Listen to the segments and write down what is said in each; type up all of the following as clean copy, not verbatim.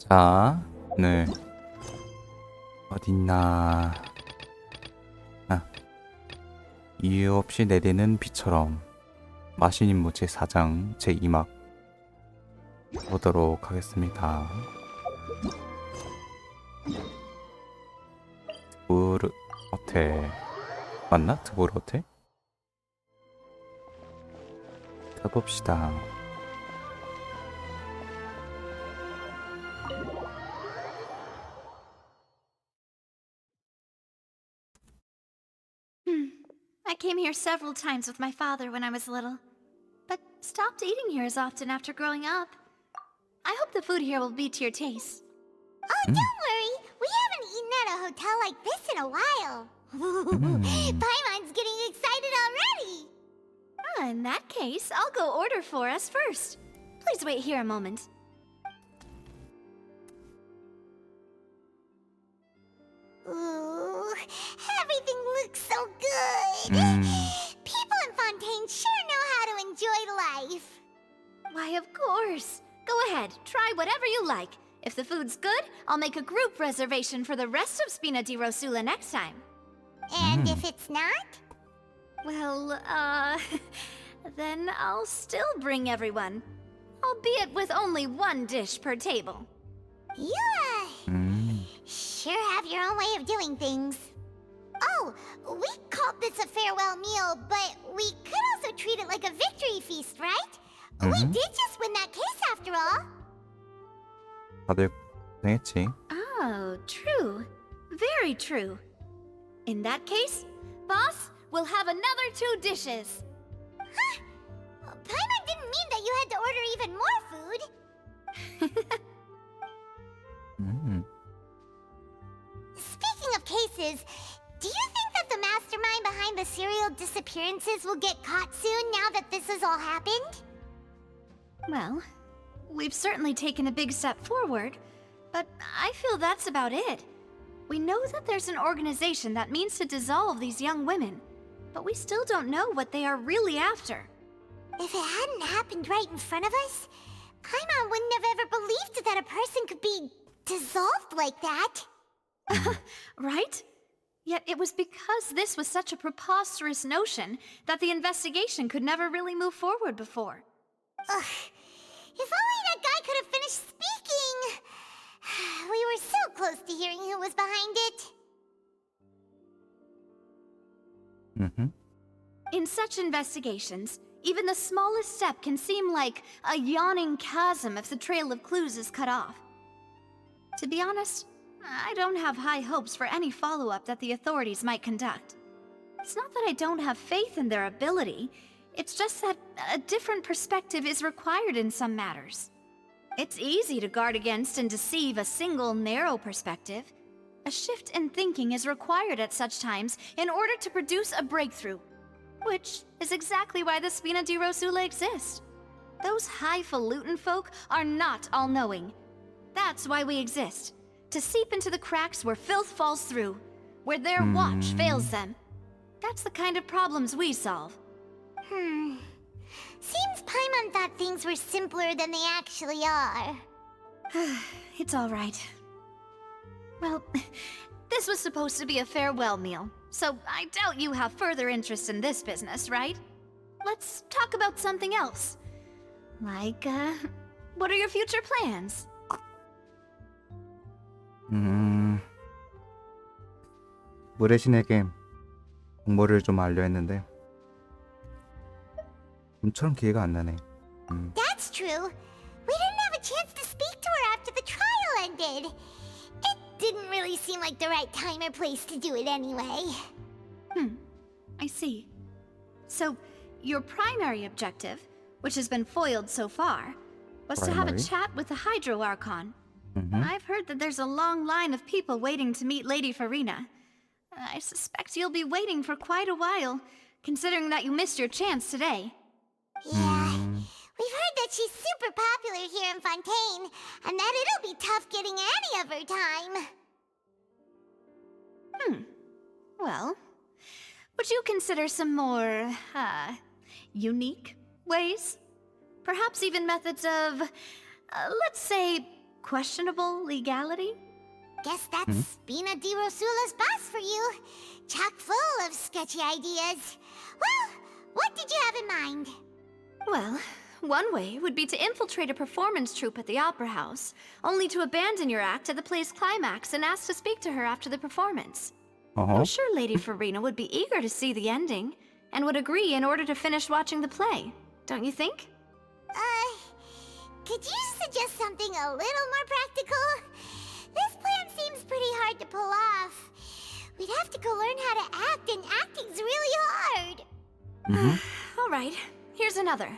자, 네. 어딨나. 아, 이유 없이 내리는 비처럼 마신임무 제4장 제2막 보도록 하겠습니다. 드보르 호텔 맞나? 드보르 호텔? 가봅시다. I came here several times with my father when I was little, but stopped eating here as often after growing up. I hope the food here will be to your taste. Oh, don't worry. We haven't eaten at a hotel like this in a while. Paimon's getting excited already. In that case, I'll go order for us first. Please wait here a moment. Ooh, everything looks so good. People in Fontaine sure know how to enjoy life. Why, of course. Go ahead, try whatever you like. If the food's good, I'll make a group reservation for the rest of Spina di Rosula next time. And if it's not? Well, then I'll still bring everyone. Albeit with only one dish per table. You, sure have your own way of doing things. Oh, we called this a farewell meal, but we could also treat it like a victory feast, right? We did just win that case after all. 다들 고생했지. Oh, true. Very true. In that case, boss, we'll have another 2 dishes. Huh? Paimon didn't mean that you had to order even more food. Speaking of cases, do you think that the mastermind behind the serial disappearances will get caught soon now that this has all happened? Well, we've certainly taken a big step forward, but I feel that's about it. We know that there's an organization that means to dissolve these young women, but we still don't know what they are really after. If it hadn't happened right in front of us, Paimon wouldn't have ever believed that a person could be dissolved like that. Right? Yet it was because this was such a preposterous notion that the investigation could never really move forward before. Ugh. If only that guy could have finished speaking. We were so close to hearing who was behind it. In such investigations, even the smallest step can seem like a yawning chasm if the trail of clues is cut off. To be honest, I don't have high hopes for any follow-up that the authorities might conduct. It's not that I don't have faith in their ability, it's just that a different perspective is required in some matters. It's easy to guard against and deceive a single narrow perspective. A shift in thinking is required at such times in order to produce a breakthrough, which is exactly why the Spina di Rosula exist. Those highfalutin folk are not all-knowing. That's why we exist, to seep into the cracks where filth falls through, where their watch fails them. That's the kind of problems we solve. Seems Paimon thought things were simpler than they actually are. It's all right. Well, this was supposed to be a farewell meal, so I doubt you have further interest in this business, right? Let's talk about something else. Like, what are your future plans? 무례신에게 정보를 좀 알려 했는데 좀처럼 기회가 안 나네. That's true. We didn't have a chance to speak to her after the trial ended. It didn't really seem like the right time or place to do it anyway. I see. So, your primary objective, which has been foiled so far, was to have a Primary? chat with the Hydro Archon. I've heard that there's a long line of people waiting to meet Lady Farina. I suspect you'll be waiting for quite a while, considering that you missed your chance today. Yeah, we've heard that she's super popular here in Fontaine, and that it'll be tough getting any of her time. Well, would you consider some more, unique ways? Perhaps even methods of, let's say, questionable legality? Guess that's Spina di Rosula's boss for you. Chock full of sketchy ideas. Well, what did you have in mind? Well, one way would be to infiltrate a performance troupe at the Opera House, only to abandon your act at the play's climax and ask to speak to her after the performance. I'm sure Lady Farina would be eager to see the ending, and would agree in order to finish watching the play. Don't you think? Could you suggest something a little more practical? This plan seems pretty hard to pull off. We'd have to go learn how to act, and acting's really hard. All right, here's another.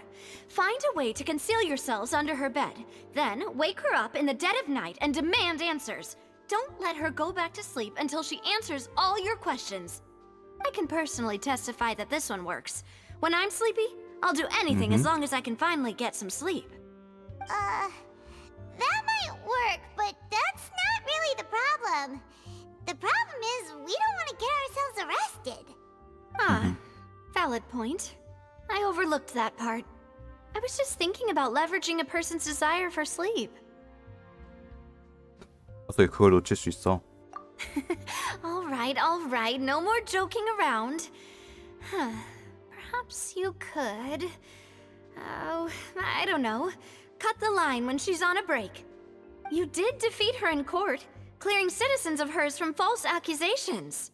Find a way to conceal yourselves under her bed. Then wake her up in the dead of night and demand answers. Don't let her go back to sleep until she answers all your questions. I can personally testify that this one works. When I'm sleepy, I'll do anything as long as I can finally get some sleep. That might work, but that's not really the problem. The problem is we don't want to get ourselves arrested. Valid point. I overlooked that part. I was just thinking about leveraging a person's desire for sleep. 어떻게 그걸 놓칠 수 있어? All right, no more joking around. Perhaps you could... Oh, I don't know. Cut the line when she's on a break. You did defeat her in court, clearing citizens of hers from false accusations.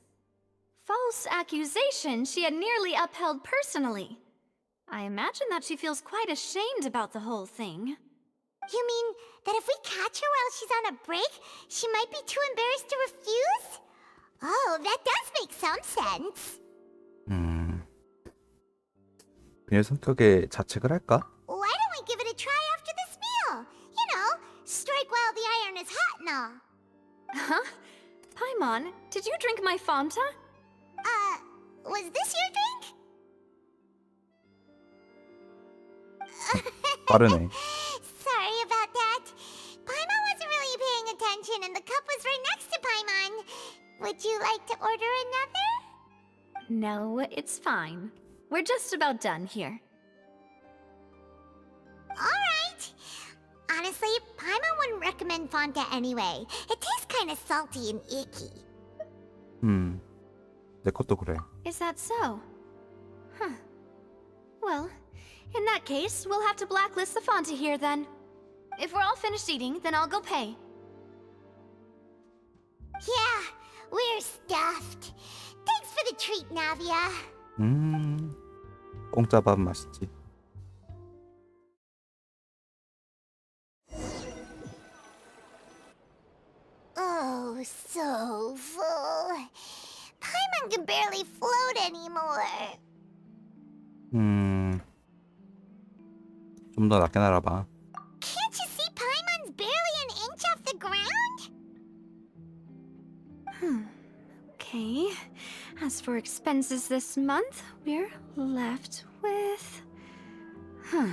False accusations she had nearly upheld personally. I imagine that she feels quite ashamed about the whole thing. You mean that if we catch her while she's on a break, she might be too embarrassed to refuse? Oh, that does make some sense. 그녀의 성격에 자책을 할까? Why don't we give it a try after this meal? You know, strike while the iron is hot and all. Huh? Paimon, did you drink my Fanta? Was this your drink? 빠르네. Sorry about that. Paimon wasn't really paying attention and the cup was right next to Paimon. Would you like to order another? No, it's fine. We're just about done here. Alright. Honestly, Paimon wouldn't recommend Fanta anyway. It tastes kind of salty and icky. 내 것도 그래. Is that so? Huh. Well, in that case, we'll have to blacklist the Fanta here then. If we're all finished eating, then I'll go pay. Yeah, we're stuffed. Thanks for the treat, Navia. 공짜 밥 맛있지. Oh, so full. Paimon can barely float anymore. 좀 더 낮게 날아봐. Can't you see Paimon's barely an inch off the ground? Okay. As for expenses this month, we're left with... Hey,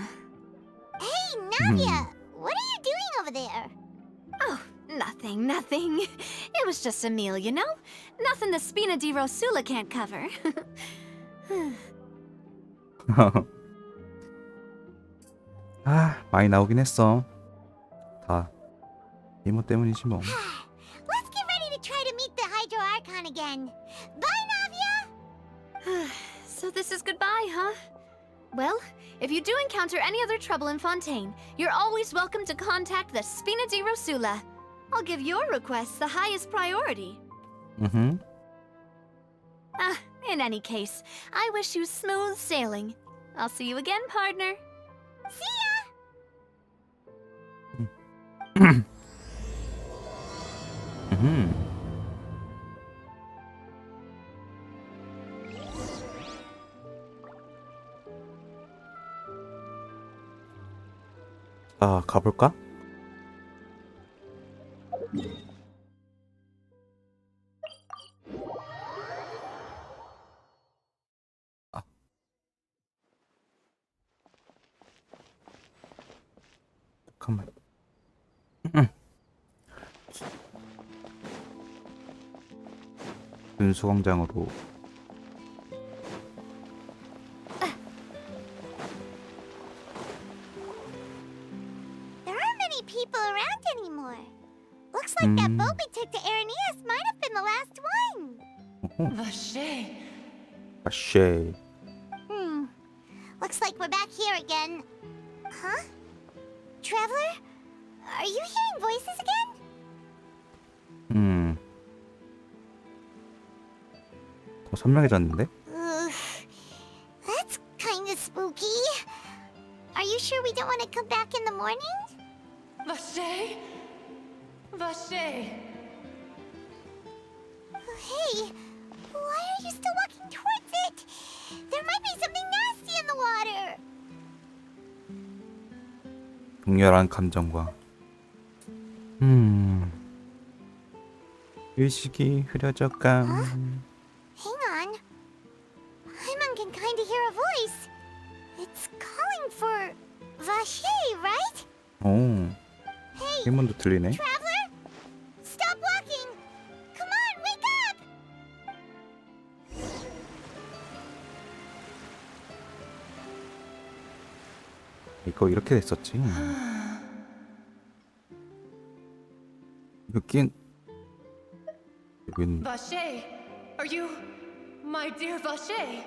Navia, what are you doing over there? Oh, nothing. It was just a meal, you know? Nothing the Spina di Rosula can't cover. 많이 나오긴 했어. 다 이모 때문이지 뭐. Let's get ready to try to meet the Hydro Archon again. Bye, Navia! So this is goodbye, huh? Well, if you do encounter any other trouble in Fontaine, you're always welcome to contact the Spina di Rosula. I'll give your requests the highest priority. In any case, I wish you smooth sailing. I'll see you again, partner. See ya! 자, 가볼까? 잠깐만. 윤수광장으로. There aren't many people around anymore. Looks like that boat we took to Araneas might have been the last one. Vache. 아쉐. Looks like we're back here again. Huh? Traveler? Are you hearing voices again? 더 선명해졌는데? Ugh, that's kind of spooky. Are you sure we don't want to come back in the morning? Vache. Vache. Hey, why are you still walking towards it? There might be something nasty in the water. 격렬한 감정과 의식이 흐려져감. Hang on. Paimon can kind of hear a voice. It's calling for Vache, right? 오, Hey, 힘문도 들리네. traveler? Stop walking! Come on, wake up! 이거 이렇게 됐었지. 여긴 Vache. Are you my dear Vache?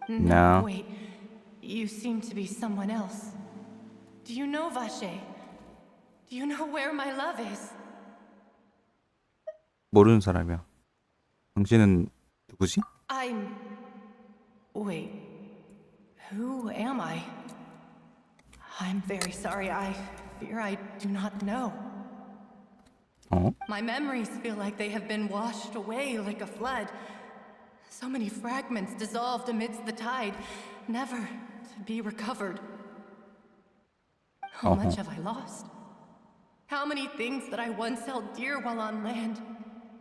No. Wait. You seem to be someone else. Do you know Vache? Do you know where my love is? 모르는 사람이야. 당신은 누구지? Wait. Who am I? I'm very sorry. I fear I do not know. 어? My memories feel like they have been washed away like a flood. So many fragments dissolved amidst the tide, never to be recovered. How much have I lost? How many things that I once held dear while on land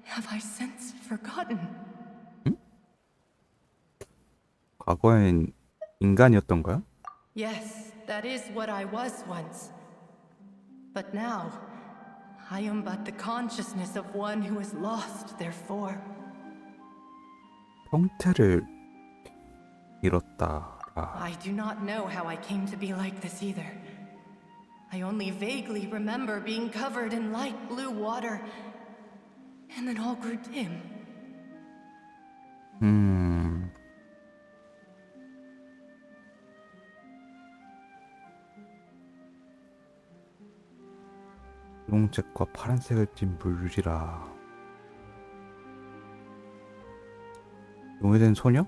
have I since forgotten? 과거엔 인간이었던 거야? Yes, that is what I was once. But now, I am but the consciousness of one who is lost, therefore. 형태를 잃었다. I do not know how I came to be like this either. I only vaguely remember being covered in light blue water, and then all grew dim. 분홍색과 파란색을 띤 물이라. 용해된 소녀?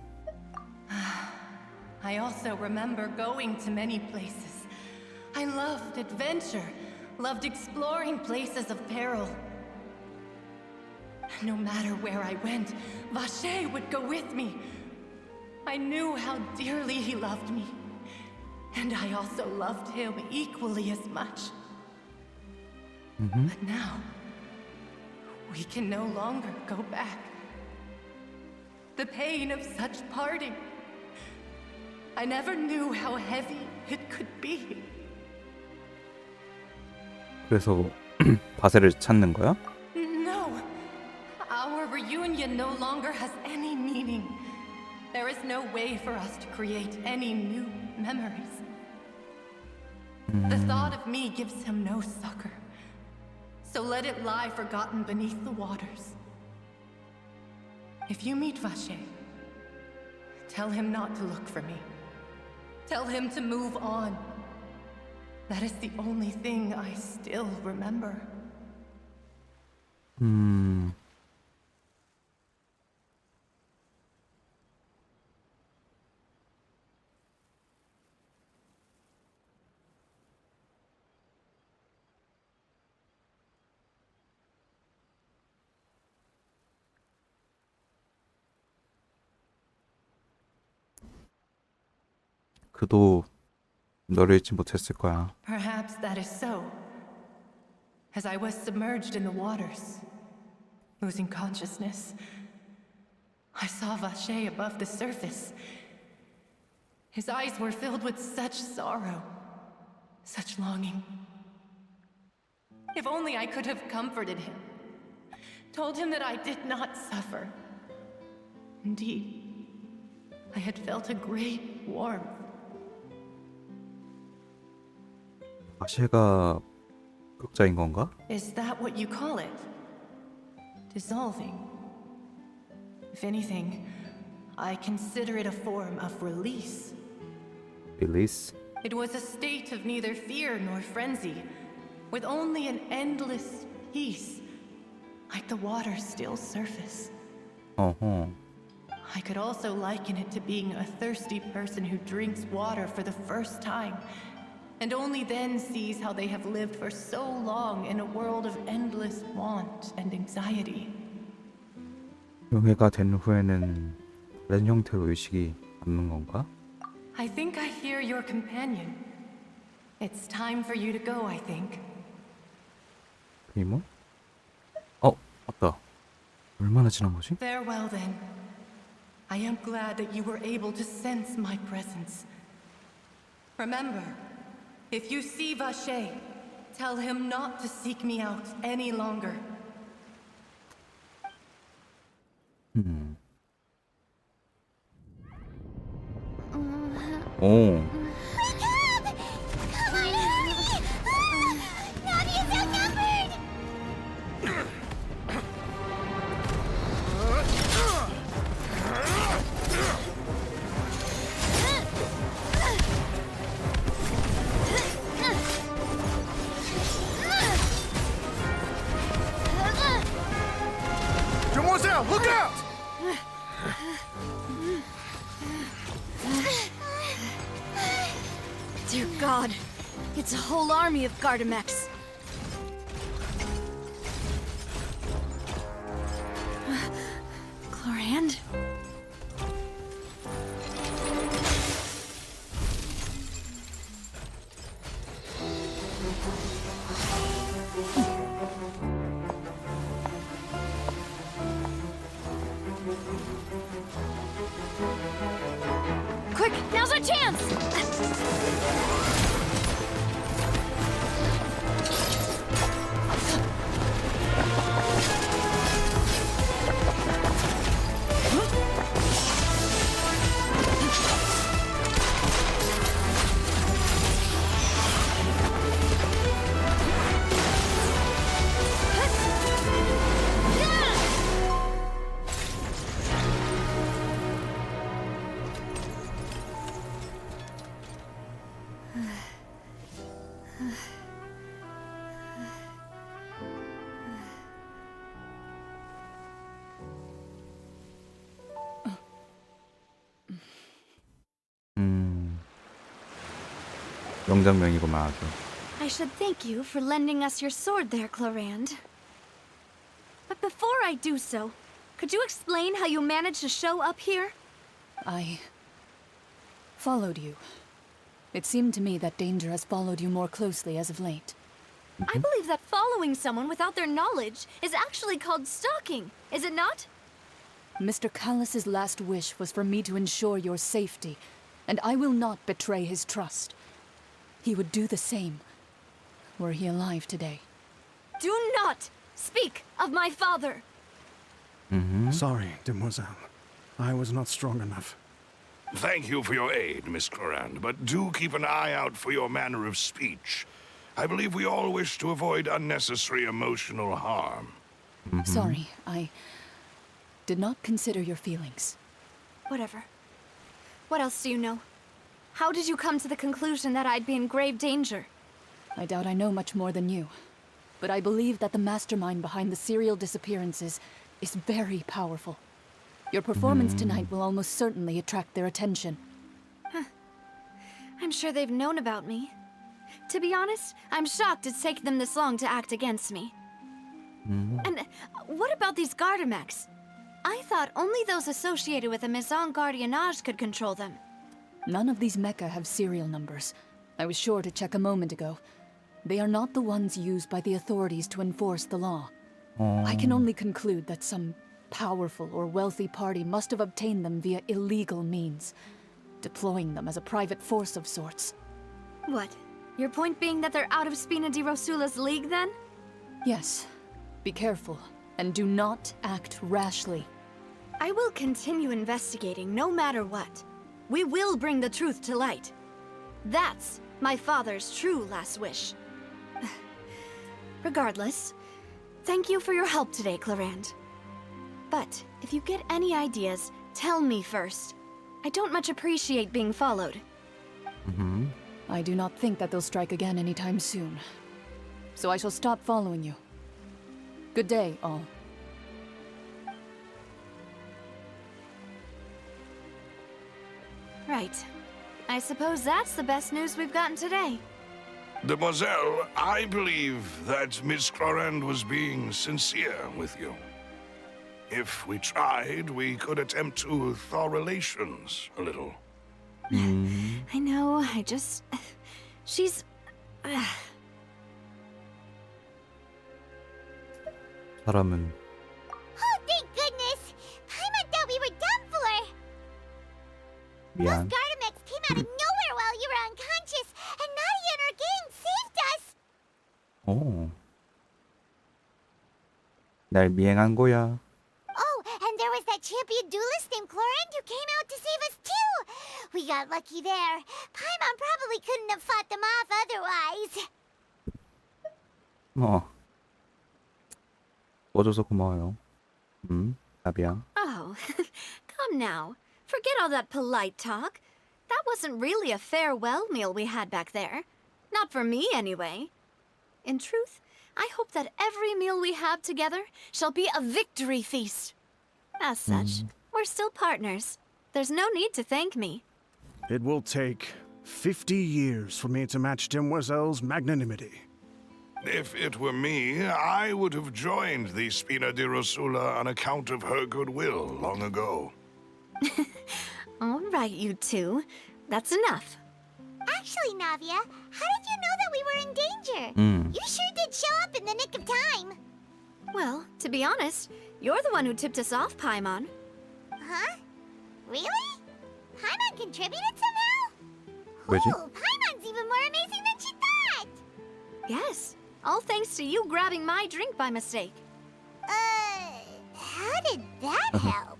I also remember going to many places. I loved adventure, loved exploring places of peril. No matter where I went, Vache would go with me. I knew how dearly he loved me, and I also loved him equally as much. But now, we can no longer go back. The pain of such parting, I never knew how heavy it could be. 그래서 바세를 찾는 거야? No, our reunion no longer has any meaning. There is no way for us to create any new memories. The thought of me gives him no succor. So let it lie forgotten beneath the waters. If you meet Vache, tell him not to look for me. Tell him to move on. That is the only thing I still remember. 그도 너를 잊지 못했을 거야. Perhaps that is so. As I was submerged in the waters, losing consciousness, I saw Vache above the surface. His eyes were filled with such sorrow, such longing. If only I could have comforted him, told him that I did not suffer. Indeed, I had felt a great warmth. 아시가 극자인 건가? Is that what you call it? Dissolving? If anything, I consider it a form of release. 릴리스. It was a state of neither fear nor frenzy, with only an endless peace, like the water's still surface. 어허. I could also liken it to being a thirsty person who drinks water for the first time, and only then sees how they have lived for so long in a world of endless want and anxiety. 용해가 된 후에는 다른 형태로 의식이 남는 건가? I think I hear your companion. It's time for you to go, I think. 이모? 맞다. 얼마나 지난 거지? Farewell then. I am glad that you were able to sense my presence. Remember, if you see Vache, tell him not to seek me out any longer. 오. Come on, hurry! Navi is outnumbered! Demoiselle, look out! Dear God, it's a whole army of Gardamex. Chlorand? Quick, now's our chance! 명장면이구만 아주. I should thank you for lending us your sword there, Chlorand. But before I do so, could you explain how you managed to show up here? I followed you. It seemed to me that danger has followed you more closely as of late. I believe that following someone without their knowledge is actually called stalking, is it not? Mr. Callus's last wish was for me to ensure your safety, and I will not betray his trust. He would do the same, were he alive today. Do not speak of my father! Sorry, demoiselle. I was not strong enough. Thank you for your aid, Miss Clorand, but do keep an eye out for your manner of speech. I believe we all wish to avoid unnecessary emotional harm. Sorry, I did not consider your feelings. Whatever. What else do you know? How did you come to the conclusion that I'd be in grave danger? I doubt I know much more than you, but I believe that the mastermind behind the serial disappearances is very powerful. Your performance tonight will almost certainly attract their attention. I'm sure they've known about me. To be honest, I'm shocked it's taken them this long to act against me. And what about these Gardamex? I thought only those associated with the Maison Gardiennage could control them. None of these mecha have serial numbers. I was sure to check a moment ago. They are not the ones used by the authorities to enforce the law. I can only conclude that some powerful or wealthy party must have obtained them via illegal means, deploying them as a private force of sorts. What? Your point being that they're out of Spina di Rosula's league, then? Yes. Be careful, and do not act rashly. I will continue investigating no matter what. We will bring the truth to light. That's my father's true last wish. Regardless, thank you for your help today, Clarand. But if you get any ideas, tell me first. I don't much appreciate being followed. I do not think that they'll strike again anytime soon. So I shall stop following you. Good day, all. Right. I suppose that's the best news we've gotten today. Demoiselle, I believe that Miss Clorand was being sincere with you. If we tried, we could attempt to thaw relations a little. I know, she's... 사람은 Oh, thank goodness! Paimon thought we were done for! Those 미안. Gardamex came out of nowhere while you were unconscious, and Nadia and her gang saved us! 오. 날 미행한 거야. Oh, and there was that champion duelist named Clorand who came out to save us too! We got lucky there. Paimon probably couldn't have fought them off otherwise. 써줘서 고마워요. 답이야. Oh, come now. Forget all that polite talk. That wasn't really a farewell meal we had back there. Not for me, anyway. In truth, I hope that every meal we have together shall be a victory feast. As such, we're still partners. There's no need to thank me. It will take 50 years for me to match Demoiselle's magnanimity. If it were me, I would have joined the Spina di Rosula on account of her goodwill long ago. All right, you two. That's enough. Actually, Navia, how did you know that we were in danger? You sure did show up in the nick of time. Well, to be honest, you're the one who tipped us off, Paimon. Huh? Really? Paimon contributed somehow? 왜지? Oh, Paimon's even more amazing than she thought! Yes, all thanks to you grabbing my drink by mistake. How did that help?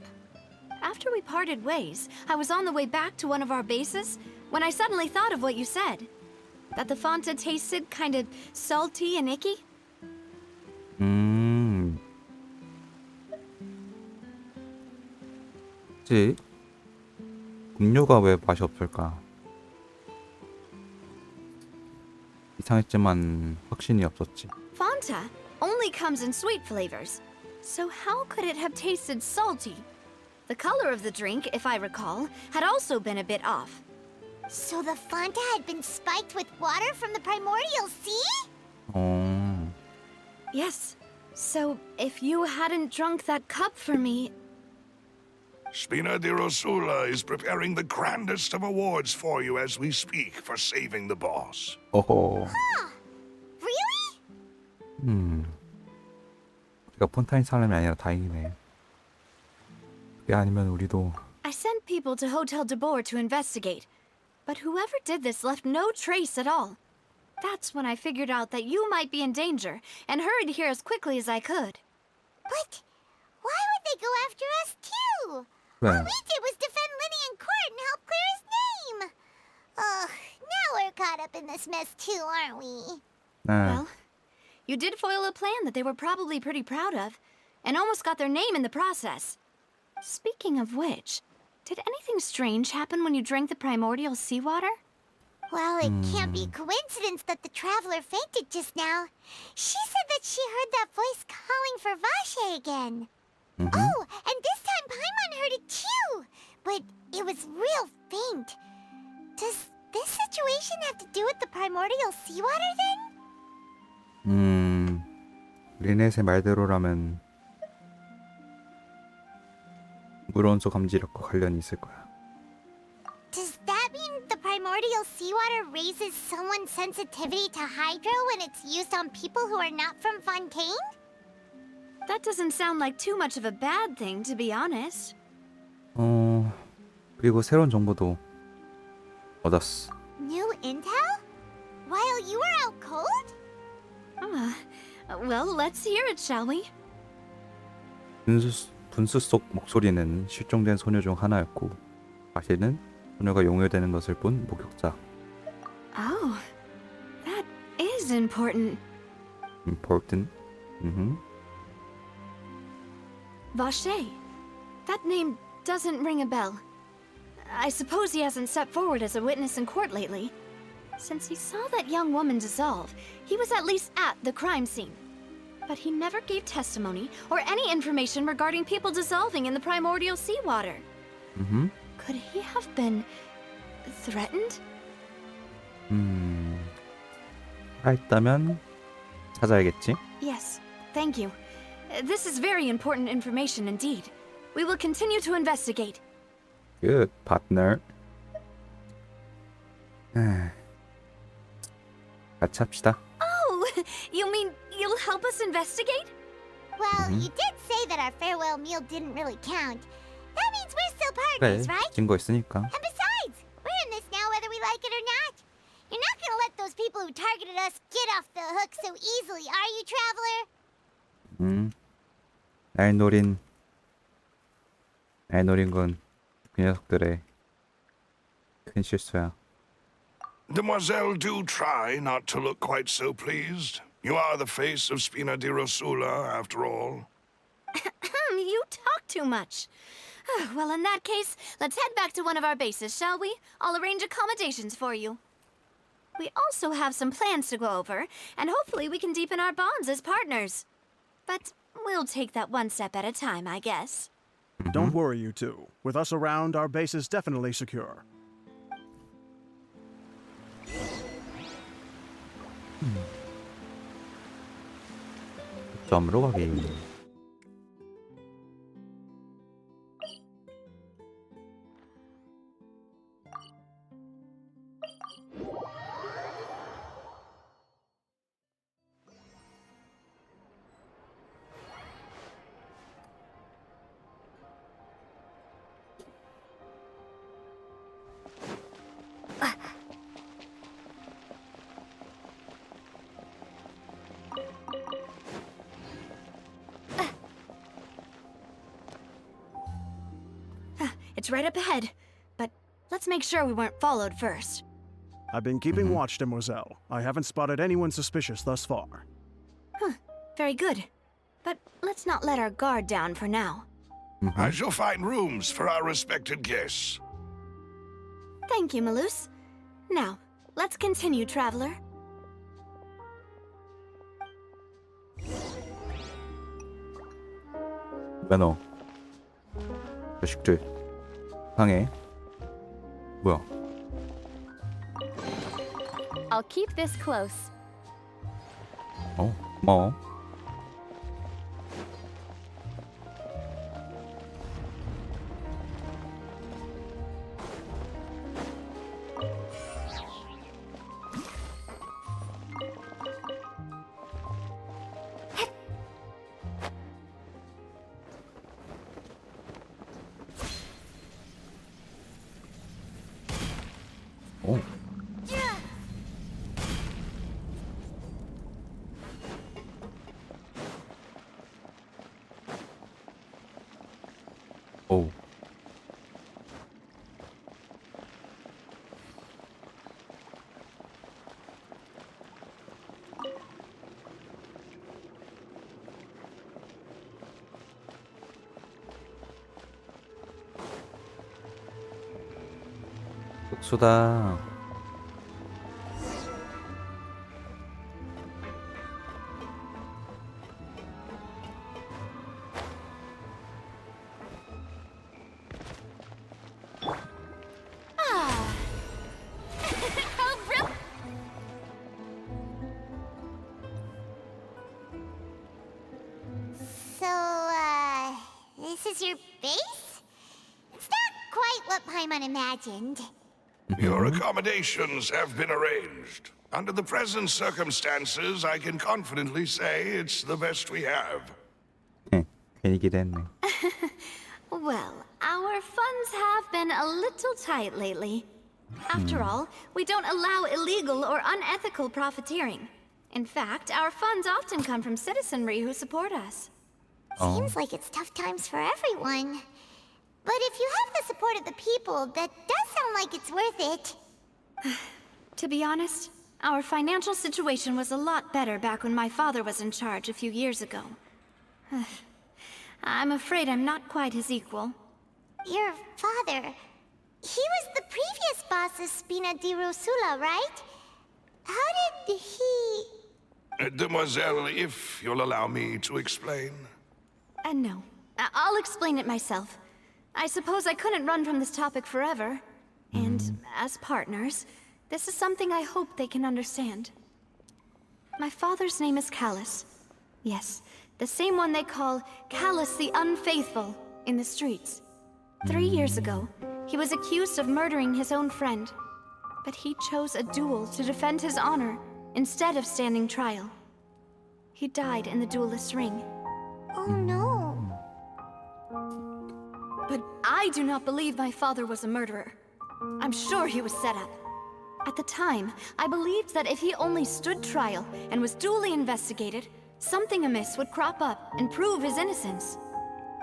After we parted ways, I was on the way back to one of our bases when I suddenly thought of what you said. That the Fanta tasted kind of salty and icky. 그치? 음료가 왜 맛이 없을까? 이상했지만 확신이 없었지. Fanta only comes in sweet flavors. So how could it have tasted salty? The color of the drink, if I recall, had also been a bit off. So the Fanta had been spiked with water from the primordial sea? 어, Yes. So if you hadn't drunk that cup for me... Spina di Rosula is preparing the grandest of awards for you as we speak for saving the boss. 어허. Really? 우리가 폰타인 사람이 아니라 다행이네. 그게 아니면 우리도 I sent people to Hotel de Boer to investigate. But whoever did this left no trace at all. That's when I figured out that you might be in danger and hurried here as quickly as I could. But why would they go after us too? 왜? All we did was defend Linny in court and help clear his name. Ugh, now we're caught up in this mess too, aren't we? 네. Well, you did foil a plan that they were probably pretty proud of, and almost got their name in the process. Speaking of which, did anything strange happen when you drank the primordial seawater? Well, it can't be coincidence that the traveler fainted just now. She said that she heard that voice calling for Vache again. Oh, and this time Paimon heard it too, but it was real faint. Does this situation have to do with the primordial seawater then? 리넷의 말대로라면 물원소 감지력과 관련이 있을 거야. Does that mean the primordial seawater raises someone's sensitivity to hydro when it's used on people who are not from Fontaine? That doesn't sound like too much of a bad thing, to be honest. 그리고 새로운 정보도 얻었어. New intel? While you were out cold? Well, let's hear it, shall we? 분수 속 목소리는 실종된 소녀 중 하나였고, 다시는 소녀가 용혈되는 것을 본 목격자. Oh, is important. Important. Mm-hmm. Vache. That name doesn't ring a bell. I suppose he hasn't stepped forward as a witness in court lately. Since he saw that young woman dissolve, he was at least at the crime scene. But he never gave testimony or any information regarding people dissolving in the primordial seawater. Mm-hmm. Could he have been threatened? 살아있다면 찾아야겠지? Yes, thank you. This is very important information indeed. We will continue to investigate. Good, partner. 같이 합시다. Oh, you mean you'll help us investigate? Well, you did say that our farewell meal didn't really count. That means we're still 그래, partners, right? 증거 있으니까. And besides, we're in this now whether we like it or not. You're not gonna let those people who targeted us get off the hook so easily, are you, Traveler? 날 노린 건 그 녀석들의 큰 실수야. Demoiselle, do try not to look quite so pleased. You are the face of Spina di Rosula, after all. You talk too much. Well, in that case, let's head back to one of our bases, shall we? I'll arrange accommodations for you. We also have some plans to go over, and hopefully we can deepen our bonds as partners. But we'll take that one step at a time, I guess. Don't worry, you two. With us around, our base is definitely secure. 점으로 가기. It's right up ahead, but let's make sure we weren't followed first. I've been keeping watch, Demoiselle. I haven't spotted anyone suspicious thus far. Very good. But let's not let our guard down for now. I shall find rooms for our respected guests. Thank you, Malus. Now, let's continue, Traveler. 왜 너? 자식들. 방해. 뭐야? I'll keep this close. 고마워. 오. 오. 숙소다. So, this is your base? It's not quite what Paimon imagined. Your accommodations have been arranged. Under the present circumstances, I can confidently say it's the best we have. 괜히 기대했네. Well, our funds have been a little tight lately. After all, we don't allow illegal or unethical profiteering. In fact, our funds often come from citizenry who support us. Seems like it's tough times for everyone. But if you have the support of the people, that does sound like it's worth it. To be honest, Our financial situation was a lot better back when my father was in charge a few years ago. I'm afraid I'm not quite his equal. Your father, he was the previous boss of Spina di Rosula, right? How did he... Demoiselle, if you'll allow me to explain. No. I'll explain it myself. I suppose I couldn't run from this topic forever. And as partners, this is something I hope they can understand. My father's name is Callus. Yes, the same one they call Callus the Unfaithful in the streets. 3 years ago, he was accused of murdering his own friend. But he chose a duel to defend his honor instead of standing trial. He died in the duelist's ring. Oh no. But I do not believe my father was a murderer. I'm sure he was set up. At the time, I believed that if he only stood trial and was duly investigated, something amiss would crop up and prove his innocence.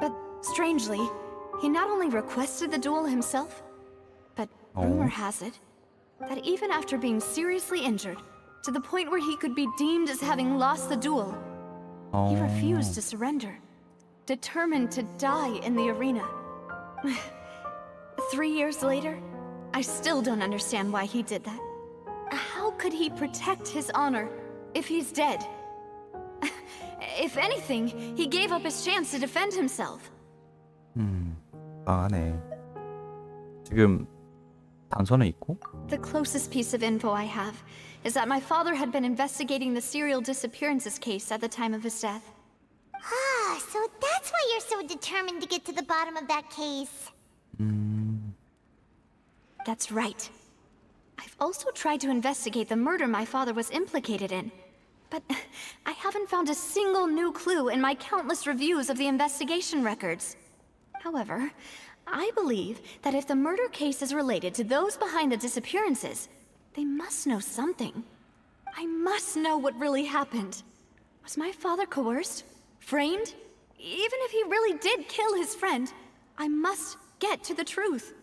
But strangely, he not only requested the duel himself, but rumor has it that even after being seriously injured, to the point where he could be deemed as having lost the duel, he refused to surrender, determined to die in the arena. 3 years later, I still don't understand why he did that. How could he protect his honor if he's dead? If anything, he gave up his chance to defend himself. 망하네. 지금 단서는 있고? The closest piece of info I have is that my father had been investigating the serial disappearances case at the time of his death. Ah, so that's why you're so determined to get to the bottom of that case. That's right. I've also tried to investigate the murder my father was implicated in, but I haven't found a single new clue in my countless reviews of the investigation records. However, I believe that if the murder case is related to those behind the disappearances, they must know something. I must know what really happened. Was my father coerced? Framed? Even if he really did kill his friend, I must get to the truth.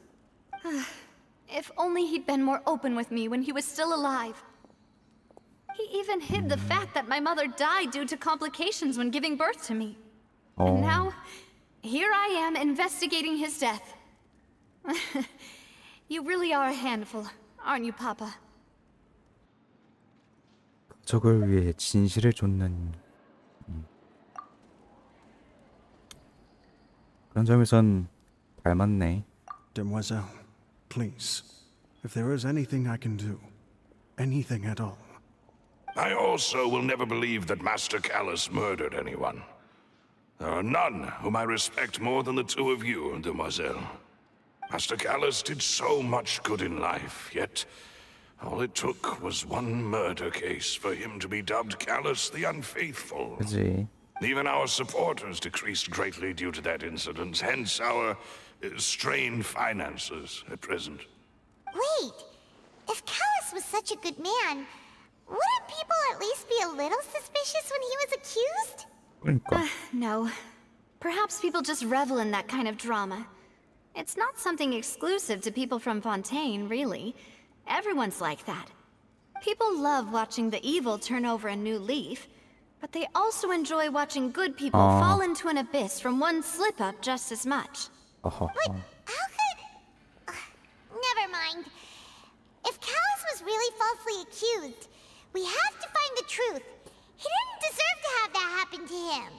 If only he'd been more open with me when he was still alive. He even hid the fact that my mother died due to complications when giving birth to me. And now, here I am investigating his death. You really are a handful, aren't you, Papa? 적을 위해 진실을 좇는 그런 점에선 닮았네. Demoiselle, please, if there is anything I can do, anything at all. I also will never believe that Master Callus murdered anyone. There are none whom I respect more than the two of you, Demoiselle. Master Callus did so much good in life, yet all it took was one murder case for him to be dubbed Callus the Unfaithful. 그지? Even our supporters decreased greatly due to that incident, hence our strained finances at present. Wait, if Callus was such a good man, wouldn't people at least be a little suspicious when he was accused? 그러니까. No. Perhaps people just revel in that kind of drama. It's not something exclusive to people from Fontaine, really. Everyone's like that. People love watching the evil turn over a new leaf, but they also enjoy watching good people fall into an abyss from one slip-up just as much. 어허. How could... never mind. If Callus was really falsely accused, we have to find the truth. He didn't deserve to have that happen to him.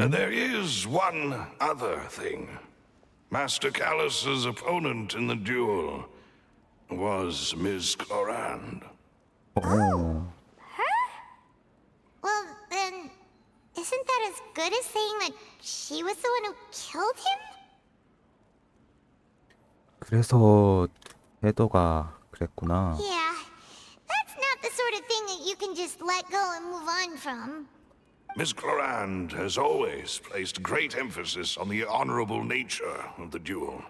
And there is one other thing. Master Callus's opponent in the duel was Ms. Clorand. 오. Well, then, isn't that as good as saying that she was the one who killed him? 그래서 헤더가 그랬구나. Yeah, that's not the sort of thing that you can just let go and move on from. Miss Clorand has always placed great emphasis on the honorable nature of the duel.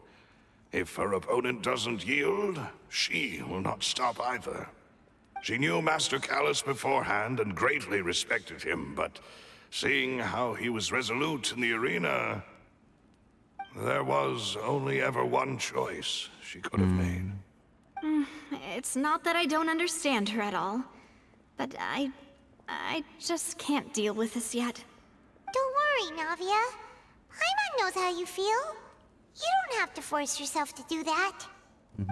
If her opponent doesn't yield, she will not stop either. She knew Master Callus beforehand and greatly respected him, but seeing how he was resolute in the arena, there was only ever one choice she could have made. It's not that I don't understand her at all, but I just can't deal with this yet. Don't worry, Navia. Paimon knows how you feel. You don't have to force yourself to do that.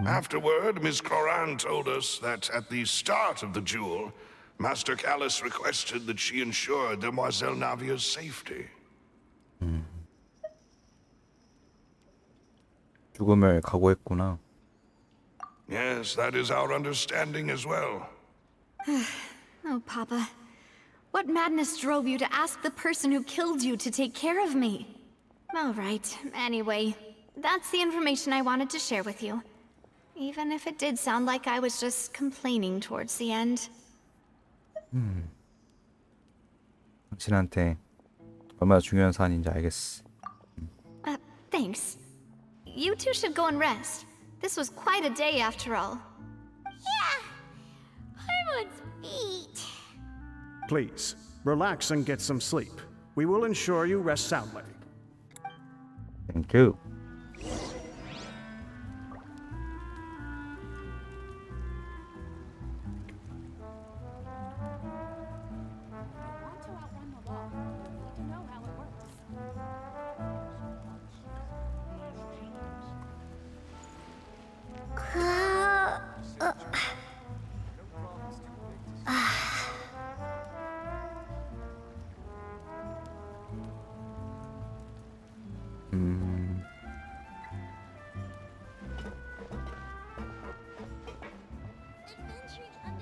Afterward, Miss Cloran told us that at the start of the duel, Master Callus requested that she ensure Demoiselle Navia's safety. 죽음을 각오했구나. Yes, that is our understanding as well. Oh, Papa. What madness drove you to ask the person who killed you to take care of me? All right, anyway, that's the information I wanted to share with you. Even if it did sound like I was just complaining towards the end. 당신한테 얼마나 중요한 사안인지 알겠어. Thanks. You two should go and rest. This was quite a day after all. Yeah. Paimon's beat. Please, relax and get some sleep. We will ensure you rest soundly. Thank you.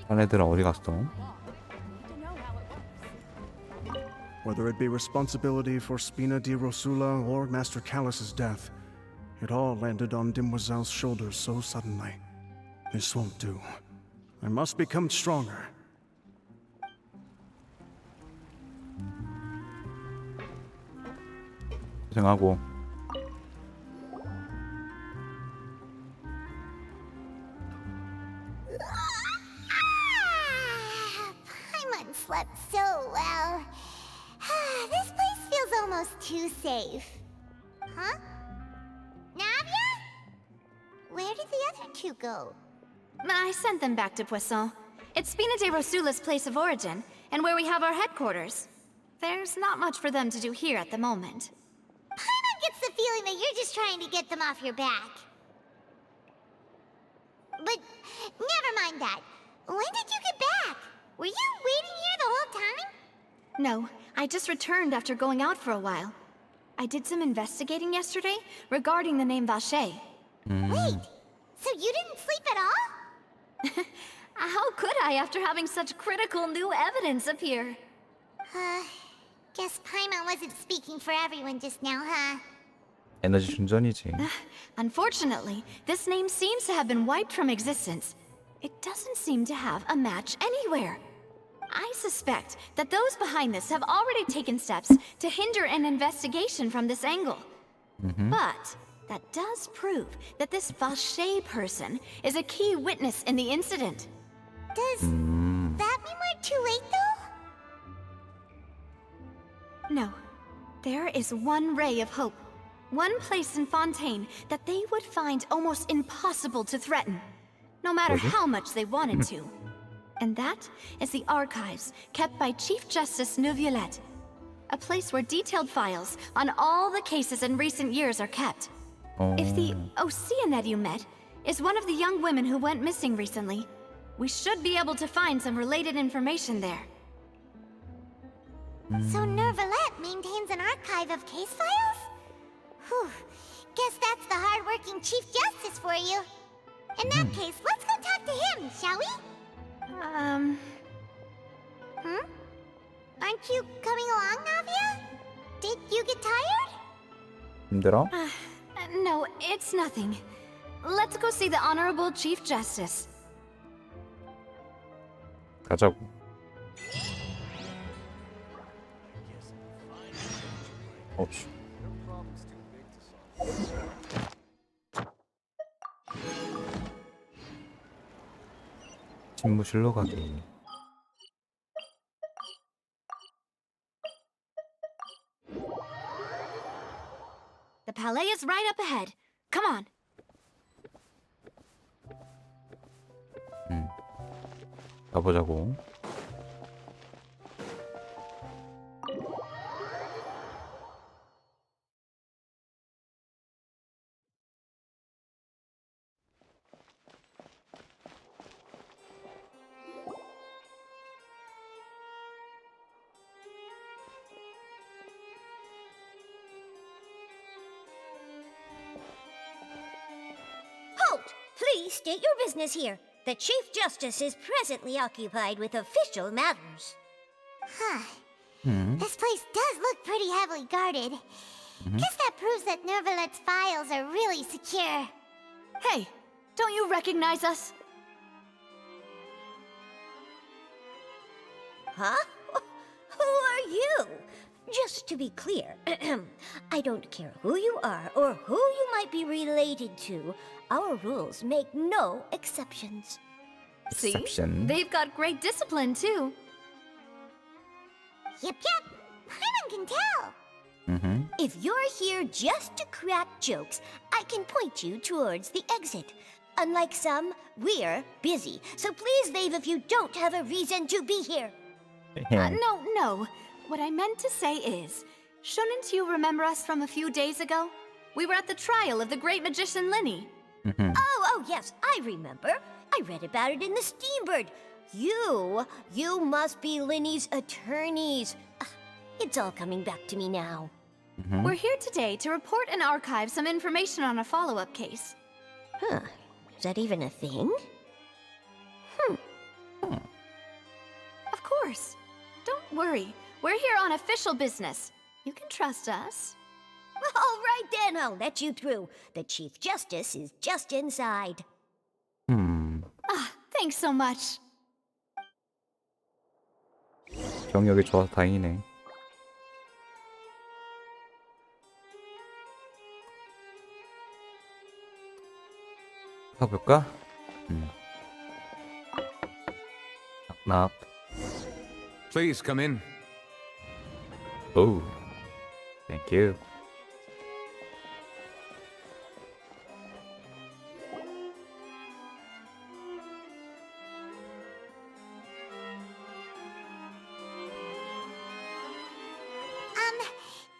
딴 애들은 어디 갔어? Whether it be responsibility for Spina di Rosula or Master Callus's death, it all landed on Demoiselle's shoulders so suddenly. This won't do. I must become stronger. 고생하고. Paimon slept so well. This place feels almost too safe. Huh? Navia? Where did the other two go? I sent them back to Poisson. It's Spina de Rosula's place of origin, and where we have our headquarters. There's not much for them to do here at the moment. Paimon gets the feeling that you're just trying to get them off your back. But never mind that. When did you get back? Were you waiting here the whole time? No, I just returned after going out for a while. I did some investigating yesterday regarding the name Vache. Wait, so you didn't sleep at all? How could I after having such critical new evidence appear? Guess Paimon wasn't speaking for everyone just now, huh? 에너지 충전이지. Unfortunately, this name seems to have been wiped from existence. It doesn't seem to have a match anywhere. I suspect that those behind this have already taken steps to hinder an investigation from this angle. But that does prove that this Vache person is a key witness in the incident. Does that mean we're too late, though? No. There is one ray of hope. One place in Fontaine that they would find almost impossible to threaten, no matter how much they wanted to. And that is the archives kept by Chief Justice Neuvillette. A place where detailed files on all the cases in recent years are kept. If the Oceanette you met is one of the young women who went missing recently, we should be able to find some related information there. So Neuvillette maintains an archive of case files? Whew. Guess that's the hard-working Chief Justice for you. In that case, let's go talk to him, shall we? Aren't you coming along, Navia? Did you get tired? 힘들어? No, it's nothing. Let's go see the Honorable Chief Justice. 가자고. 씨. 집무실로 가기. The palais is right up ahead. Come on. 가보자고. Halt! Please state your business here. The Chief Justice is presently occupied with official matters. Huh. This place does look pretty heavily guarded. Guess that proves that Nervalet's files are really secure. Hey, don't you recognize us? Huh? Who are you? Just to be clear, I don't care who you are or who you might be related to. Our rules make no exceptions. See? Exception. They've got great discipline, too. Yep. Paimon can tell. If you're here just to crack jokes, I can point you towards the exit. Unlike some, we're busy, so please leave if you don't have a reason to be here. No. What I meant to say is, shouldn't you remember us from a few days ago? We were at the trial of the great magician Linny. Oh, yes, I remember. I read about it in the Steambird. You must be Linny's attorneys. It's all coming back to me now. We're here today to report and archive some information on a follow-up case. Huh. Is that even a thing? Of course. Don't worry. We're here on official business. You can trust us. All right then, I'll let you through. The Chief Justice is just inside. Thanks so much. 경력이 좋아서 다행이네. 가볼까? knock. Please come in. Oh, thank you.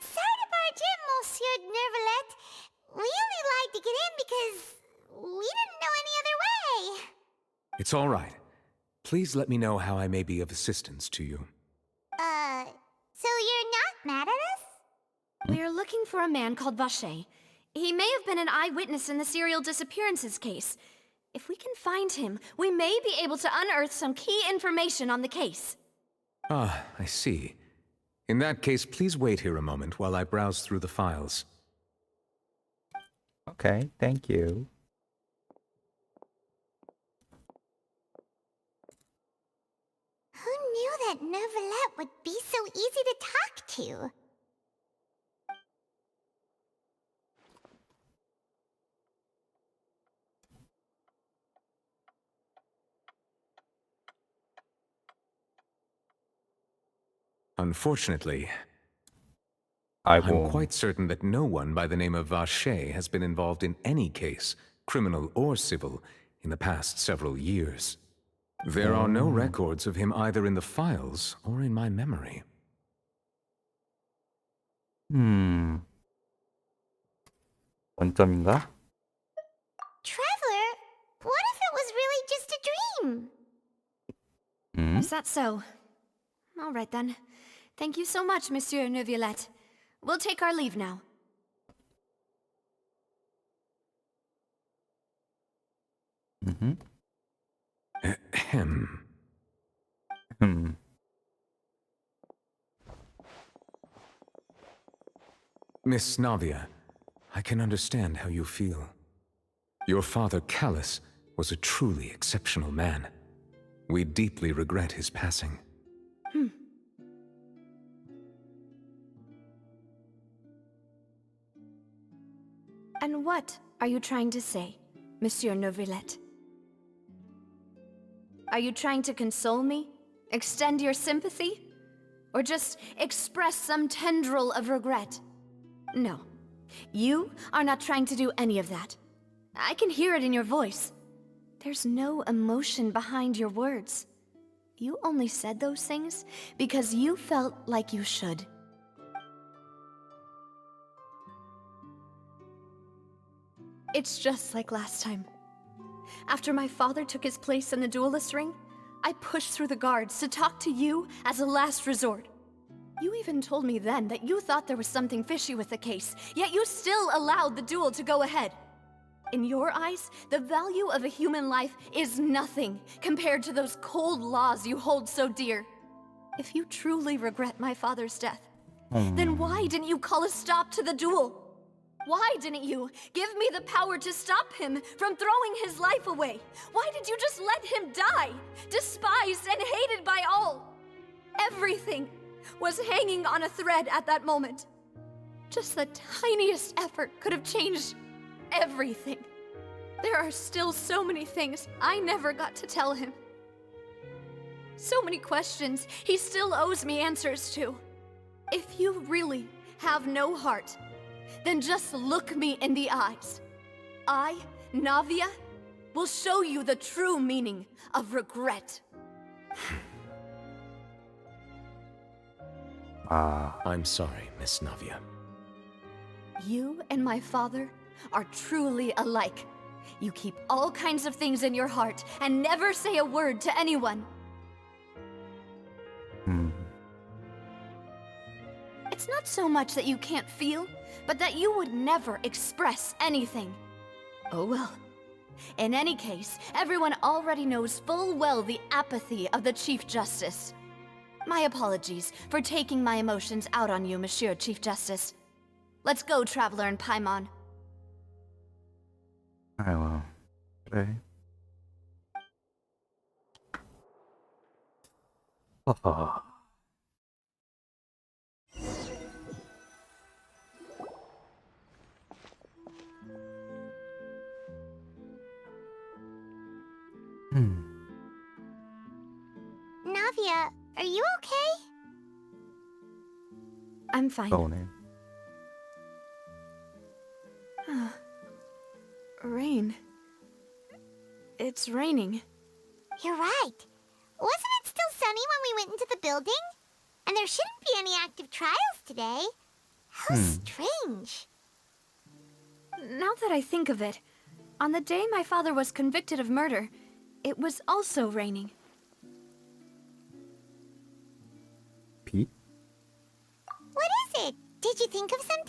Sorry to barge in, Monsieur Nervalet. We only lied to get in because we didn't know any other way. It's all right. Please let me know how I may be of assistance to you. So you're not mad at us? We're looking for a man called Vache. He may have been an eyewitness in the serial disappearances case. If we can find him, we may be able to unearth some key information on the case. Ah, I see. In that case, please wait here a moment while I browse through the files. Okay, thank you. Who knew that Nervalet would be so easy to talk to? Unfortunately, 아이고. I'm quite certain that no one by the name of Vache has been involved in any case, criminal or civil, in the past several years. There are no records of him either in the files or in my memory. 원점인가? Traveler, what if it was really just a dream? Is that so? All right then. Thank you so much, Monsieur Neuvillette. We'll take our leave now. Ahem. Miss Navia, I can understand how you feel. Your father, Callus, was a truly exceptional man. We deeply regret his passing. And what are you trying to say, Monsieur Neuvillette? Are you trying to console me? Extend your sympathy? Or just express some tendril of regret? No. You are not trying to do any of that. I can hear it in your voice. There's no emotion behind your words. you only said those things because you felt like you should. It's just like last time. After my father took his place in the duelist ring, I pushed through the guards to talk to you as a last resort. You even told me then that you thought there was something fishy with the case, yet you still allowed the duel to go ahead. In your eyes, the value of a human life is nothing compared to those cold laws you hold so dear. If you truly regret my father's death, then why didn't you call a stop to the duel? Why didn't you give me the power to stop him from throwing his life away? Why did you just let him die, despised and hated by all? Everything was hanging on a thread at that moment. Just the tiniest effort could have changed everything. There are still so many things I never got to tell him. So many questions he still owes me answers to. If you really have no heart, then just look me in the eyes. I, Navia, will show you the true meaning of regret. I'm sorry, Miss Navia. You and my father are truly alike. You keep all kinds of things in your heart and never say a word to anyone. It's not so much that you can't feel, but that you would never express anything. Oh well. In any case, everyone already knows full well the apathy of the Chief Justice. My apologies for taking my emotions out on you, Monsieur Chief Justice. Let's go, Traveler and Paimon. 아이고, 그래. 하하. Navia, are you okay? I'm fine. 오네. Rain. It's raining. You're right. Wasn't it still sunny when we went into the building? And there shouldn't be any active trials today. How strange. Now that I think of it, on the day my father was convicted of murder, it was also raining. 빛? What is it? Did you think of something?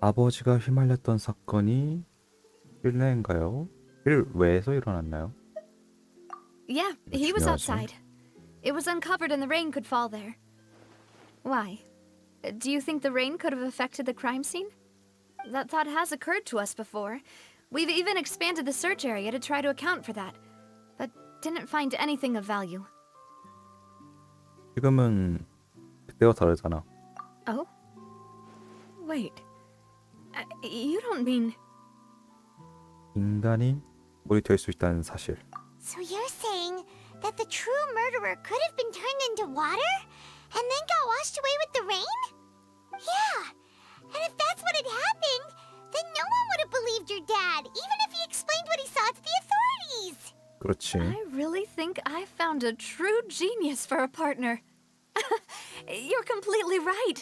아버지가 휘말렸던 사건이 실내인가요? 실외에서 일어났나요? Yeah, he was 중요하죠. outside. It was uncovered and the rain could fall there. Why? Do you think the rain could have affected the crime scene? That thought has occurred to us before. We've even expanded the search area to try to account for that, but didn't find anything of value. 지금은 그때와 다르잖아. Oh? Wait. You don't mean... 인간이 물이 될 수 있다는 사실. So you're saying that the true murderer could have been turned into water and then got washed away with the rain? Yeah. And if that's what had happened, then no one would have believed your dad, even if he explained what he saw to the authorities. 그렇지. I really think I found a true genius for a partner. You're completely right.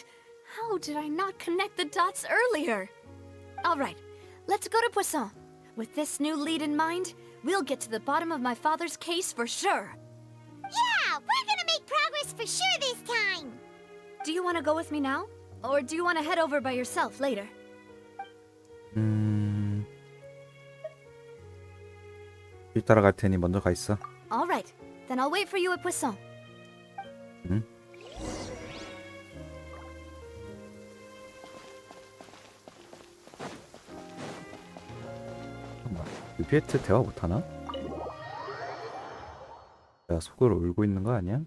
How did I not connect the dots earlier? All right, let's go to Poisson. With this new lead in mind, we'll get to the bottom of my father's case for sure. Yeah, we're gonna make progress for sure this time. Do you want to go with me now? Or do you want to head over by yourself later? 길 따라갈 테니 먼저 가 있어. All right, then I'll wait for you at Poisson. 응? 잠깐만, 유비에트 대화 못하나? 내가 속으로 울고 있는 거 아니야?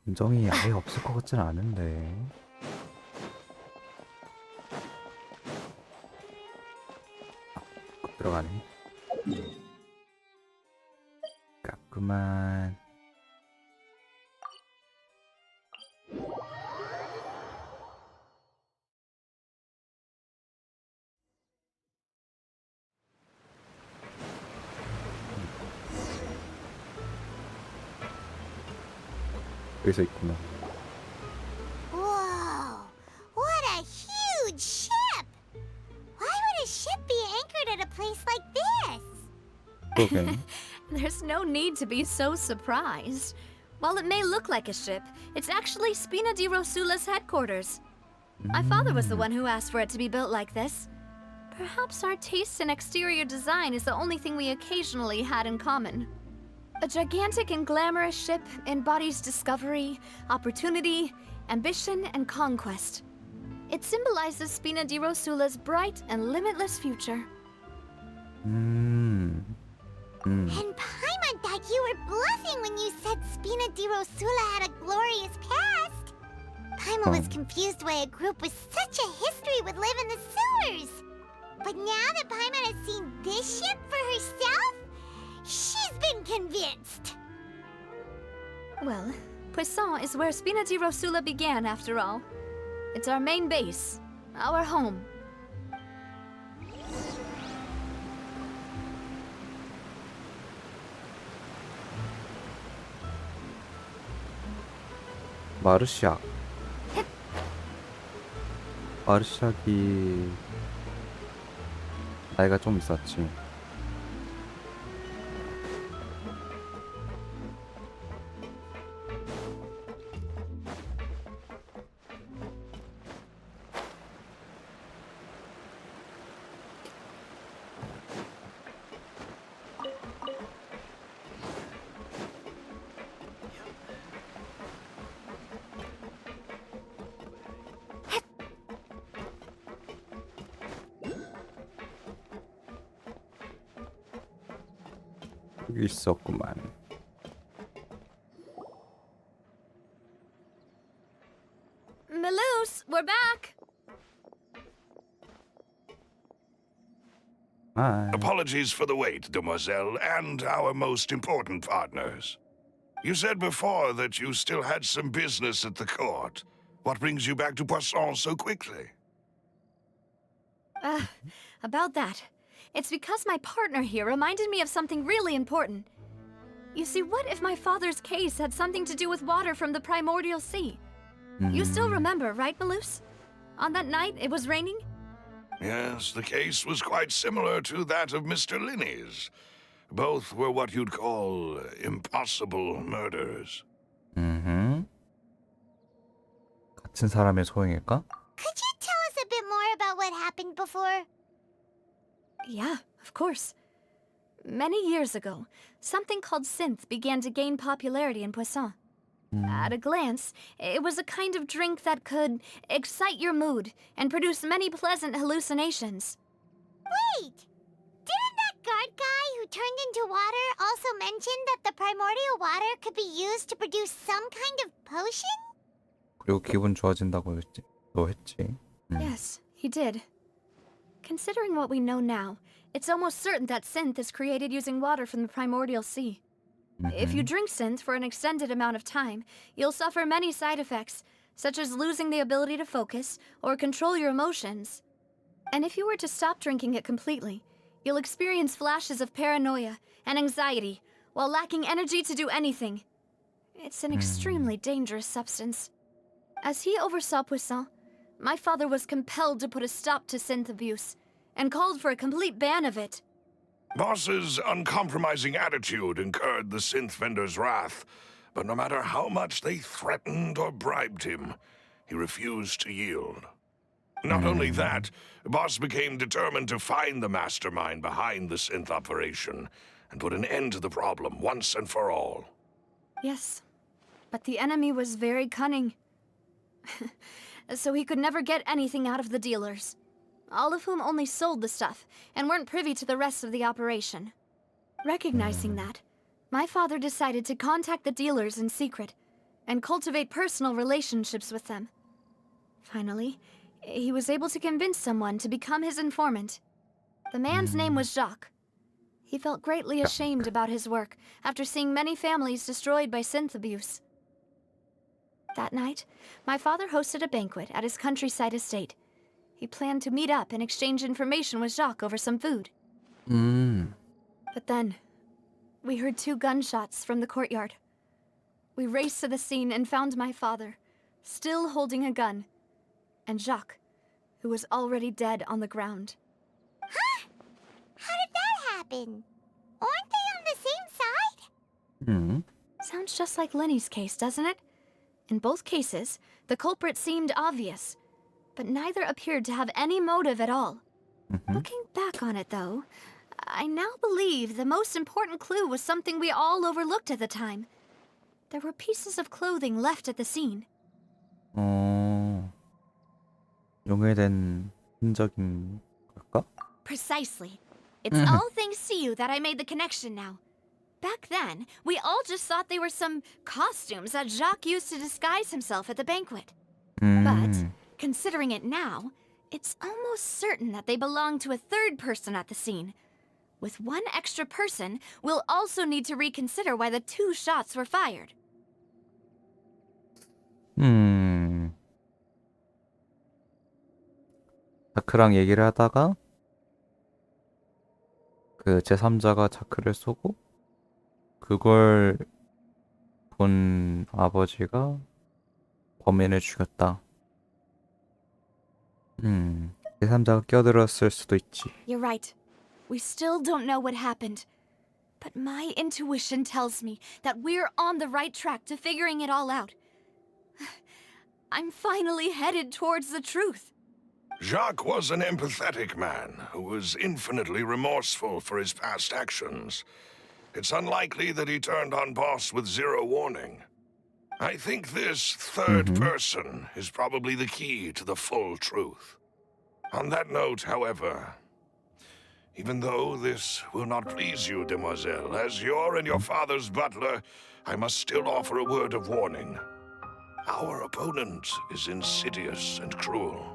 감정이 아예 없을 것 같진 않은데. 들어가네. 깝구만. 여기서 있구나. Whoa! What a huge ship! Why would a ship be anchored at a place like this? 그러게. There's no need to be so surprised. While it may look like a ship, it's actually Spina di Rosula's headquarters. My father was the one who asked for it to be built like this. Perhaps our taste in exterior design is the only thing we occasionally had in common. A gigantic and glamorous ship embodies discovery, opportunity, ambition, and conquest. It symbolizes Spina di Rosula's bright and limitless future. And Paimon thought you were bluffing when you said Spina di Rosula had a glorious past. Paimon was confused why a group with such a history would live in the sewers. But now that Paimon has seen this ship for herself, she's been convinced. Well, Poisson is where Spina di Rosula began, after all. It's our main base, our home. 마르시악. 마르시악이 나이가 좀 있었지. 여기 있었구만. Melus, we're back! Hi. Apologies for the wait, demoiselle, and our most important partners. You said before that you still had some business at the court. What brings you back to Poisson so quickly? About that. It's because my partner here reminded me of something really important. You see, what if my father's case had something to do with water from the primordial sea? You still remember, right, Melus? On that night, it was raining? Yes, the case was quite similar to that of Mr. Linney's. Both were what you'd call impossible murders. 같은 사람의 소행일까? Could you tell us a bit more about what happened before? Yeah, of course. Many years ago, something called synth began to gain popularity in Poisson. At a glance, it was a kind of drink that could excite your mood and produce many pleasant hallucinations. Wait! Didn't that guard guy who turned into water also mention that the primordial water could be used to produce some kind of potion? 그리고 기분 좋아진다고 했지. 너 했지. Yes, he did. Considering what we know now, it's almost certain that synth is created using water from the primordial sea. If you drink synth for an extended amount of time, you'll suffer many side effects, such as losing the ability to focus or control your emotions. And if you were to stop drinking it completely, you'll experience flashes of paranoia and anxiety while lacking energy to do anything. It's an extremely dangerous substance. As he oversaw Poisson, my father was compelled to put a stop to synth abuse and called for a complete ban of it. Boss's uncompromising attitude incurred the synth vendor's wrath, but no matter how much they threatened or bribed him, he refused to yield. Not only that, Boss became determined to find the mastermind behind the synth operation and put an end to the problem once and for all. Yes, but the enemy was very cunning. So he could never get anything out of the dealers, all of whom only sold the stuff and weren't privy to the rest of the operation. Recognizing that, my father decided to contact the dealers in secret and cultivate personal relationships with them. Finally, he was able to convince someone to become his informant. The man's name was Jacques. He felt greatly ashamed about his work after seeing many families destroyed by synth abuse. That night, my father hosted a banquet at his countryside estate. He planned to meet up and exchange information with Jacques over some food. But then, we heard 2 gunshots from the courtyard. We raced to the scene and found my father, still holding a gun, and Jacques, who was already dead on the ground. Huh? How did that happen? Aren't they on the same side? 음. Sounds just like Lenny's case, doesn't it? In both cases, the culprit seemed obvious, but neither appeared to have any motive at all. Looking back on it, though, I now believe the most important clue was something we all overlooked at the time. There were pieces of clothing left at the scene. 용해된 흔적인 걸까? Precisely. It's all thanks to you that I made the connection now. Back then, we all just thought they were some costumes that Jacques used to disguise himself at the banquet. But, considering it now, it's almost certain that they belong to a third person at the scene. With one extra person, we'll also need to reconsider why the 2 shots were fired. 자크랑 얘기를 하다가 그 제3자가 자크를 쏘고 그걸 본 아버지가 범인을 죽였다. 제3자가 끼어들었을 수도 있지. You're right. We still don't know what happened. But my intuition tells me that we're on the right track to figuring it all out. I'm finally headed towards the truth. Jacques was an empathetic man who was infinitely remorseful for his past actions. It's unlikely that he turned on Boss with zero warning. I think this third person is probably the key to the full truth. On that note, however, even though this will not please you, demoiselle, as your and your father's butler, I must still offer a word of warning. Our opponent is insidious and cruel.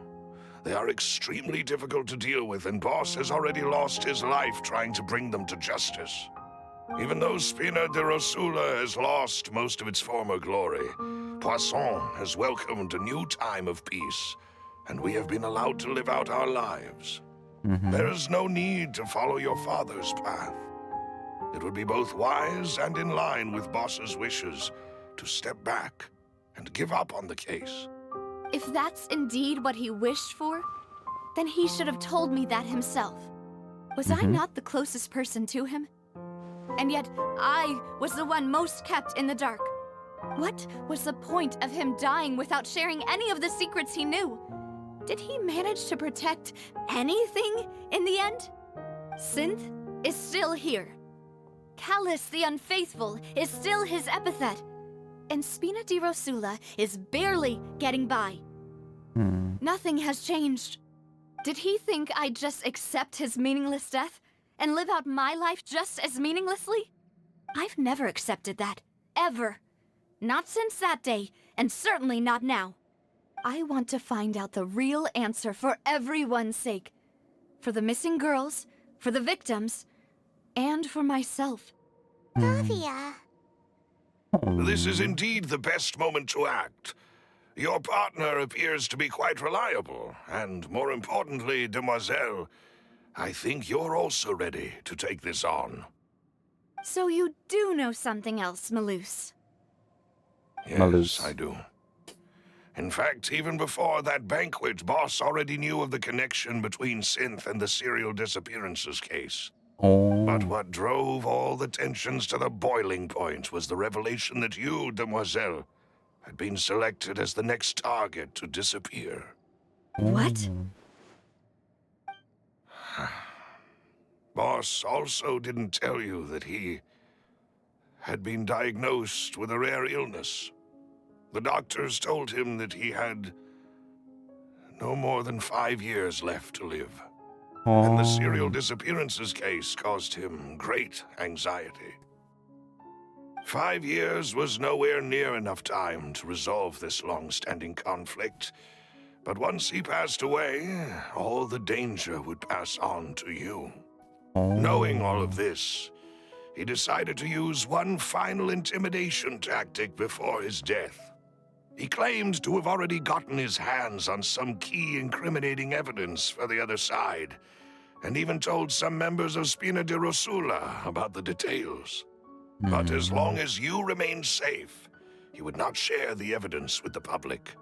They are extremely difficult to deal with, and Boss has already lost his life trying to bring them to justice. Even though Spina de Rosula has lost most of its former glory, Poisson has welcomed a new time of peace, and we have been allowed to live out our lives. There is no need to follow your father's path. It would be both wise and in line with Boss's wishes to step back and give up on the case. If that's indeed what he wished for, then he should have told me that himself. Was I not the closest person to him? And yet, I was the one most kept in the dark. What was the point of him dying without sharing any of the secrets he knew? Did he manage to protect anything in the end? Synth is still here. Callus the Unfaithful is still his epithet. And Spina di Rosula is barely getting by. Nothing has changed. Did he think I'd just accept his meaningless death and live out my life just as meaninglessly? I've never accepted that. Ever. Not since that day, and certainly not now. I want to find out the real answer for everyone's sake. For the missing girls, for the victims, and for myself. Davia. This is indeed the best moment to act. Your partner appears to be quite reliable, and more importantly, demoiselle, I think you're also ready to take this on. So you do know something else, Malus? Yes, Malus. I do. In fact, even before that banquet, Boss already knew of the connection between Synth and the serial disappearances case. But what drove all the tensions to the boiling point was the revelation that you, demoiselle, had been selected as the next target to disappear. What? Boss also didn't tell you that he had been diagnosed with a rare illness. The doctors told him that he had no more than 5 years left to live. And the serial disappearances case caused him great anxiety. 5 years was nowhere near enough time to resolve this long-standing conflict. But once he passed away, all the danger would pass on to you. Knowing all of this, he decided to use one final intimidation tactic before his death. He claimed to have already gotten his hands on some key incriminating evidence for the other side, and even told some members of Spina di Rosula about the details. But as long as you remain safe, he would not share the evidence with the public.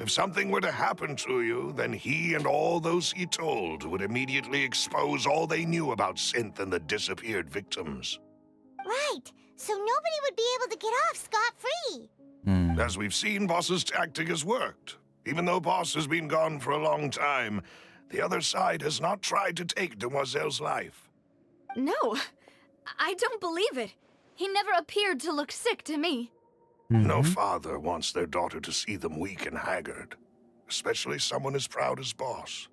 If something were to happen to you, then he and all those he told would immediately expose all they knew about Synth and the disappeared victims. Right, so nobody would be able to get off scot-free. As we've seen, Boss's tactic has worked. Even though Boss has been gone for a long time, the other side has not tried to take Demoiselle's life. No, I don't believe it. He never appeared to look sick to me. No father wants their daughter to see them weak and haggard, especially someone as proud as Boss.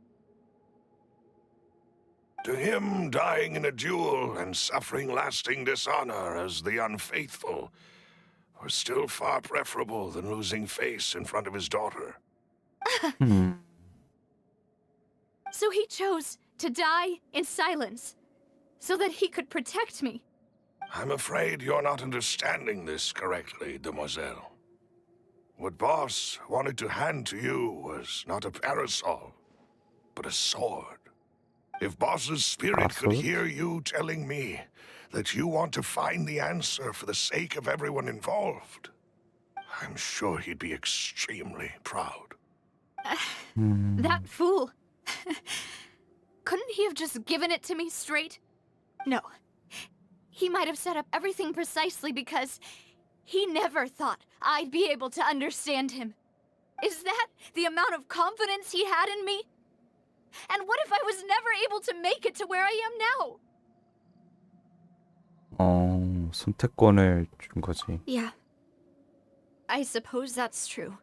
To him, dying in a duel and suffering lasting dishonor as the unfaithful were still far preferable than losing face in front of his daughter. So he chose to die in silence, so that he could protect me. I'm afraid you're not understanding this correctly, Demoiselle. What Boss wanted to hand to you was not a parasol, but a sword. If Boss's spirit could hear you telling me that you want to find the answer for the sake of everyone involved, I'm sure he'd be extremely proud. That fool. Couldn't he have just given it to me straight? No. He might have set up everything precisely because he never thought I'd be able to understand him. Is that the amount of confidence he had in me? And what if I was never able to make it to where I am now? 선택권을 준 거지. Yeah. I suppose that's true.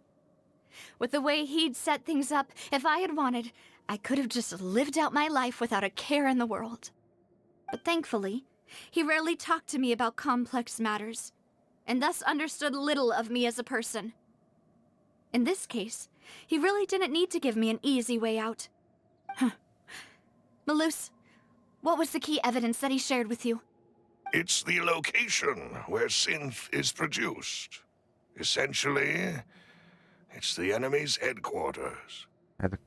With the way he'd set things up, if I had wanted, I could have just lived out my life without a care in the world. But thankfully, he rarely talked to me about complex matters, and thus understood little of me as a person. In this case, he really didn't need to give me an easy way out. Malus, what was the key evidence that he shared with you? It's the location where Synth is produced. Essentially, it's the enemy's headquarters.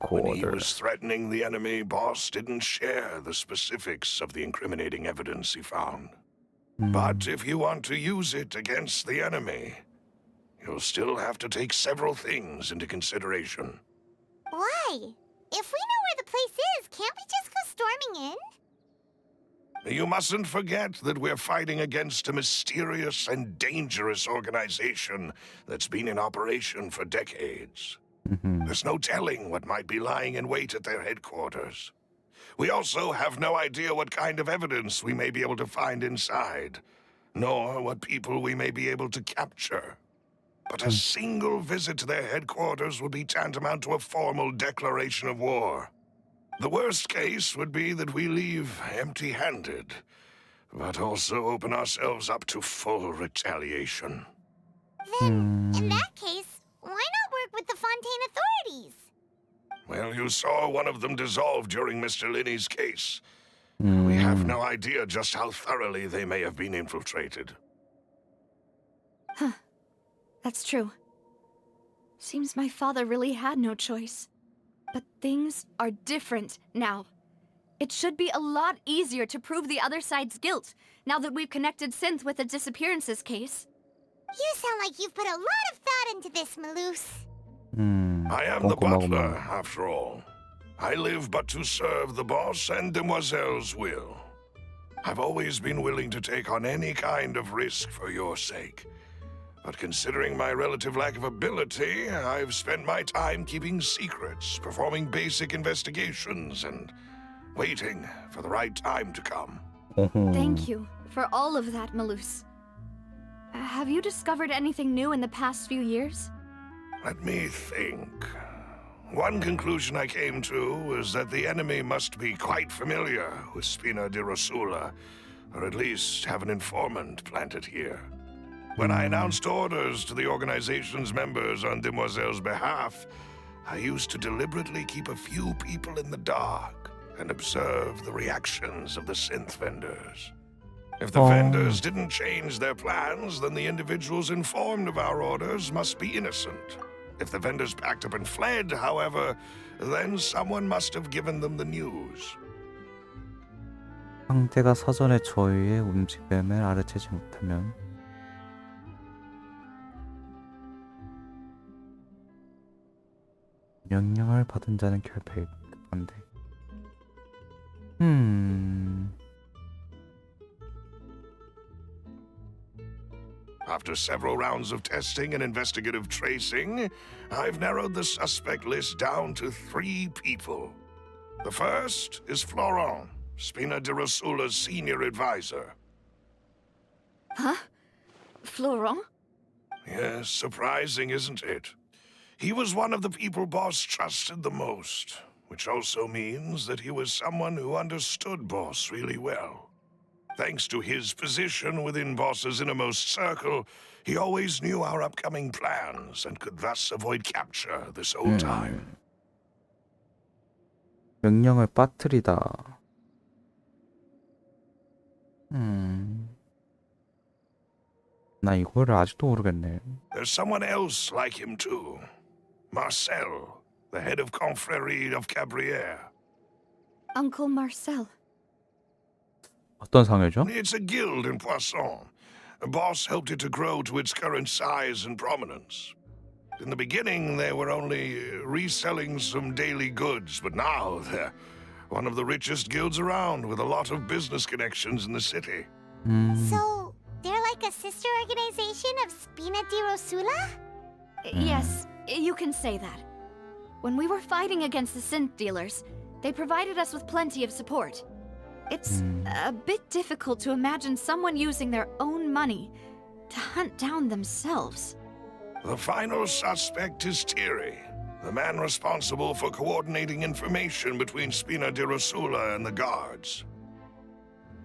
When he was threatening the enemy, Boss didn't share the specifics of the incriminating evidence he found. But if you want to use it against the enemy, you'll still have to take several things into consideration. Why? If we know where the place is, can't we just go storming in? You mustn't forget that we're fighting against a mysterious and dangerous organization that's been in operation for decades. There's no telling what might be lying in wait at their headquarters. We also have no idea what kind of evidence we may be able to find inside, nor what people we may be able to capture. But a single visit to their headquarters would be tantamount to a formal declaration of war. The worst case would be that we leave empty-handed, but also open ourselves up to full retaliation. Then, in that case, why not work with the Fontaine authorities? Well, you saw one of them dissolve during Mr. Linney's case. We have no idea just how thoroughly they may have been infiltrated. That's true. Seems my father really had no choice. But things are different now. It should be a lot easier to prove the other side's guilt, now that we've connected Synth with the disappearances case. You sound like you've put a lot of thought into this, Malus. I am the butler, after all. I live but to serve the boss and Demoiselle's will. I've always been willing to take on any kind of risk for your sake. But considering my relative lack of ability, I've spent my time keeping secrets, performing basic investigations, and waiting for the right time to come. Thank you for all of that, Malus. Have you discovered anything new in the past few years? Let me think. One conclusion I came to was that the enemy must be quite familiar with Spina di Rosula, or at least have an informant planted here. When I announced orders to the organization's members on Demoiselle's behalf, I used to deliberately keep a few people in the dark and observe the reactions of the synth vendors. If the vendors didn't change their plans, then the individuals informed of our orders must be innocent. If the vendors packed up and fled, however, then someone must have given them the news. 상대가 사전에 저희의 움직임을 알아채지 못하면 명령을 받은 자는 결백한데. After several rounds of testing and investigative tracing, I've narrowed the suspect list down to 3 people. The first is Florent, Spina de Rosula's senior advisor. Huh? Florent? Yes, surprising, isn't it? He was one of the people Boss trusted the most, which also means that he was someone who understood Boss really well. Thanks to his position within Boss's innermost circle, he always knew our upcoming plans and could thus avoid capture this whole time. 명령을 빠뜨리다. 나 이거를 아직도 모르겠네. There's someone else like him too. Marcel, the head of Confrérie of Cabrières. Uncle Marcel. 어떤 상회죠? It's a guild in Poisson. Boss helped it to grow to its current size and prominence. In the beginning, they were only reselling some daily goods, but now they're one of the richest guilds around with a lot of business connections in the city. So, they're like a sister organization of Spina di Rosula? Yes, you can say that. When we were fighting against the synth dealers, they provided us with plenty of support. It's a bit difficult to imagine someone using their own money to hunt down themselves. The final suspect is Thierry, the man responsible for coordinating information between Spina di Rosula and the guards.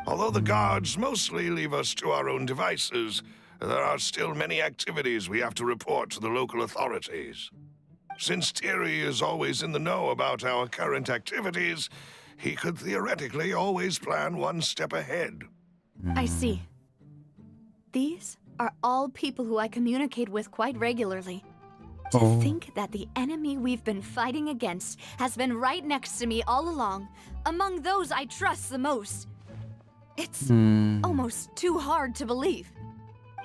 Although the guards mostly leave us to our own devices, there are still many activities we have to report to the local authorities. Since Thierry is always in the know about our current activities, he could theoretically always plan one step ahead. I see. These are all people who I communicate with quite regularly. To think that the enemy we've been fighting against has been right next to me all along, among those I trust the most. It's almost too hard to believe.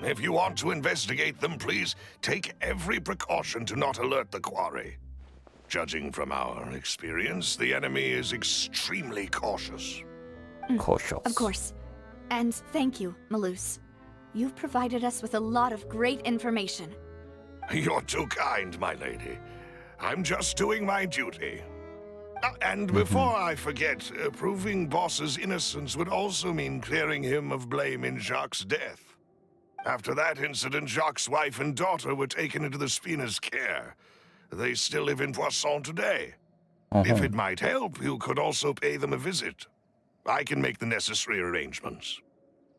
If you want to investigate them, please take every precaution to not alert the quarry. Judging from our experience, the enemy is extremely cautious. Cautious. Of course. And thank you, Malus. You've provided us with a lot of great information. You're too kind, my lady. I'm just doing my duty. And before I forget, proving Boss's innocence would also mean clearing him of blame in Jacques' death. After that incident, Jacques' wife and daughter were taken into the Spina's care. They still live in Poisson today. If it might help, you could also pay them a visit. I can make the necessary arrangements.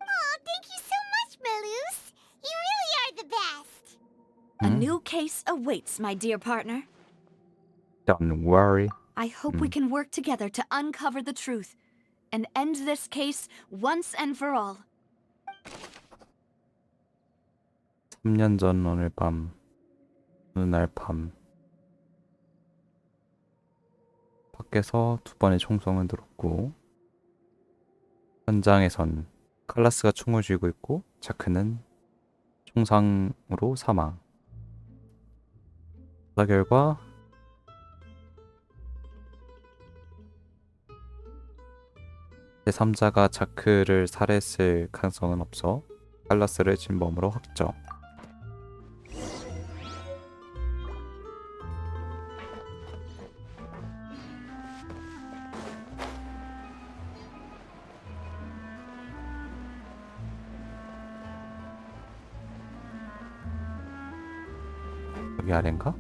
Oh, thank you so much, Malus. You really are the best. A new case awaits, my dear partner. Don't worry. I hope we can work together to uncover the truth and end this case once and for all. 3년 전 오늘 밤, 어느 날 밤 밖에서 2번의 총성은 들었고 현장에선 칼라스가 총을 쥐고 있고 자크는 총상으로 사망. 조사 결과 제3자가 자크를 살해했을 가능성은 없어 칼라스를 진범으로 확정. 여기 아래인가?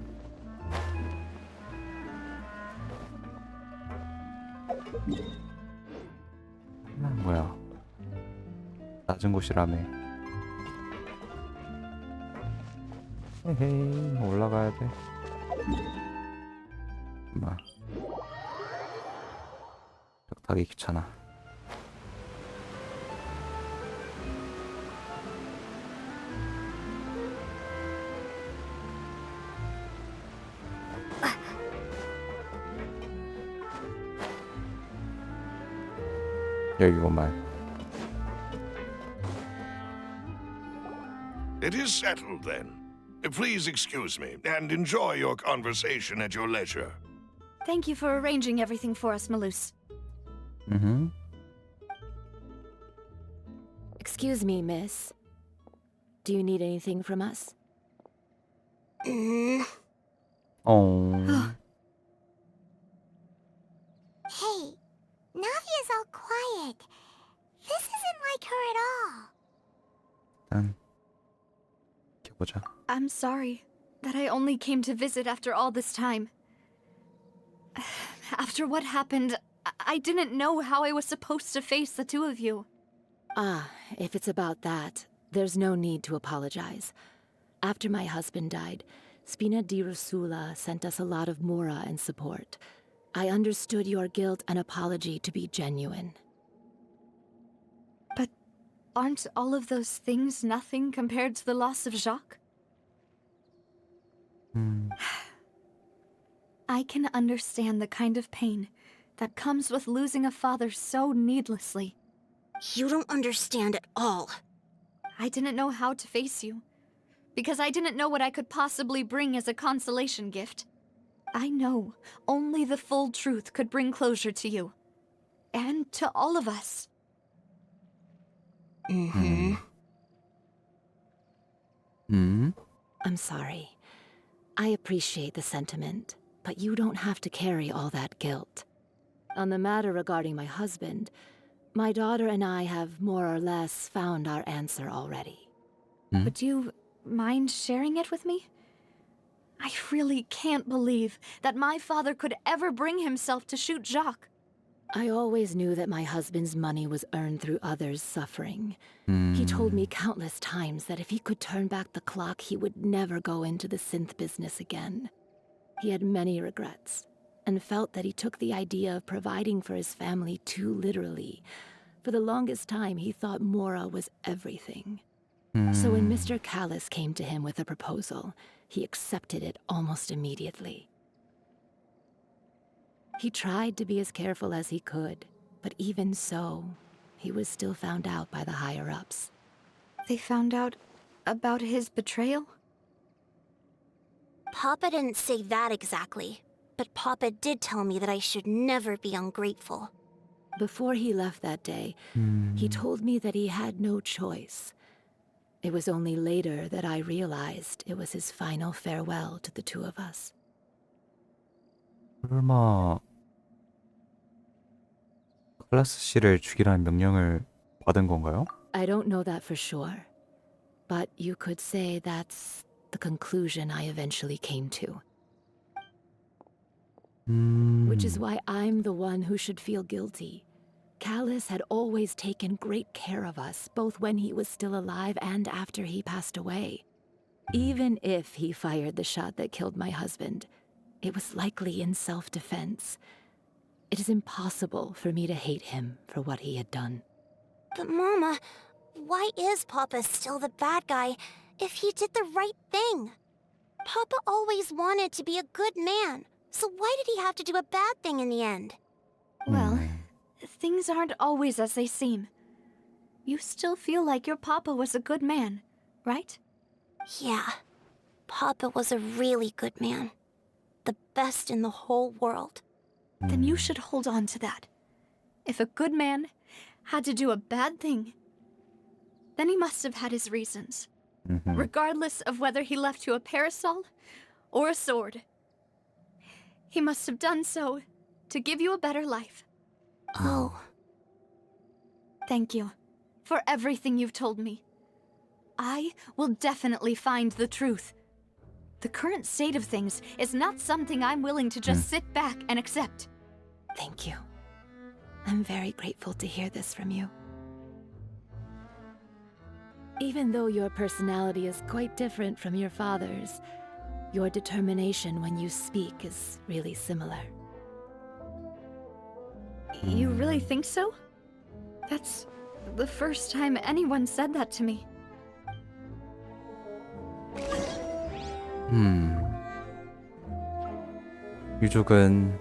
뭐야? 낮은 곳이라며. 헤헤이, 올라가야 돼. 엄마. 벽 타기 귀찮아. 여기구만. It is settled then. Please excuse me and enjoy your conversation at your leisure. Thank you for arranging everything for us, Malus. Excuse me, miss. Do you need anything from us? 어. Hey, Navia's all quiet. This isn't like her at all. 일단 보자. I'm sorry that I only came to visit after all this time. After what happened, I didn't know how I was supposed to face the two of you. Ah, if it's about that, there's no need to apologize. After my husband died, Spina di Rosula sent us a lot of mora and support. I understood your guilt and apology to be genuine. But aren't all of those things nothing compared to the loss of Jacques? I can understand the kind of pain that comes with losing a father so needlessly. You don't understand at all. I didn't know how to face you, because I didn't know what I could possibly bring as a consolation gift. I know only the full truth could bring closure to you, and to all of us. I'm sorry. I appreciate the sentiment, but you don't have to carry all that guilt. On the matter regarding my husband, my daughter and I have more or less found our answer already. Would you mind sharing it with me? I really can't believe that my father could ever bring himself to shoot Jacques. I always knew that my husband's money was earned through others' suffering. He told me countless times that if he could turn back the clock, he would never go into the synth business again. He had many regrets, and felt that he took the idea of providing for his family too literally. For the longest time, he thought Mora was everything. So when Mr. Callis came to him with a proposal, he accepted it almost immediately. He tried to be as careful as he could, but even so, he was still found out by the higher-ups. They found out about his betrayal? Papa didn't say that exactly, but Papa did tell me that I should never be ungrateful. Before he left that day, he told me that he had no choice. It was only later that I realized it was his final farewell to the two of us. 설마 클라스 씨를 죽이라는 명령을 받은 건가요? I don't know that for sure, but you could say that's the conclusion I eventually came to. Which is why I'm the one who should feel guilty. Callis had always taken great care of us, both when he was still alive and after he passed away. Even if he fired the shot that killed my husband, it was likely in self-defense. It is impossible for me to hate him for what he had done. But Mama, why is Papa still the bad guy if he did the right thing? Papa always wanted to be a good man, so why did he have to do a bad thing in the end? Well, things aren't always as they seem. You still feel like your papa was a good man, right? Yeah, Papa was a really good man. The best in the whole world. Then you should hold on to that. If a good man had to do a bad thing, then he must have had his reasons. Regardless of whether he left you a parasol or a sword. He must have done so to give you a better life. Oh. Thank you for everything you've told me. I will definitely find the truth. The current state of things is not something I'm willing to just sit back and accept. Thank you. I'm very grateful to hear this from you. Even though your personality is quite different from your father's, your determination when you speak is really similar. You really think so? That's the first time anyone said that to me. 유족은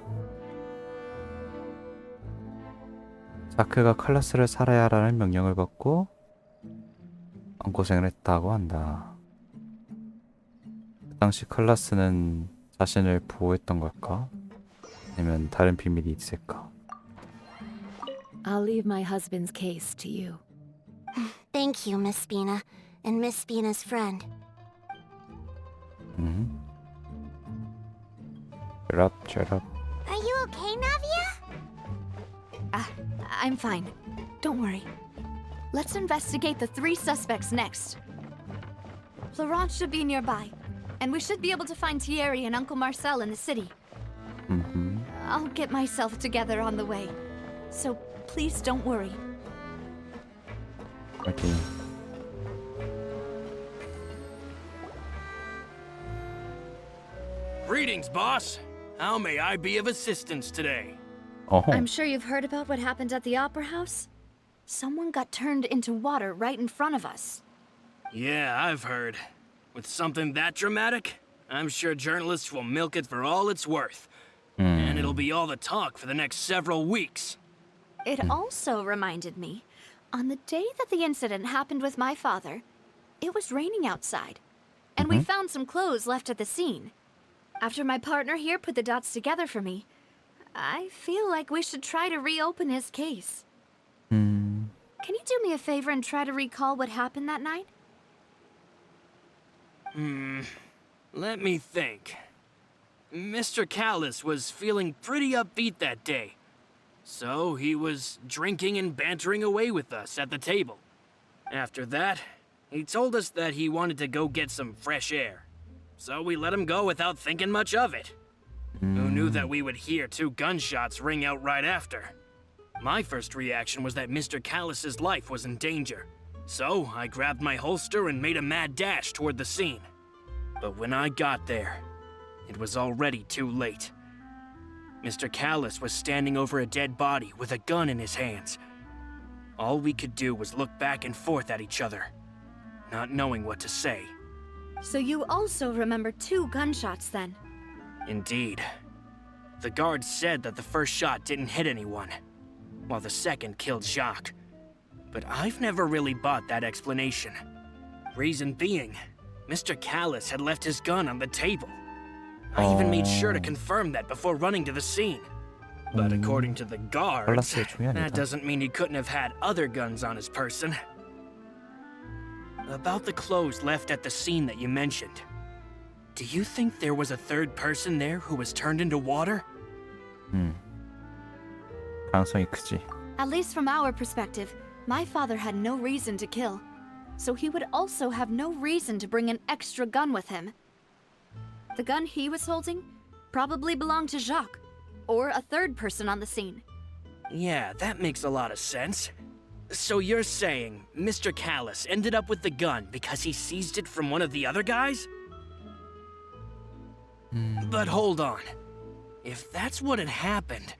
자크가 칼라스를 살해야 하라는 명령을 받고 마음고생을 했다고 한다. 당시 칼라스는 자신을 보호했던 걸까? 아니면 다른 비밀이 있을까? I'll leave my husband's case to you. Thank you, Miss Spina, and Miss Spina's friend. Shut up. Are you okay, Navia? I'm fine. Don't worry. Let's investigate the 3 suspects next. Florent should be nearby, and we should be able to find Thierry and Uncle Marcel in the city. I'll get myself together on the way, so please don't worry. Okay. Greetings, boss. How may I be of assistance today? I'm sure you've heard about what happened at the Opera House. Someone got turned into water right in front of us. Yeah, I've heard. With something that dramatic, I'm sure journalists will milk it for all it's worth. And it'll be all the talk for the next several weeks. It also reminded me, on the day that the incident happened with my father, it was raining outside, and we found some clothes left at the scene. After my partner here put the dots together for me, I feel like we should try to reopen his case. Can you do me a favor and try to recall what happened that night? Let me think. Mr. Callis was feeling pretty upbeat that day. So he was drinking and bantering away with us at the table. After that, he told us that he wanted to go get some fresh air. So we let him go without thinking much of it. Who knew that we would hear 2 gunshots ring out right after? My first reaction was that Mr. Callis's life was in danger. So I grabbed my holster and made a mad dash toward the scene. But when I got there, it was already too late. Mr. Callis was standing over a dead body with a gun in his hands. All we could do was look back and forth at each other, not knowing what to say. So you also remember 2 gunshots then? Indeed. The guard said that the first shot didn't hit anyone, while the second killed Jacques. But I've never really bought that explanation. Reason being, Mr. Callis had left his gun on the table. I even made sure to confirm that before running to the scene. But according to the guards, that doesn't mean he couldn't have had other guns on his person. About the clothes left at the scene that you mentioned, do you think there was a 3rd person there who was turned into water? 가능성이 크지. At least from our perspective, my father had no reason to kill. So he would also have no reason to bring an extra gun with him. The gun he was holding probably belonged to Jacques, or a 3rd person on the scene. Yeah, that makes a lot of sense. So you're saying Mr. Callis ended up with the gun because he seized it from one of the other guys? But hold on. If that's what had happened,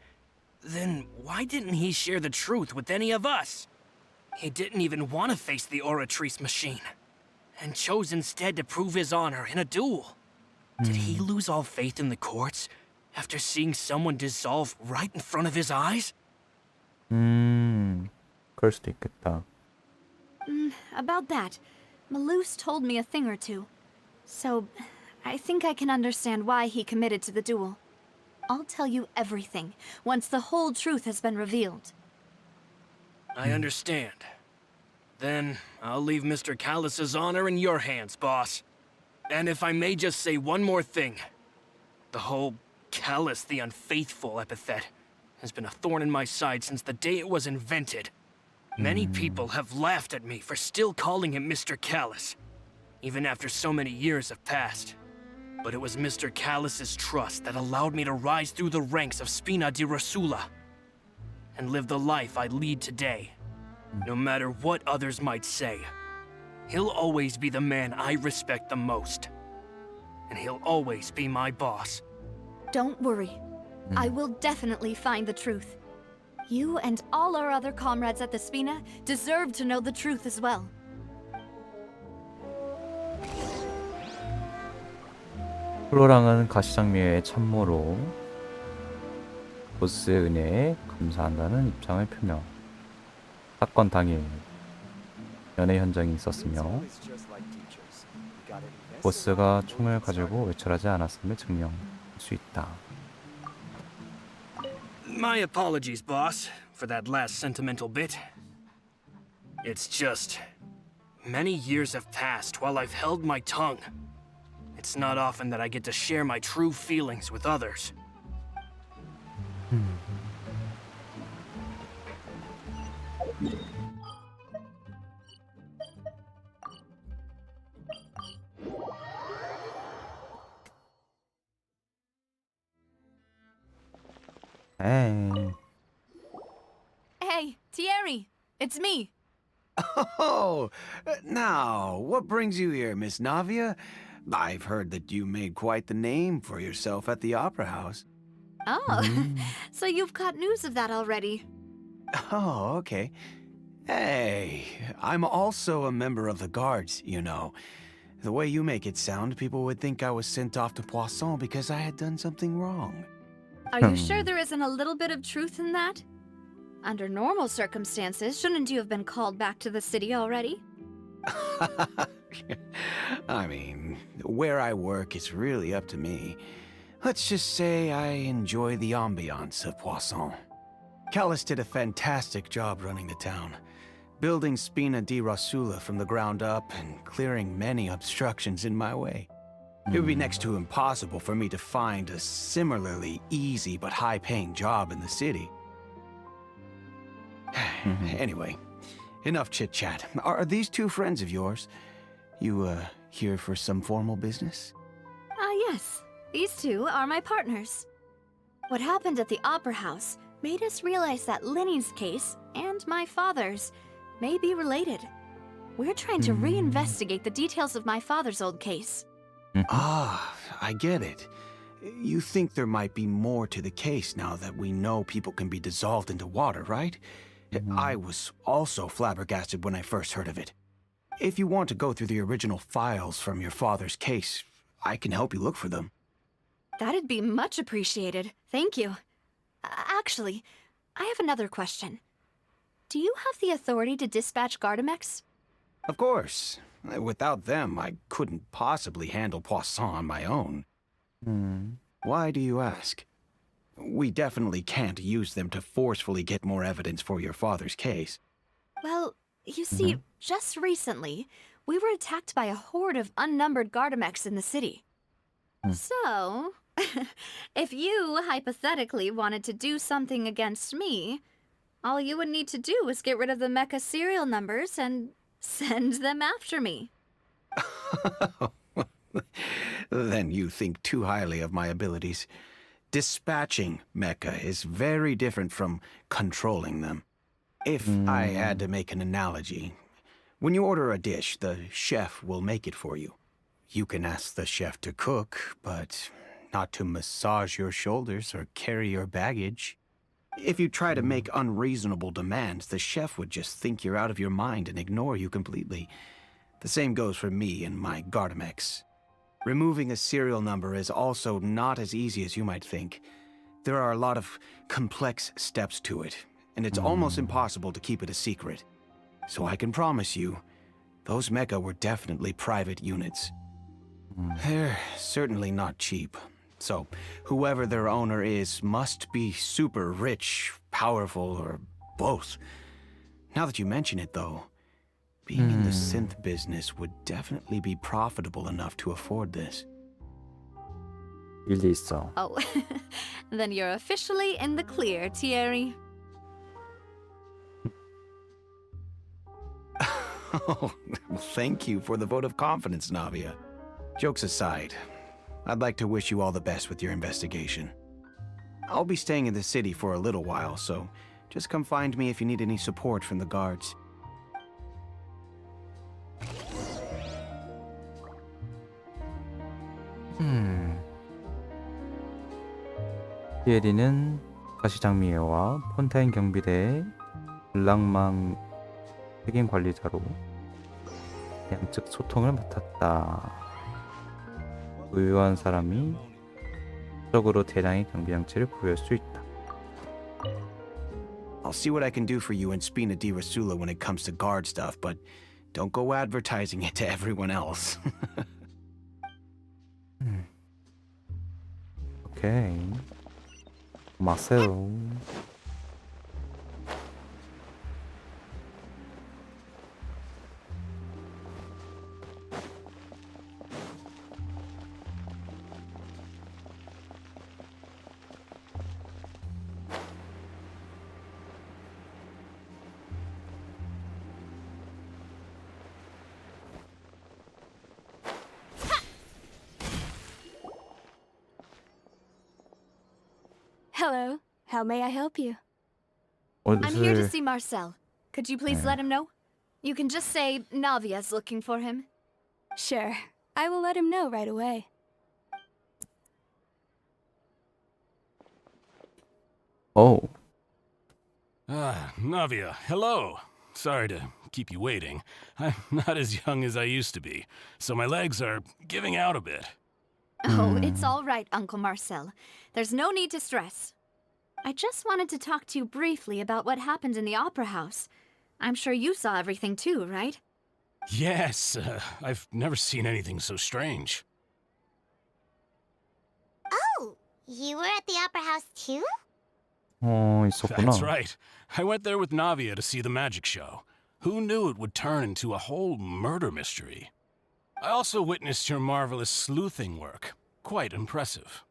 then why didn't he share the truth with any of us? He didn't even want to face the Oratrice machine, and chose instead to prove his honor in a duel. Did he lose all faith in the courts after seeing someone dissolve right in front of his eyes? 그럴 수도 있겠다. About that, Malouse told me a thing or two. So, I think I can understand why he committed to the duel. I'll tell you everything once the whole truth has been revealed. I understand. Then I'll leave Mr. Callis's honor in your hands, boss. And if I may just say one more thing. The whole Callis the Unfaithful epithet has been a thorn in my side since the day it was invented. Many people have laughed at me for still calling him Mr. Callis, even after so many years have passed. But it was Mr. Callis's trust that allowed me to rise through the ranks of Spina di Rosula and live the life I lead today. No matter what others might say, he'll always be the man I respect the most. And he'll always be my boss. Don't worry. I will definitely find the truth. You and all our other comrades at the Spina deserve to know the truth as well. 플로랑은 가시장미의 참모로 보스의 은혜에 감사한다는 입장을 표명. 사건 당일 연애 현장이 있었으며 보스가 총을 가지고 외출하지 않았음을 증명할 수 있다. My apologies, boss, for that last sentimental bit. It's just... many years have passed while I've held my tongue. It's not often that I get to share my true feelings with others. 에이, Hey, Thierry! It's me! Oh, now, what brings you here, Miss Navia? I've heard that you made quite the name for yourself at the Opera House. Oh, so you've got news of that already. Oh, okay. Hey, I'm also a member of the Guards, you know. The way you make it sound, people would think I was sent off to Poisson because I had done something wrong. Are you sure there isn't a little bit of truth in that? Under normal circumstances, shouldn't you have been called back to the city already? I mean, where I work is really up to me. Let's just say I enjoy the ambiance of Poisson. Callus did a fantastic job running the town, building Spina di Rosula from the ground up and clearing many obstructions in my way. It would be next to impossible for me to find a similarly easy but high-paying job in the city. Anyway, enough chit-chat. Are these two friends of yours? You, here for some formal business? Yes. These two are my partners. What happened at the Opera House made us realize that Linny's case and my father's may be related. We're trying to reinvestigate the details of my father's old case. Ah, I get it. You think there might be more to the case now that we know people can be dissolved into water, right? I was also flabbergasted when I first heard of it. If you want to go through the original files from your father's case, I can help you look for them. That'd be much appreciated. Thank you. Actually, I have another question. Do you have the authority to dispatch Gardamex? Of course. Without them, I couldn't possibly handle Poisson on my own. Why do you ask? We definitely can't use them to forcefully get more evidence for your father's case. Well, you see, just recently, we were attacked by a horde of unnumbered Gardamex in the city. So, if you hypothetically wanted to do something against me, all you would need to do is get rid of the mecha serial numbers and send them after me. Then you think too highly of my abilities. Dispatching mecha is very different from controlling them. If I had to make an analogy, when you order a dish, the chef will make it for you. You can ask the chef to cook, but not to massage your shoulders or carry your baggage. If you try to make unreasonable demands, the chef would just think you're out of your mind and ignore you completely. The same goes for me and my Gardamex. Removing a serial number is also not as easy as you might think. There are a lot of complex steps to it, and it's almost impossible to keep it a secret. So I can promise you, those mecha were definitely private units. They're certainly not cheap. So, whoever their owner is must be super rich, powerful, or both. Now that you mention it, though, being in the synth business would definitely be profitable enough to afford this. 일리 있어. Oh, then you're officially in the clear, Thierry. Oh, well, thank you for the vote of confidence, Navia. Jokes aside, I'd like to wish you all the best with your investigation. I'll be staying in the city for a little while, so just come find me if you need any support from the guards. 피에리는 가시장미애와 폰타인 경비대의 블랑망 책임 관리자로 양측 소통을 맡았다. 부유한 사람이 적으로 대량의 경비 장치를 구할 수 있다. I'll see what I can do for you in Spina di Rosula when it comes to guard stuff, but don't go advertising it to everyone else. 오케이. 마세요. Hello. How may I help you? I'm here to 옷을 see Marcel. Could you please let him know? You can just say Navia's looking for him. Sure. I will let him know right away. 오. Navia, hello. Sorry to keep you waiting. I'm not as young as I used to be, so my legs are giving out a bit. Oh, it's all right, Uncle Marcel. There's no need to stress. I just wanted to talk to you briefly about what happened in the opera house. I'm sure you saw everything too, right? Yes, I've never seen anything so strange. Oh, you were at the opera house too? 있었구나. That's right. I went there with Navia to see the magic show. Who knew it would turn into a whole murder mystery? I also witnessed your marvelous sleuthing work. Quite impressive.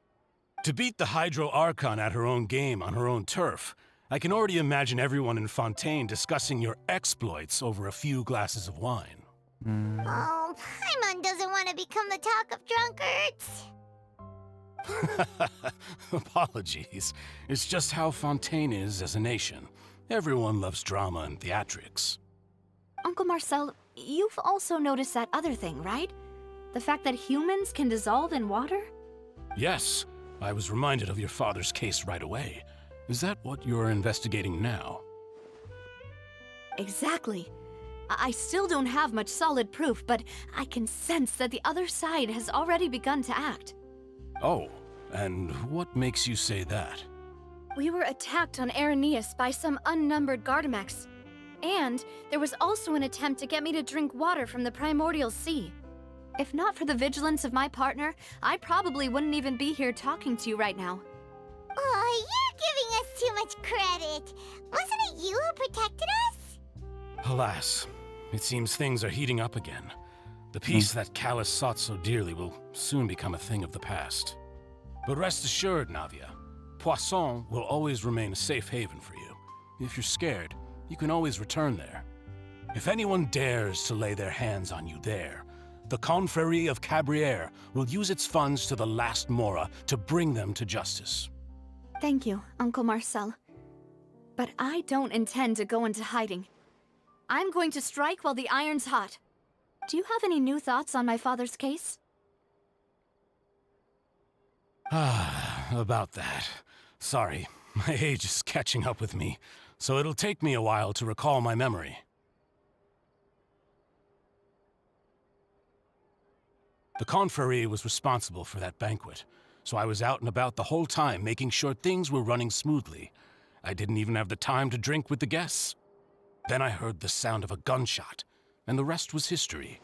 To beat the Hydro Archon at her own game on her own turf, I can already imagine everyone in Fontaine discussing your exploits over a few glasses of wine. Oh, Paimon doesn't want to become the talk of drunkards. Apologies. It's just how Fontaine is as a nation. Everyone loves drama and theatrics. Uncle Marcel, you've also noticed that other thing, right? The fact that humans can dissolve in water? Yes, I was reminded of your father's case right away. Is that what you're investigating now? Exactly. I still don't have much solid proof, but I can sense that the other side has already begun to act. Oh, and what makes you say that? We were attacked on Araneus by some unnumbered Gardamex. And there was also an attempt to get me to drink water from the primordial sea. If not for the vigilance of my partner, I probably wouldn't even be here talking to you right now. Oh, you're giving us too much credit. Wasn't it you who protected us? Alas, it seems things are heating up again. The peace that Callus sought so dearly will soon become a thing of the past. But rest assured, Navia, Poisson will always remain a safe haven for you. If you're scared, you can always return there. If anyone dares to lay their hands on you there, the Confrérie of Cabrières will use its funds to the last Mora to bring them to justice. Thank you, Uncle Marcel. But I don't intend to go into hiding. I'm going to strike while the iron's hot. Do you have any new thoughts on my father's case? About that. Sorry, my age is catching up with me, so it'll take me a while to recall my memory. The Confrérie was responsible for that banquet, so I was out and about the whole time making sure things were running smoothly. I didn't even have the time to drink with the guests. Then I heard the sound of a gunshot, and the rest was history.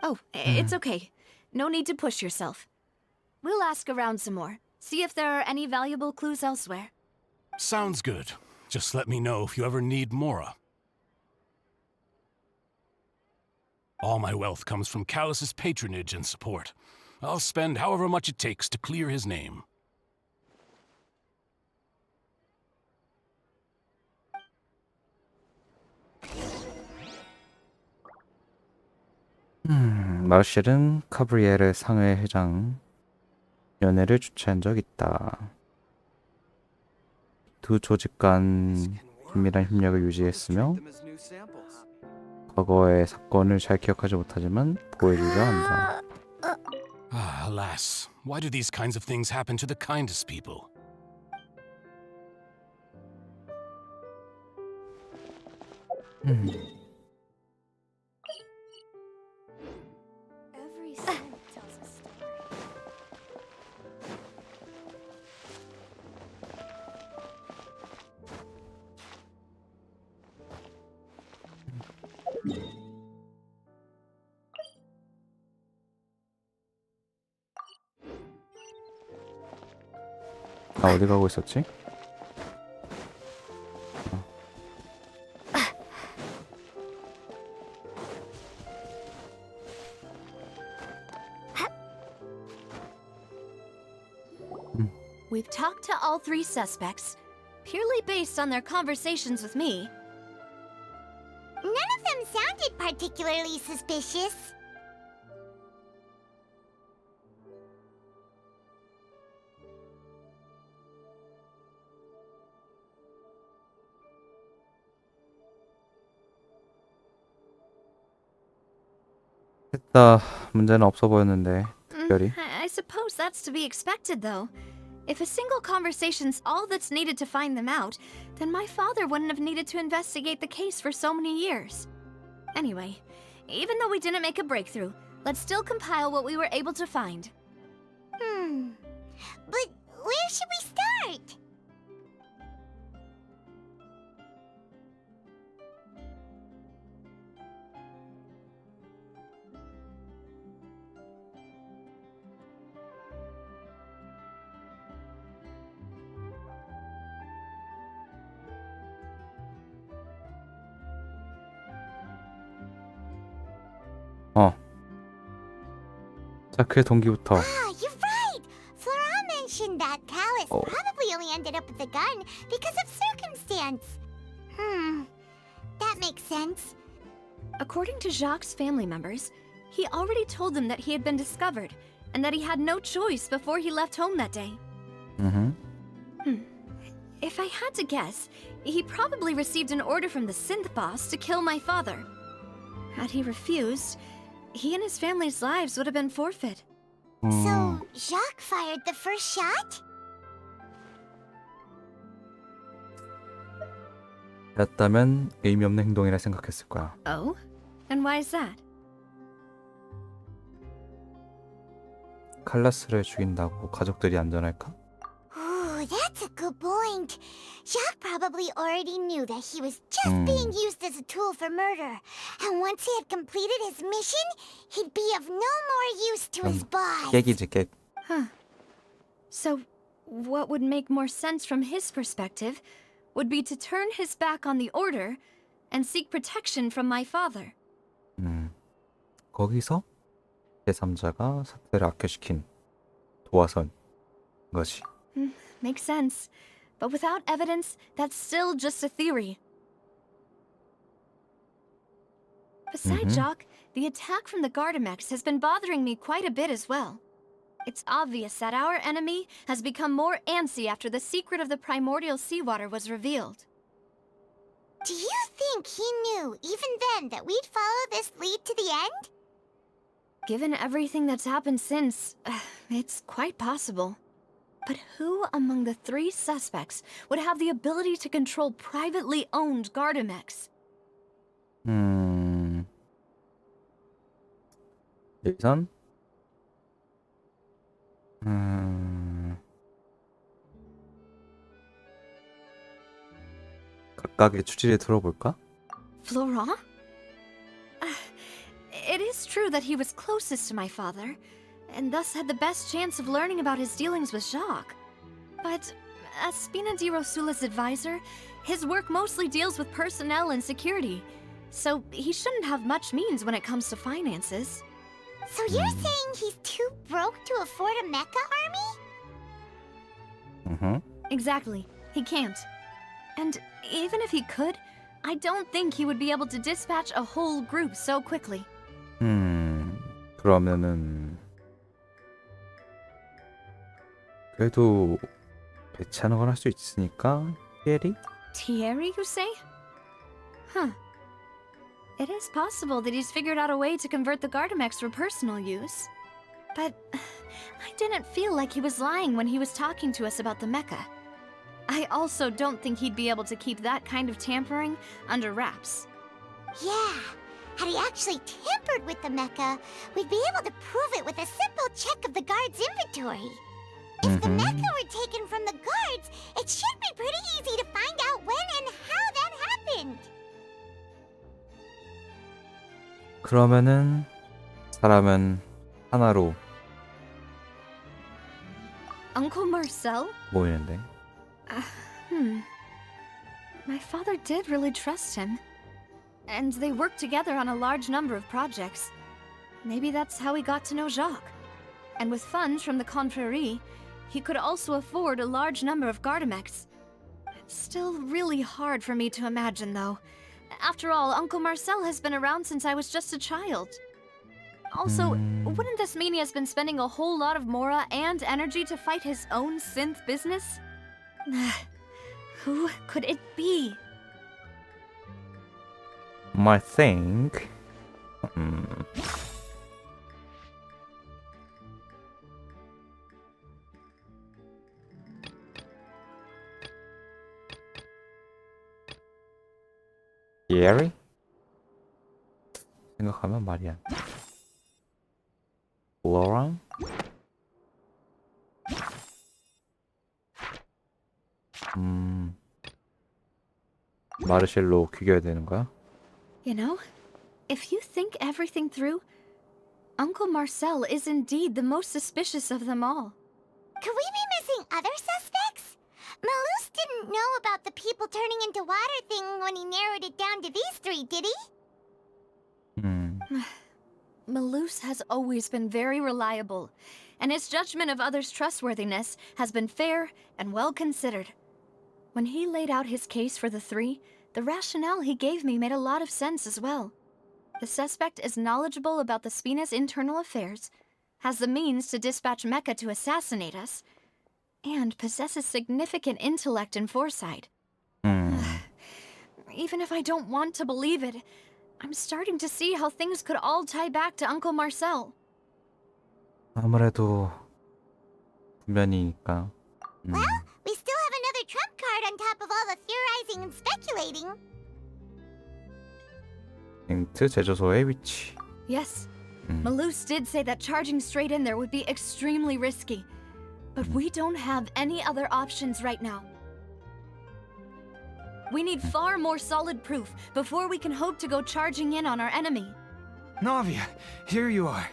Oh, it's okay. No need to push yourself. We'll ask around some more. See if there are any valuable clues elsewhere. Sounds good. Just let me know if you ever need Mora. All my wealth comes from Callus's patronage and support. I'll spend however much it takes to clear his name. 마르셀은 카브리에르 상회 회장 연회를 주최한 적 있다. 두 조직 간 긴밀한 협력을 유지했으며 과거의 사건을 잘 기억하지 못하지만 보여주려 한다. Alas, why do these kinds of things happen to the kindest people? Every scent tells a story. 나 어디 가고 있었지? We've talked to all three suspects, purely based on their conversations with me. None of them sounded particularly suspicious. 셋다 문제는 없어 보였는데 특별히. I suppose that's to be expected, though. If a single conversation's all that's needed to find them out, then my father wouldn't have needed to investigate the case for so many years. Anyway, even though we didn't make a breakthrough, let's still compile what we were able to find. But where should we start? 자, 그의 동기부터. Ah, you're right! Flora mentioned that Callus probably only ended up with the gun because of circumstance. That makes sense. According to Jacques' family members, he already told them that he had been discovered and that he had no choice before he left home that day. If I had to guess, he probably received an order from the synth boss to kill my father. Had he refused, he and his family's lives would have been forfeit. So, Jacques fired the first shot? 였다면 의미 없는 행동이라 생각했을 거야. Oh? And why is that? 칼라스를 죽인다고 가족들이 안전할까? Ooh, that's a good point. Jacques probably already knew that he was just being used as a tool for murder. And once he had completed his mission, he'd be of no more use to his boss. 깨기지 깨. So, what would make more sense from his perspective would be to turn his back on the order and seek protection from my father. 거기서 제3자가 사태를 악화시킨 도화선 것이. Makes sense. But without evidence, that's still just a theory. Besides Jacques, the attack from the Gardamex has been bothering me quite a bit as well. It's obvious that our enemy has become more antsy after the secret of the primordial seawater was revealed. Do you think he knew, even then, that we'd follow this lead to the end? Given everything that's happened since, it's quite possible. But who among the three suspects would have the ability to control privately owned Gardamex? 예선? 각각의 추리를 들어볼까? Florent? It is true that he was closest to my father, and thus had the best chance of learning about his dealings with Jacques. But as Spina di Rosula's advisor, his work mostly deals with personnel and security, so he shouldn't have much means when it comes to finances. So you're saying he's too broke to afford a mecha army? Exactly. He can't. And even if he could, I don't think he would be able to dispatch a whole group so quickly. 그러면은 그래도 배치하는 건 할 수 있으니까 피에리? Thierry, you say? Huh. It is possible that he's figured out a way to convert the Gardamex for personal use. But I didn't feel like he was lying when he was talking to us about the mecha. I also don't think he'd be able to keep that kind of tampering under wraps. Yeah. Had he actually tampered with the mecha, we'd be able to prove it with a simple check of the guard's inventory. If the mecha were taken from the guards, it should be pretty easy to find out when and how that happened. 그러면은 사람은 하나로 Uncle Marcel? 보이는데. My father did really trust him. And they worked together on a large number of projects. Maybe that's how he got to know Jacques. And with funds from the Confrérie, he could also afford a large number of Gardamex. It's still really hard for me to imagine, though. After all, Uncle Marcel has been around since I was just a child. Also, wouldn't this mean he has been spending a whole lot of mora and energy to fight his own synth business? Who could it be? I think. Gary? 생각하면 말이야. Laurent? 마르셀로 귀겨야 되는 거야? You know, if you think everything through, Uncle Marcel is indeed the most suspicious of them all. Could we be missing other suspects? Malus didn't know about the people turning into water thing when he narrowed it down to these three, did he? Malus has always been very reliable, and his judgment of others' trustworthiness has been fair and well considered. When he laid out his case for the three, the rationale he gave me made a lot of sense as well. The suspect is knowledgeable about the Spina's internal affairs, has the means to dispatch Mecha to assassinate us, and possesses significant intellect and foresight. Even if I don't want to believe it, I'm starting to see how things could all tie back to Uncle Marcel. 아무래도 분변이니까. Well, we still have another trump card on top of all the theorizing and speculating. 잉트 제조소의 위치. Yes, Malus did say that charging straight in there would be extremely risky. But we don't have any other options right now. We need far more solid proof before we can hope to go charging in on our enemy. Navia, here you are.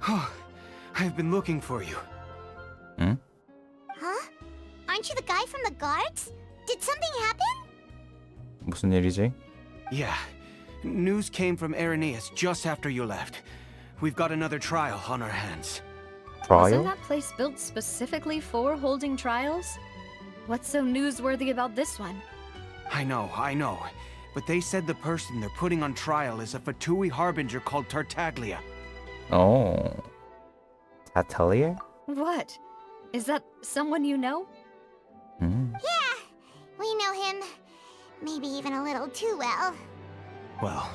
Oh, I've been looking for you. Huh? Aren't you the guy from the guards? Did something happen? 무슨 일이지? Yeah. News came from Irenaeus just after you left. We've got another trial on our hands. Wasn't Trial? that place built specifically for holding trials? What's so newsworthy about this one? I know. But they said the person they're putting on trial is a Fatui harbinger called Tartaglia. Oh. Atelier? What? Is that someone you know? Yeah, we know him. Maybe even a little too well. Well,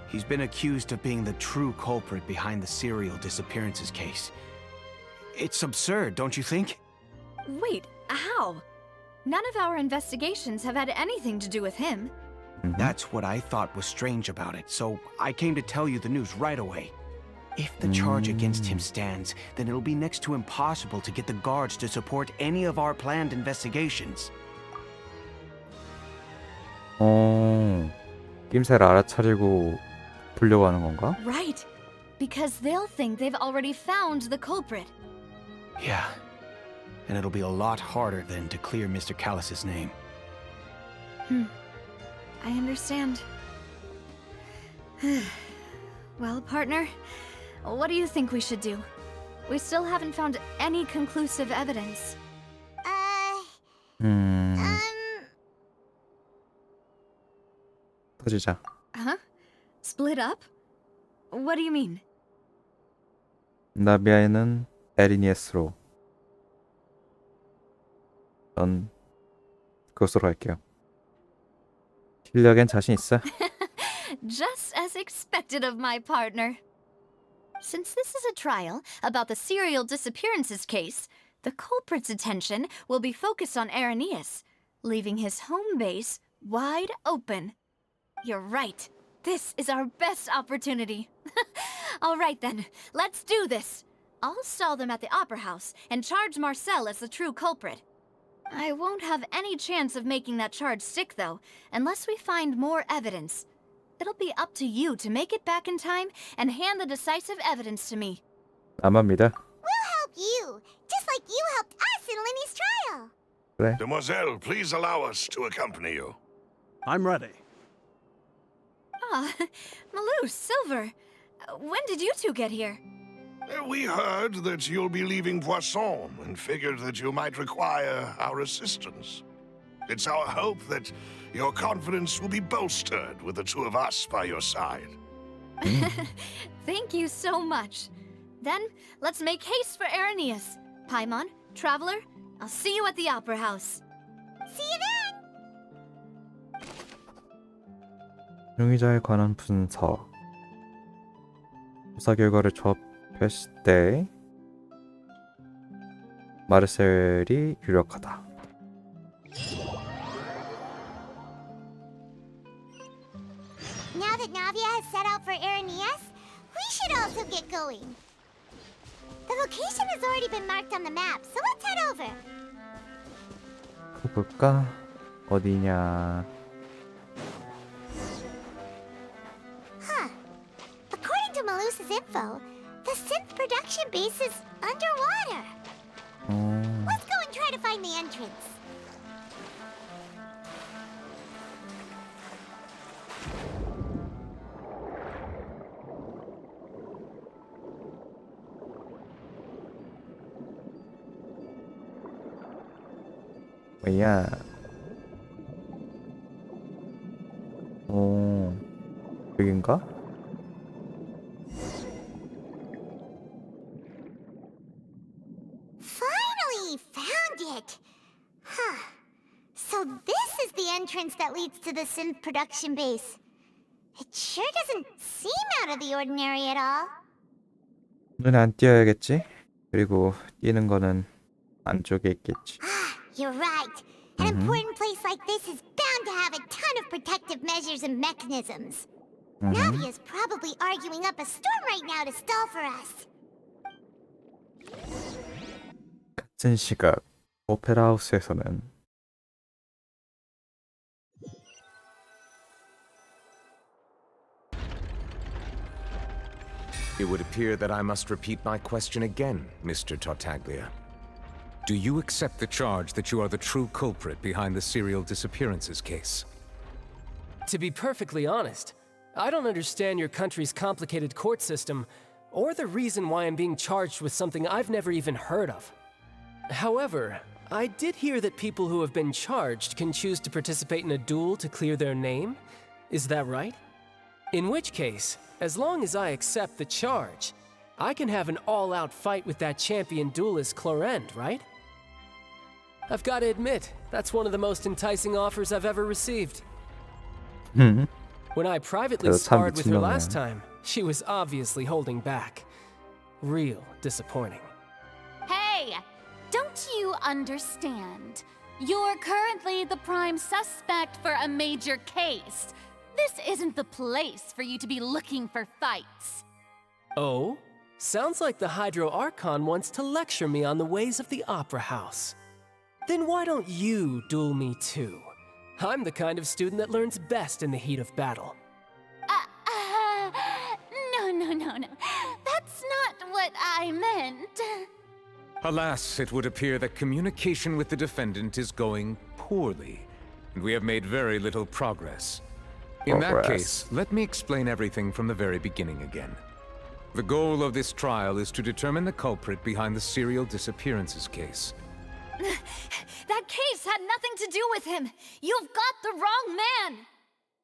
he's been accused of being the true culprit behind the serial disappearances case. It's absurd, don't you think? Wait, how? None of our investigations have had anything to do with him. That's what I thought was strange about it, so I came to tell you the news right away. If the charge against him stands, then it'll be next to impossible to get the guards to support any of our planned investigations. 낌새를 알아차리고 보려고 하는 건가? Right, because they'll think they've already found the culprit. Yeah, and it'll be a lot harder then to clear Mr. Callus's name. I understand. Well, partner, what do you think we should do? We still haven't found any conclusive evidence. 터지자. Huh? Split up? What do you mean? 나비아에는 에리니에스로. 전 그것으로 할게요. 실력엔 자신 있어. Just as expected of my partner. Since this is a trial about the serial disappearances case, the culprit's attention will be focused on Irenaeus, leaving his home base wide open. You're right. This is our best opportunity. All right then, let's do this. I'll stall them at the Opera House and charge Marcel as the true culprit. I won't have any chance of making that charge stick, though, unless we find more evidence. It'll be up to you to make it back in time and hand the decisive evidence to me. 나만 믿어. We'll help you, just like you helped 그래. Demoiselle, please allow us to accompany you. I'm ready. Ah, Malou, Silver. When did you two get here? We heard that you'll be leaving Poisson and figured that you might require our assistance. It's our hope that your confidence will be bolstered with the two of us by your side. Thank you so much. Then, let's make haste for Arrhenius. Paimon, Traveler, I'll see you at the Opera House. See you then! 용의자에 관한 분석. 조사 결과를 조합했을 때 마르셀이 유력하다. Now that Navia has set out for Arrhenius, we should also get going. The location has already been marked on the map, so let's head over. 볼까? 어디냐? Huh. According to Malusa's info, the synth production base is underwater. Let's go and try to find the entrance. 뭐야? 여긴가? Finally found it! Huh. So this is the entrance that leads to the synth production base. It sure doesn't seem out of the ordinary at all. 눈에 안 띄어야겠지? 그리고 뛰는 거는 안쪽에 있겠지. You're right. An important place like this is bound to have a ton of protective measures and mechanisms. Navia's probably arguing up a storm right now to stall for us. 같은 시각 오페라 하우스에서는 It would appear that I must repeat my question again, Mr. Tartaglia. Do you accept the charge that you are the true culprit behind the serial disappearances case? To be perfectly honest, I don't understand your country's complicated court system, or the reason why I'm being charged with something I've never even heard of. However, I did hear that people who have been charged can choose to participate in a duel to clear their name. Is that right? In which case, as long as I accept the charge, I can have an all-out fight with that champion duelist Clorend, right? I've got to admit, that's one of the most enticing offers I've ever received. When I privately sparred with her last time, she was obviously holding back. Real disappointing. Hey! Don't you understand? You're currently the prime suspect for a major case. This isn't the place for you to be looking for fights. Oh? Sounds like the Hydro Archon wants to lecture me on the ways of the Opera House. Then why don't you duel me too? I'm the kind of student that learns best in the heat of battle. No. That's not what I meant. Alas, it would appear that communication with the defendant is going poorly, and we have made very little progress. In that case, let me explain everything from the very beginning again. The goal of this trial is to determine the culprit behind the serial disappearances case. That case had nothing to do with him. You've got the wrong man.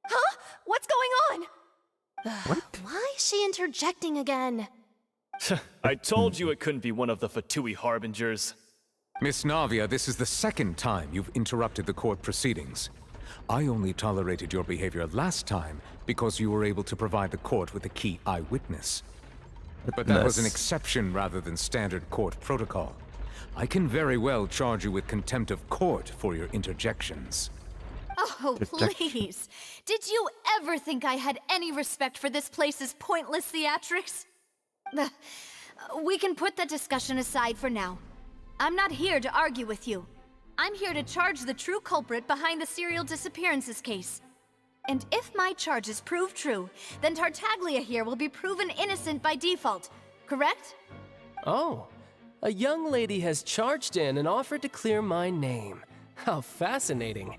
Huh? What's going on? What? Why is she interjecting again? I told you it couldn't be one of the Fatui harbingers. Miss Navia, this is the second time you've interrupted the court proceedings. I only tolerated your behavior last time because you were able to provide the court with a key eyewitness. But that was an exception rather than standard court protocol. I can very well charge you with contempt of court for your interjections. Oh, please. Did you ever think I had any respect for this place's pointless theatrics? We can put that discussion aside for now. I'm not here to argue with you. I'm here to charge the true culprit behind the serial disappearances case. And if my charges prove true, then Tartaglia here will be proven innocent by default, correct? Oh, a young lady has charged in and offered to clear my name. How fascinating.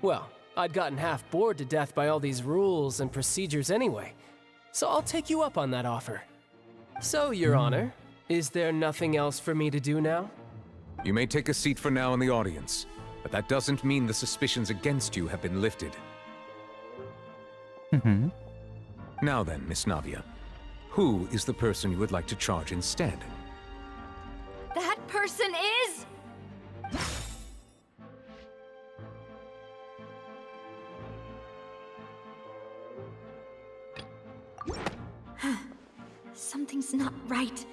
Well, I'd gotten half bored to death by all these rules and procedures anyway, so I'll take you up on that offer. So, Your Honor, is there nothing else for me to do now? You may take a seat for now in the audience, but that doesn't mean the suspicions against you have been lifted. Now then, Miss Navia, who is the person you would like to charge instead? That person is... Something's not right.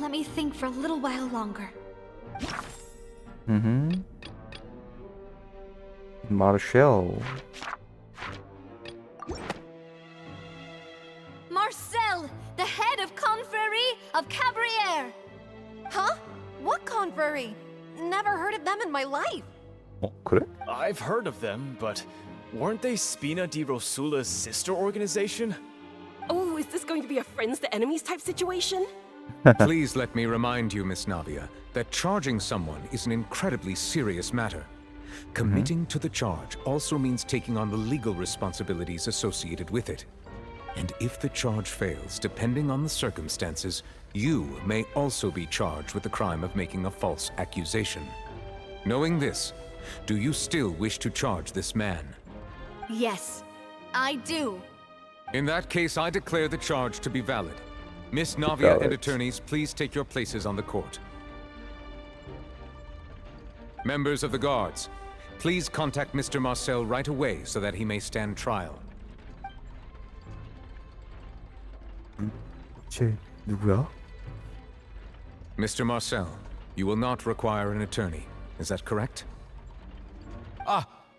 Let me think for a little while longer. Marshall. Marcel, the head of Confrérie of Cabrières. Huh? What confrérie? Never heard of them in my life. 그래? I've heard of them, but weren't they Spina di Rosula's sister organization? Oh, is this going to be a friends to enemies type situation? Please let me remind you, Miss Navia, that charging someone is an incredibly serious matter. Committing to the charge also means taking on the legal responsibilities associated with it. And if the charge fails, depending on the circumstances, you may also be charged with the crime of making a false accusation. Knowing this, do you still wish to charge this man? Yes, I do. In that case, I declare the charge to be valid. Miss Navia and attorneys, please take your places on the court. Members of the guards, please contact Mr. Marcel right away so that he may stand trial. 쟤 누구야? Mr. Marcel, you will not require an attorney. Is that correct?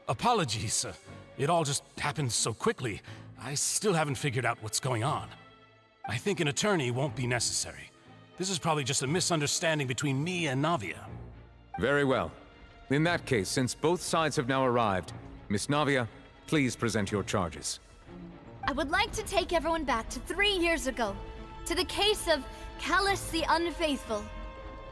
Apologies. It all just happened so quickly. I still haven't figured out what's going on. I think an attorney won't be necessary. This is probably just a misunderstanding between me and Navia. Very well. In that case, since both sides have now arrived, Miss Navia, please present your charges. I would like to take everyone back to 3 years ago, to the case of Callus the Unfaithful.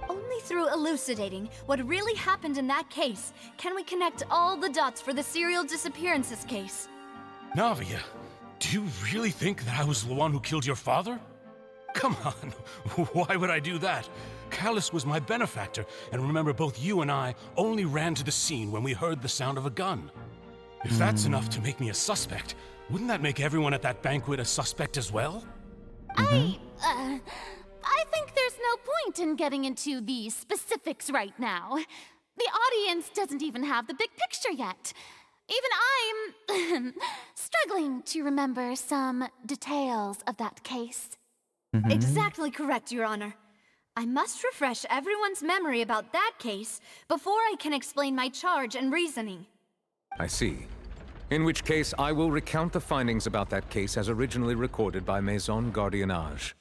Only through elucidating what really happened in that case can we connect all the dots for the serial disappearances case. Navia, do you really think that I was the one who killed your father? Come on, why would I do that? Callus was my benefactor, and remember both you and I only ran to the scene when we heard the sound of a gun. If that's enough to make me a suspect, wouldn't that make everyone at that banquet a suspect as well? I think there's no point in getting into the specifics right now. The audience doesn't even have the big picture yet. Even I'm struggling to remember some details of that case. Exactly correct, Your Honor. I must refresh everyone's memory about that case before I can explain my charge and reasoning. I see. In which case, I will recount the findings about that case as originally recorded by Maison Gardiennage.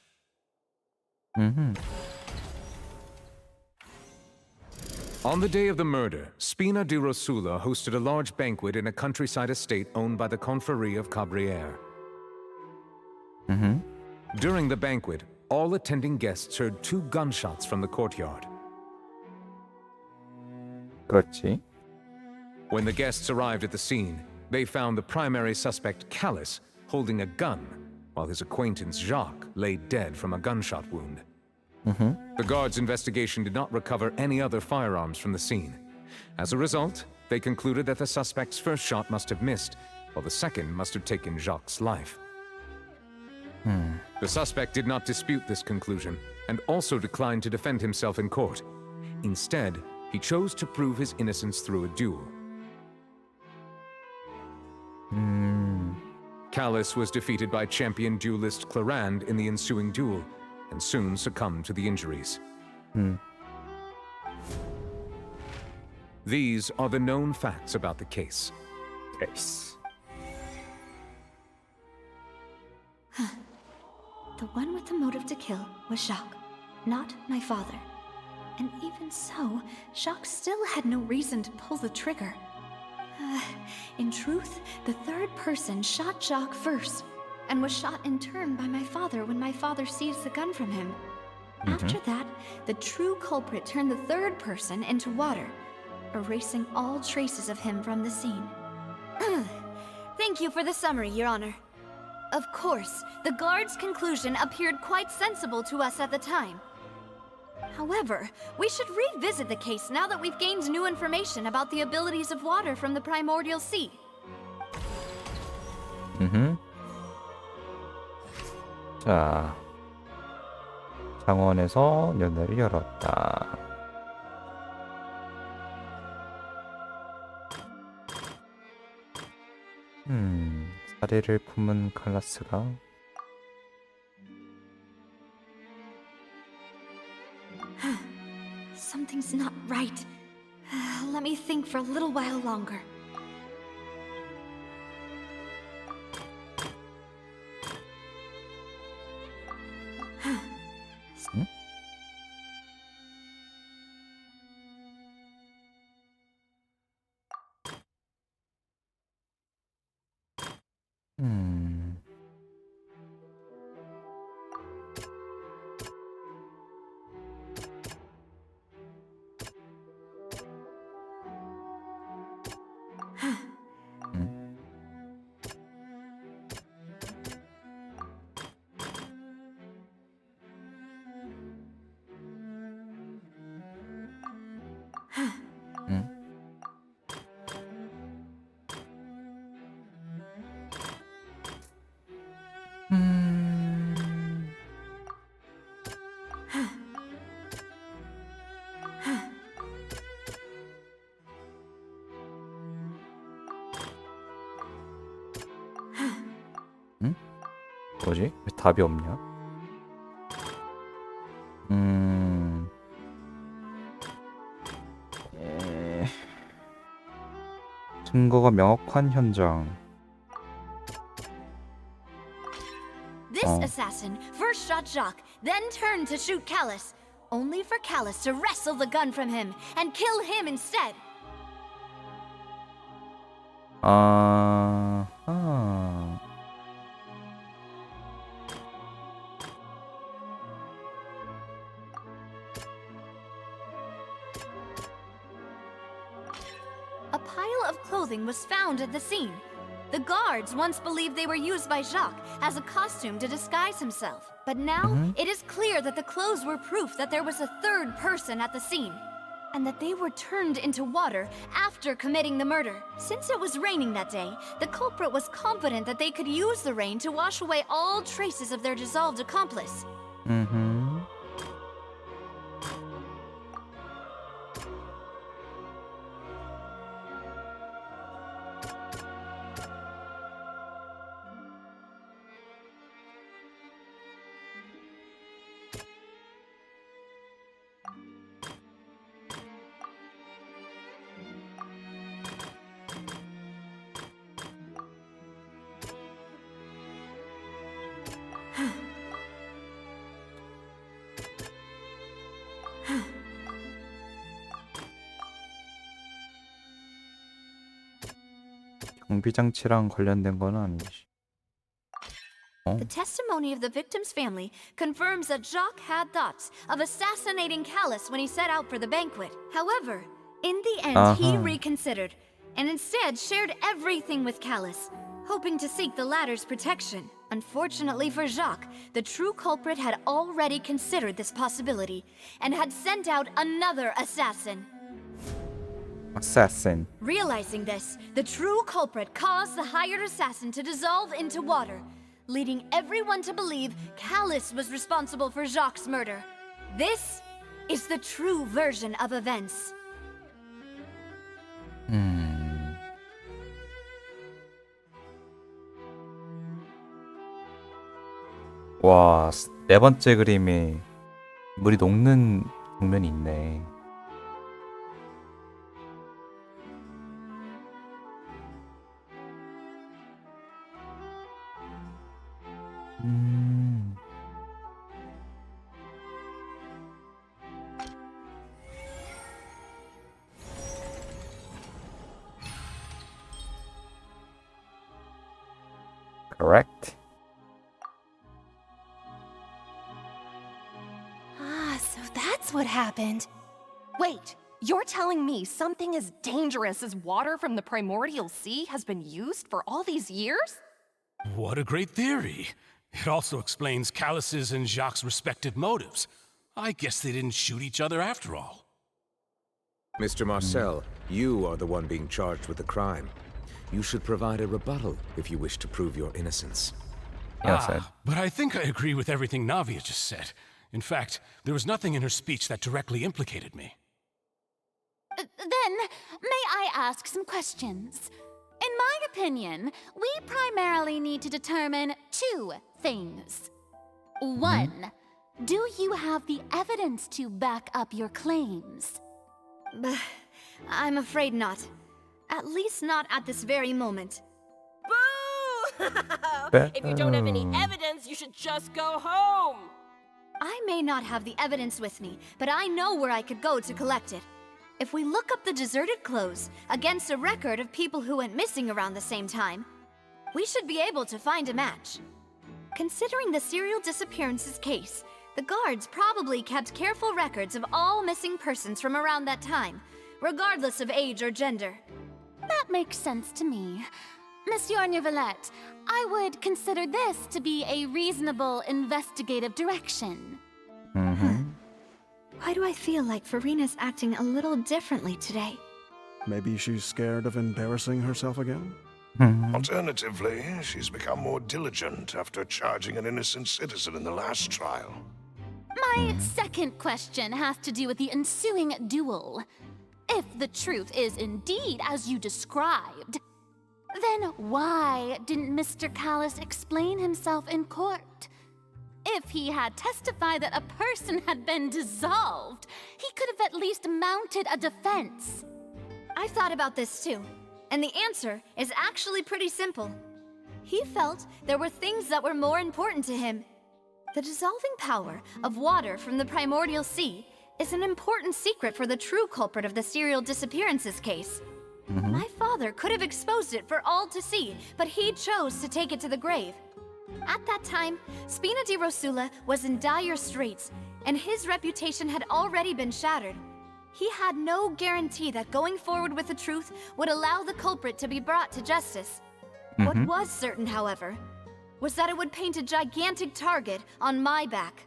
On the day of the murder, Spina di Rosula hosted a large banquet in a countryside estate owned by the Confrérie of Cabrières. During the banquet, all attending guests heard 2 gunshots from the courtyard. 그렇지. When the guests arrived at the scene, they found the primary suspect, Callus, holding a gun, while his acquaintance, Jacques, lay dead from a gunshot wound. The guards' investigation did not recover any other firearms from the scene. As a result, they concluded that the suspect's first shot must have missed, while the second must have taken Jacques' life. The suspect did not dispute this conclusion, and also declined to defend himself in court. Instead, he chose to prove his innocence through a duel. Callus was defeated by champion duelist Clarand in the ensuing duel, and soon succumbed to the injuries. These are the known facts about the case. The one with the motive to kill was Jacques, not my father. And even so, Jacques still had no reason to pull the trigger. In truth, the third person shot Jacques first, and was shot in turn by my father when my father seized the gun from him. After that, the true culprit turned the third person into water, erasing all traces of him from the scene. Thank you for the summary, Your Honor. Of course, the guard's conclusion appeared quite sensible to us at the time. However, we should revisit the case now that we've gained new information about the abilities of water from the primordial sea. 자, 장원에서 연애를 열었다. 사리를 품은 칼라스가 Something's not right. Let me think for a little while longer. 뭐지? 왜 답이 없냐? 증거가 명확한 현장. This assassin first shot Jacques, then turned to shoot Callus, only for Callus to wrestle the gun from him and kill him instead. A pile of clothing was found at the scene. The guards once believed they were used by Jacques as a costume to disguise himself. But now, it is clear that the clothes were proof that there was a third person at the scene, and that they were turned into water after committing the murder. Since it was raining that day, the culprit was confident that they could use the rain to wash away all traces of their dissolved accomplice. 경비장치랑 관련된 건 아니지. The testimony of the victim's family confirms that Jacques had thoughts of assassinating Callus when he set out for the banquet. However, in the end, he reconsidered and instead shared everything with Callus, hoping to seek the latter's protection. Unfortunately for Jacques, the true culprit had already considered this possibility and had sent out another assassin. Realizing this, the true culprit caused the hired assassin to dissolve into water, leading everyone to believe Callus was responsible for Jacques' murder. This is the true version of events. 와, 네 번째 그림에 물이 녹는 장면이 있네. Correct. So that's what happened. Wait, You're telling me something as dangerous as water from the primordial sea has been used for all these years? What a great theory. It also explains Callus's and Jacques' respective motives. I guess they didn't shoot each other after all. Mr. Marcel, you are the one being charged with the crime. You should provide a rebuttal if you wish to prove your innocence. But I think I agree with everything Navia just said. In fact, there was nothing in her speech that directly implicated me. Then, may I ask some questions? In my opinion, we primarily need to determine two things. One, do you have the evidence to back up your claims? I'm afraid not. At least not at this very moment. Boo! If you don't have any evidence, you should just go home! I may not have the evidence with me, but I know where I could go to collect it. If we look up the deserted clothes against a record of people who went missing around the same time, we should be able to find a match. Considering the serial disappearances case, the guards probably kept careful records of all missing persons from around that time, regardless of age or gender. That makes sense to me. Monsieur Neuvillette, I would consider this to be a reasonable investigative direction. Why do I feel like Farina's acting a little differently today? Maybe she's scared of embarrassing herself again? Alternatively, she's become more diligent after charging an innocent citizen in the last trial. My second question has to do with the ensuing duel. If the truth is indeed as you described, then why didn't Mr. Callus explain himself in court? If he had testified that a person had been dissolved, he could have at least mounted a defense. I've thought about this too, and the answer is actually pretty simple. He felt there were things that were more important to him. The dissolving power of water from the primordial sea is an important secret for the true culprit of the serial disappearances case. My father could have exposed it for all to see, but he chose to take it to the grave. At that time, Spina di Rosula was in dire straits, and his reputation had already been shattered. He had no guarantee that going forward with the truth would allow the culprit to be brought to justice. What was certain, however, was that it would paint a gigantic target on my back.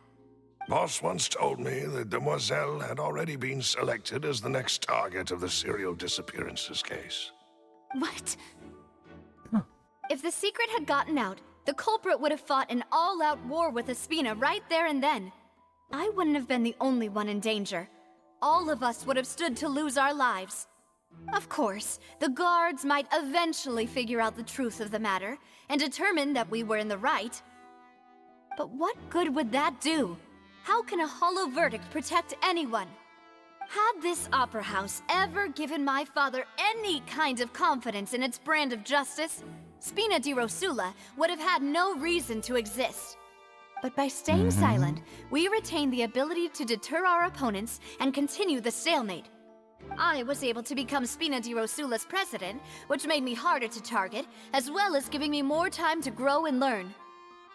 Boss once told me that Demoiselle had already been selected as the next target of the serial disappearances case. What? If the secret had gotten out, the culprit would have fought an all-out war with Espina right there and then. I wouldn't have been the only one in danger. All of us would have stood to lose our lives. Of course, the guards might eventually figure out the truth of the matter and determine that we were in the right. But what good would that do? How can a hollow verdict protect anyone? Had this opera house ever given my father any kind of confidence in its brand of justice, Spina di Rosula would have had no reason to exist. But by staying silent, we retain the ability to deter our opponents and continue the stalemate. I was able to become Spina di Rosula's president, which made me harder to target, as well as giving me more time to grow and learn.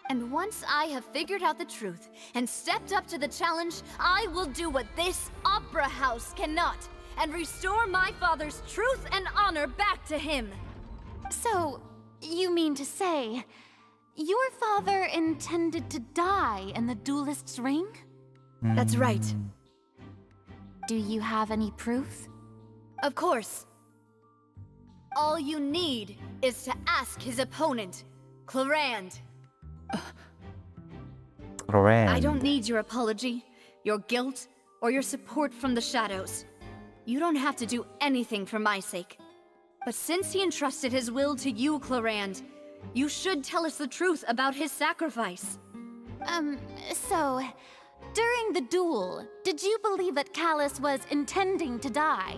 And once I have figured out the truth and stepped up to the challenge, I will do what this opera house cannot, and restore my father's truth and honor back to him. So, you mean to say, your father intended to die in the duelist's ring? That's right. Do you have any proof? Of course. All you need is to ask his opponent, Clarand. I don't need your apology, your guilt, or your support from the shadows. You don't have to do anything for my sake. But since he entrusted his will to you, Clarand, you should tell us the truth about his sacrifice. So, during the duel, did you believe that Callus was intending to die?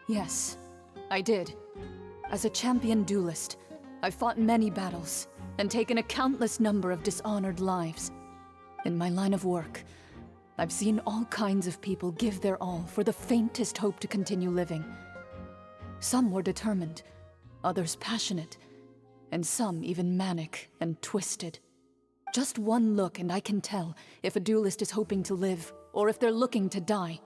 Yes, I did. As a champion duelist, I've fought many battles and taken a countless number of dishonored lives. In my line of work, I've seen all kinds of people give their all for the faintest hope to continue living. Some were determined, others passionate, and some even manic and twisted. Just one look and I can tell if a duelist is hoping to live or if they're looking to die.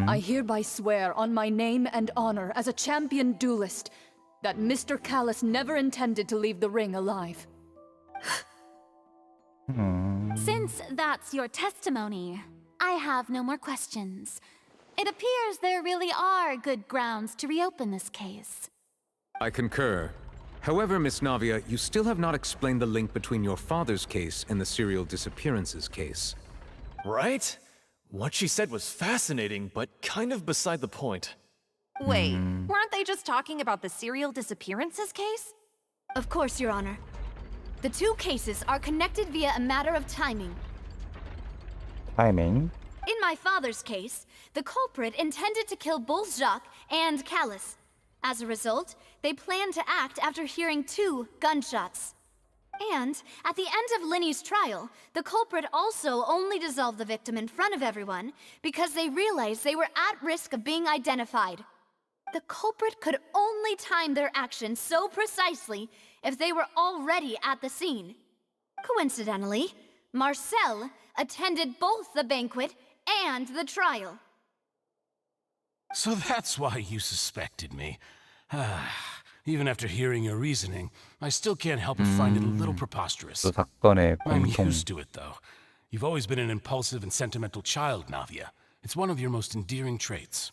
I hereby swear on my name and honor as a champion duelist that Mr. Callus never intended to leave the ring alive. Since that's your testimony, I have no more questions. It appears there really are good grounds to reopen this case. I concur. However, Miss Navia, you still have not explained the link between your father's case and the serial disappearances case. Right? What she said was fascinating, but kind of beside the point. Wait, weren't they just talking about the serial disappearances case? Of course, Your Honor. The two cases are connected via a matter of timing. Timing. In my father's case, the culprit intended to kill both Jacques and Callus. As a result, they planned to act after hearing 2 gunshots. And at the end of Linny's trial, the culprit also only dissolved the victim in front of everyone because they realized they were at risk of being identified. The culprit could only time their actions so precisely if they were already at the scene. Coincidentally, Marcel attended both the banquet and the trial. So that's why you suspected me. Even after hearing your reasoning, I still can't help but find it a little preposterous. 또 사건의 I'm 공통. used to it, though. You've always been an impulsive and sentimental child, Navia. It's one of your most endearing traits.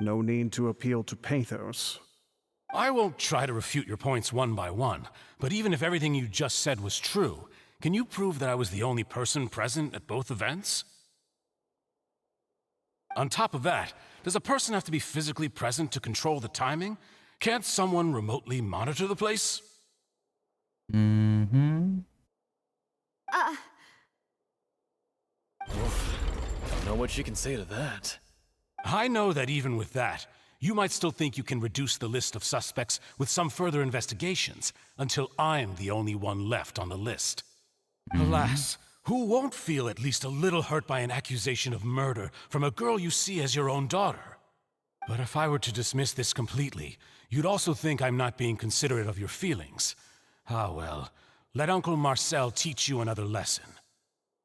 No need to appeal to pathos. I won't try to refute your points one by one, but even if everything you just said was true, can you prove that I was the only person present at both events? On top of that, does a person have to be physically present to control the timing? Can't someone remotely monitor the place? Don't know what she can say to that. I know that even with that, you might still think you can reduce the list of suspects with some further investigations until I'm the only one left on the list. Alas, who won't feel at least a little hurt by an accusation of murder from a girl you see as your own daughter? But if I were to dismiss this completely, you'd also think I'm not being considerate of your feelings. Ah well, let Uncle Marcel teach you another lesson.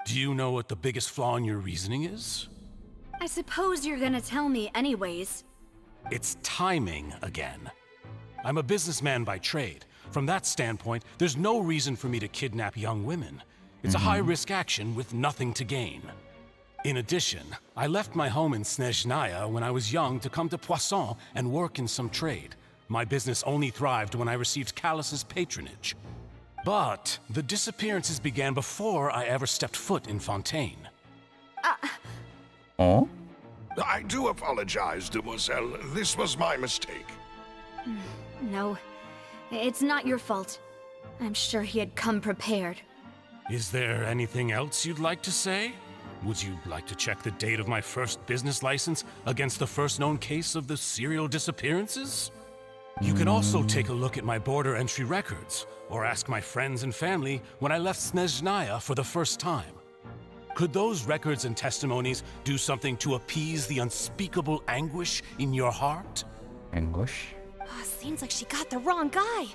Do you know what the biggest flaw in your reasoning is? I suppose you're gonna tell me anyways. It's timing again. I'm a businessman by trade. From that standpoint, there's no reason for me to kidnap young women. It's a high-risk action with nothing to gain. In addition, I left my home in Snezhnaya when I was young to come to Poisson and work in some trade. My business only thrived when I received Callus's patronage. But the disappearances began before I ever stepped foot in Fontaine. I do apologize, demoiselle. This was my mistake. No, it's not your fault. I'm sure he had come prepared. Is there anything else you'd like to say? Would you like to check the date of my first business license against the first known case of the serial disappearances? You can also take a look at my border entry records, or ask my friends and family when I left Snezhnaya for the first time. Could those records and testimonies do something to appease the unspeakable anguish in your heart? Anguish? Seems like she got the wrong guy.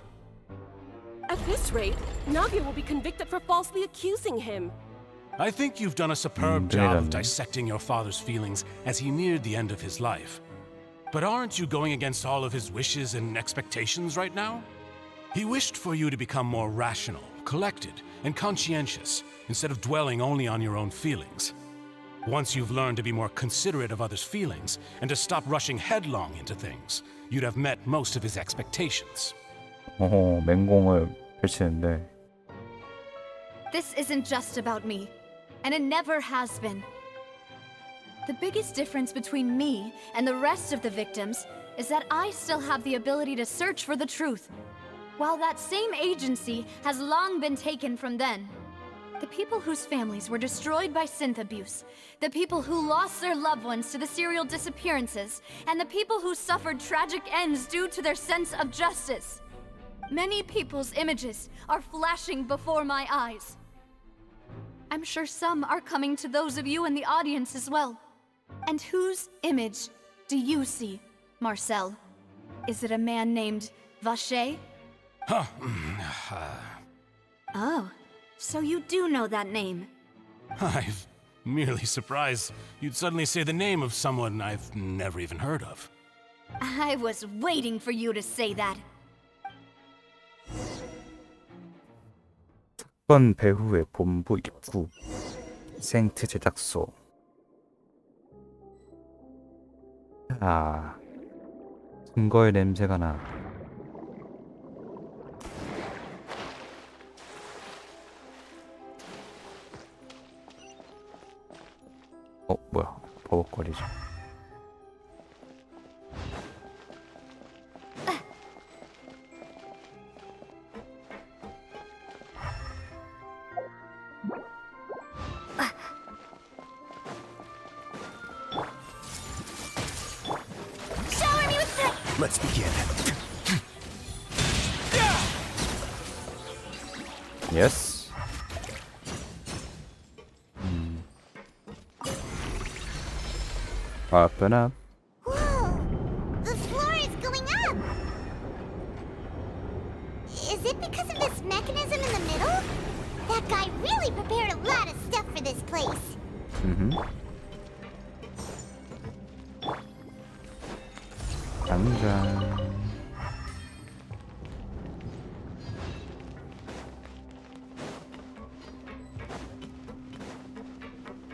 At this rate, Navia will be convicted for falsely accusing him. I think you've done a superb job of dissecting your father's feelings as he neared the end of his life. But aren't you going against all of his wishes and expectations right now? He wished for you to become more rational, collected, and conscientious, instead of dwelling only on your own feelings. Once you've learned to be more considerate of others' feelings, and to stop rushing headlong into things, you'd have met most of his expectations. 맹공을 펼치는데. This isn't just about me, and it never has been. The biggest difference between me and the rest of the victims is that I still have the ability to search for the truth, while that same agency has long been taken from them. The people whose families were destroyed by synth abuse, the people who lost their loved ones to the serial disappearances, and the people who suffered tragic ends due to their sense of justice. Many people's images are flashing before my eyes. I'm sure some are coming to those of you in the audience as well. And whose image do you see, Marcel? Is it a man named Vacher? Oh, so you do know that name. I'm merely surprised you'd suddenly say the name of someone I've never even heard of. I was waiting for you to say that. 특권 배후의 본부 입구 생트 제작소. 아, 증거의 냄새가 나. 뭐야? 버벅거리죠. Let's begin. Yes. Open up. Whoa! The floor is going up! Is it because of this mechanism in the middle? That guy really prepared a lot of stuff for this place. 당장.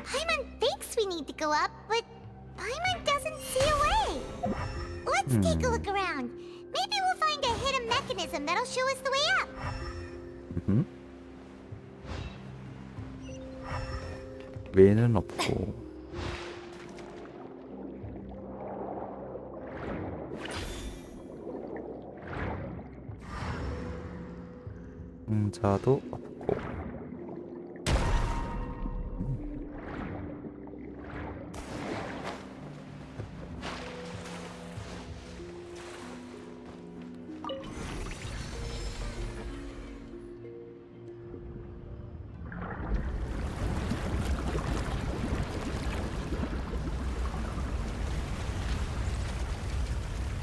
Paimon thinks we need to go up, but Paimon doesn't see a way. Let's take a look around. Maybe we'll find a hidden mechanism that'll show us the way up. 외는 없고. 상자도 없고.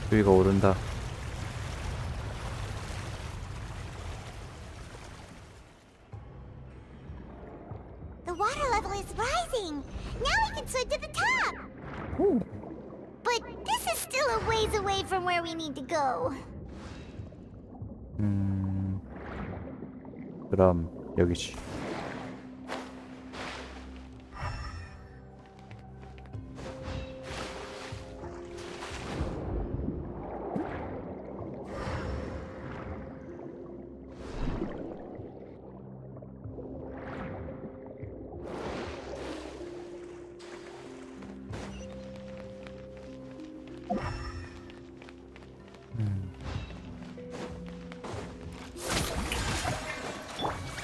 수위가 오른다. The water level is rising. Now we can swim to the top. But this is still a ways away from where we need to go. 그럼 여기지.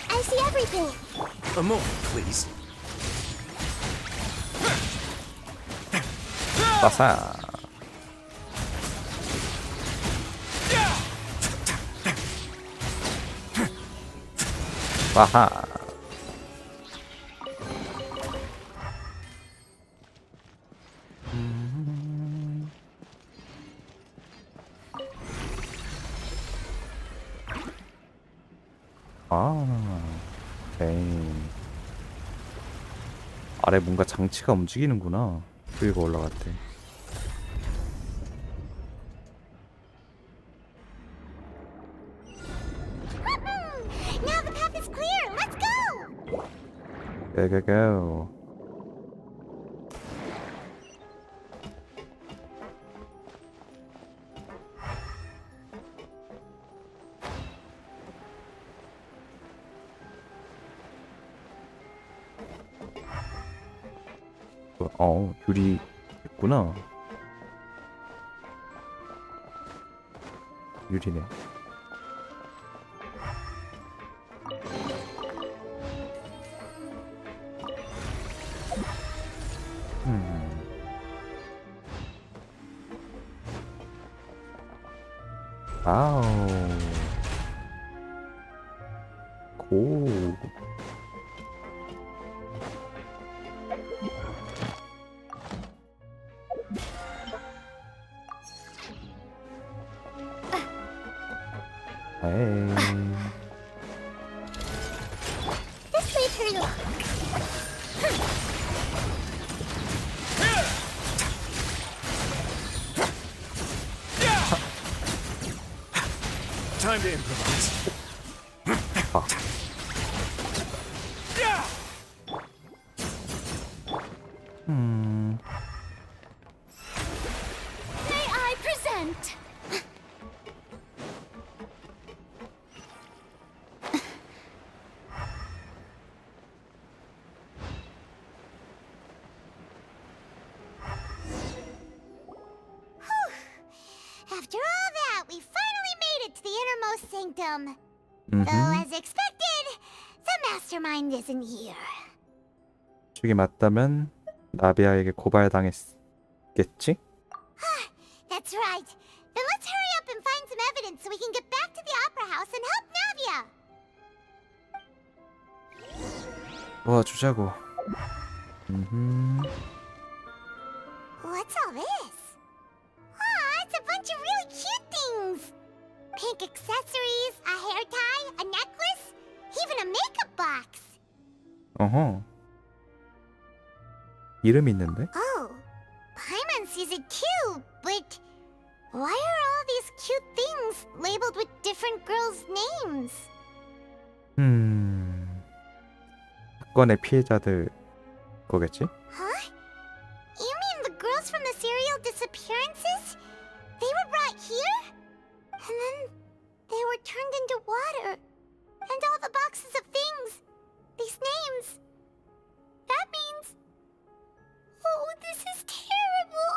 I see everything. A moment, please. 빠사. 와하. 오케이. 아래 뭔가 장치가 움직이는구나. 여기가 올라갔대. Now the path is clear. Let's go. go. 유리 있구나. 유리네. 아우. 고. This way through. Time to improvise. May I present? After all that, we finally made it to the innermost sanctum. Though, as expected, the mastermind isn't here. 죽이 맞다면 나비아에게 고발당했겠지? That's right. Then let's hurry up and find some evidence so we can get back to the opera house and help Navia. 도와주자고. What's all this? Aw, it's a bunch of really cute things. Pink accessories, a hair tie, a necklace, even a makeup box. 어허. 이름 있는데? Oh, Paimon sees it too, but why are all these cute things labeled with different girls' names? 사건의 피해자들 거겠지? Huh? You mean the girls from the serial disappearances? They were brought here? And then they were turned into water. And all the boxes of things. These names. That means... Oh, this is terrible.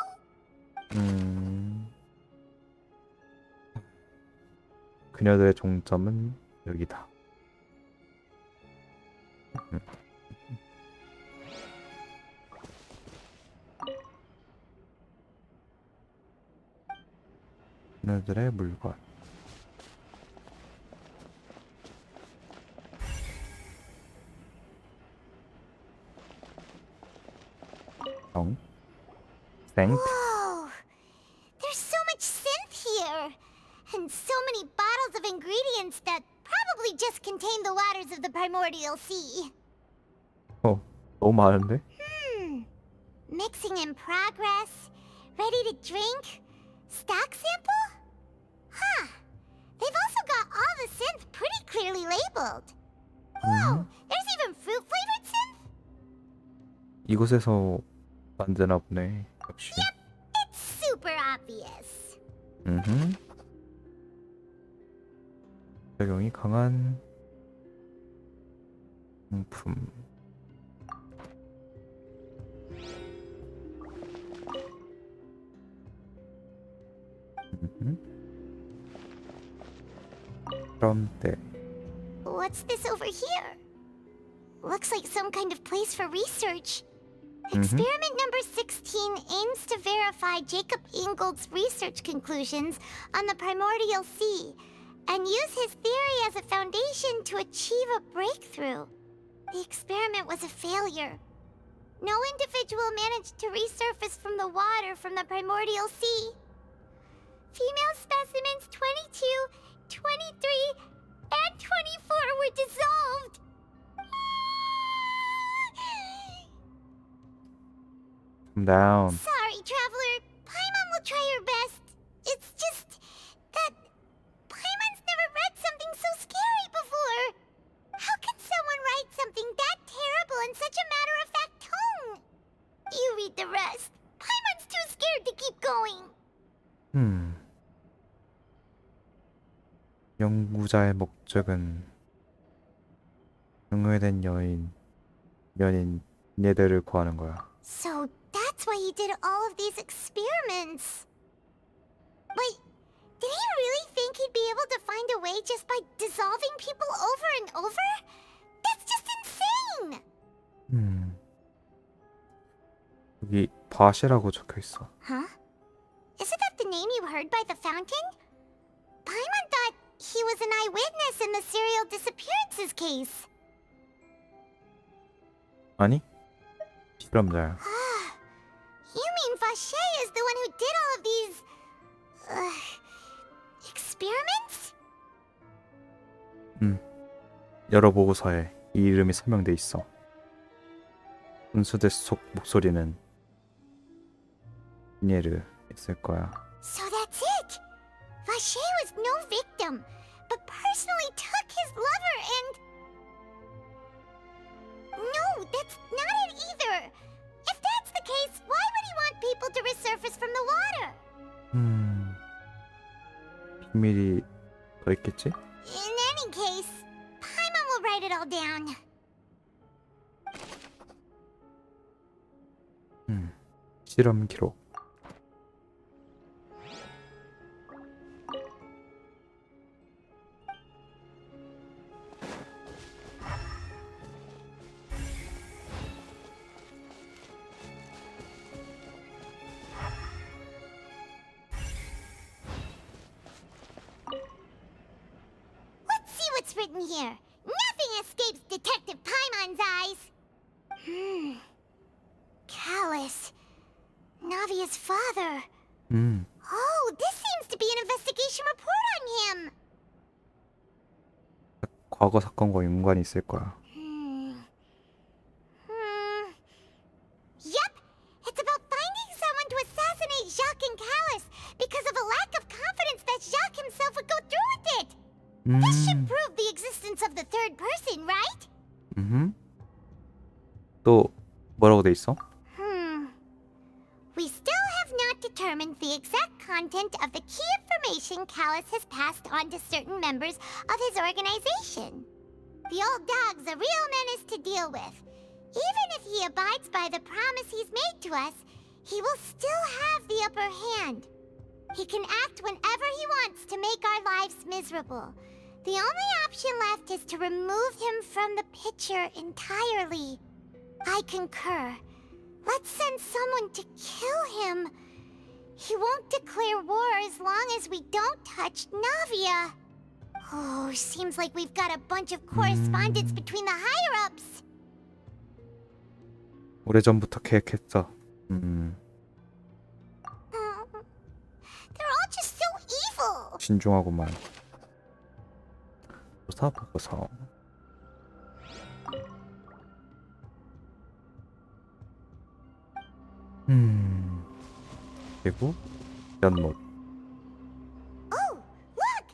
그녀들의 종점은 여기다. 그녀들의 물건. 정. 생. Whoa! There's so much synth here! And so many bottles of ingredients that probably just contain the waters of the primordial sea. 너무 많은데? Mixing in progress, ready to drink, stock sample? Huh. They've also got all the synth pretty clearly labeled. Whoa, there's even fruit-flavored synth? 이곳에서 만드나 보네. 역시. It's super obvious. 작용이 강한 상품. 그럼 때. What's this over here? Looks like some kind of place for research. Experiment number 16 aims to verify Jacob Ingold's research conclusions on the primordial sea and use his theory as a foundation to achieve a breakthrough. The experiment was a failure. No individual managed to resurface from the water from the primordial sea. Female specimens 22, 23, and 24 were dissolved. Calm down. Sorry, Traveler. Paimon will try her best. It's just that Paimon's never read something so scary before. How can someone write something that terrible in such a matter-of-fact tone? You read the rest. Paimon's too scared to keep going. 연구자의 목적은 응애된 연인 얘들을 구하는 거야. So that's why he did all of these experiments. Wait, did he really think he'd be able to find a way just by dissolving people over and over? That's just insane! 여기 바시라고 적혀 있어. Huh? Isn't that the name you heard by the fountain? Paimon thought he was an eyewitness in the serial disappearances case. 아니? 실험자야. You mean Vache is the one who did all of these... experiments? 여러 보고서에 이 이름이 설명돼 있어. 분수대 속 목소리는 니에르 있을 거야. So that's it! Vache was no victim, but personally took his lover and... No, that's not it either! If that's the case, why would he want people to resurface from the water? 비밀이 더 있겠지? In any case, Paimon will write it all down. 실험 기록. Let's see what's written here. Nothing escapes Detective Paimon's eyes. Callus. Navia's father. Oh, this seems to be an investigation report on him. 과거 사건과 연관이 있을 거야. Yep, it's about finding someone to assassinate Jacques and Callus because of a lack of confidence that Jacques himself would go through with it. This should prove the existence of the third person, right? 또 뭐라고 돼 있어? We still have not determined the exact content of the key information Callus has passed on to certain members of his organization. The old dog's a real menace to deal with. Even if he abides by the promise he's made to us, he will still have the upper hand. He can act whenever he wants to make our lives miserable. The only option left is to remove him from the picture entirely. I concur. Let's send someone to kill him. He won't declare war as long as we don't touch Navia. Oh, seems like we've got a bunch of correspondence between the higher-ups. 오래전부터 계획했어. They're all just so evil. 신중하구만. 조사 보고서. 그리고 연못. Oh, look!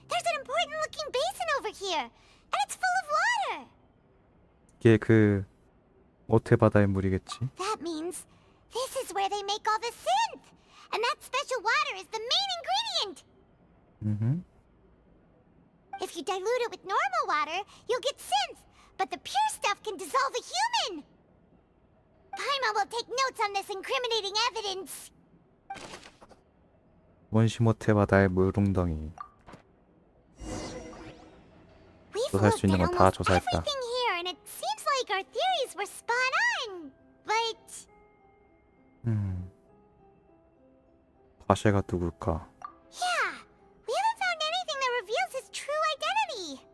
There's an important-looking basin over here, and it's full of water. 이게 그 모태 바다의 물이겠지. That means this is where they make all the synth, and that special water is the main ingredient. If you dilute it with normal water, you'll get synth, but the pure stuff can dissolve a human. Paimon will take notes on this incriminating evidence. 원시 모태 바다의 물웅덩이. 조사할 수 있는 건 다 조사했다. Everything here, and it seems like our theories were spot on. But 바쉐가 누굴까? yeah, we haven't found anything that reveals his true identity.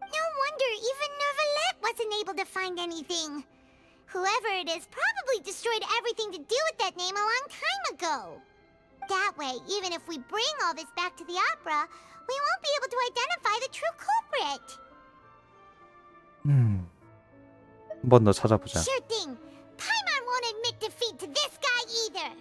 No wonder even Neuvillette wasn't able to find anything. Whoever it is probably destroyed everything to do with that name a long time ago. That way, even if we bring all this back to the opera, we won't be able to identify the true culprit. 한 번 더 찾아보자. Sure thing. Paimon won't admit defeat to this guy either.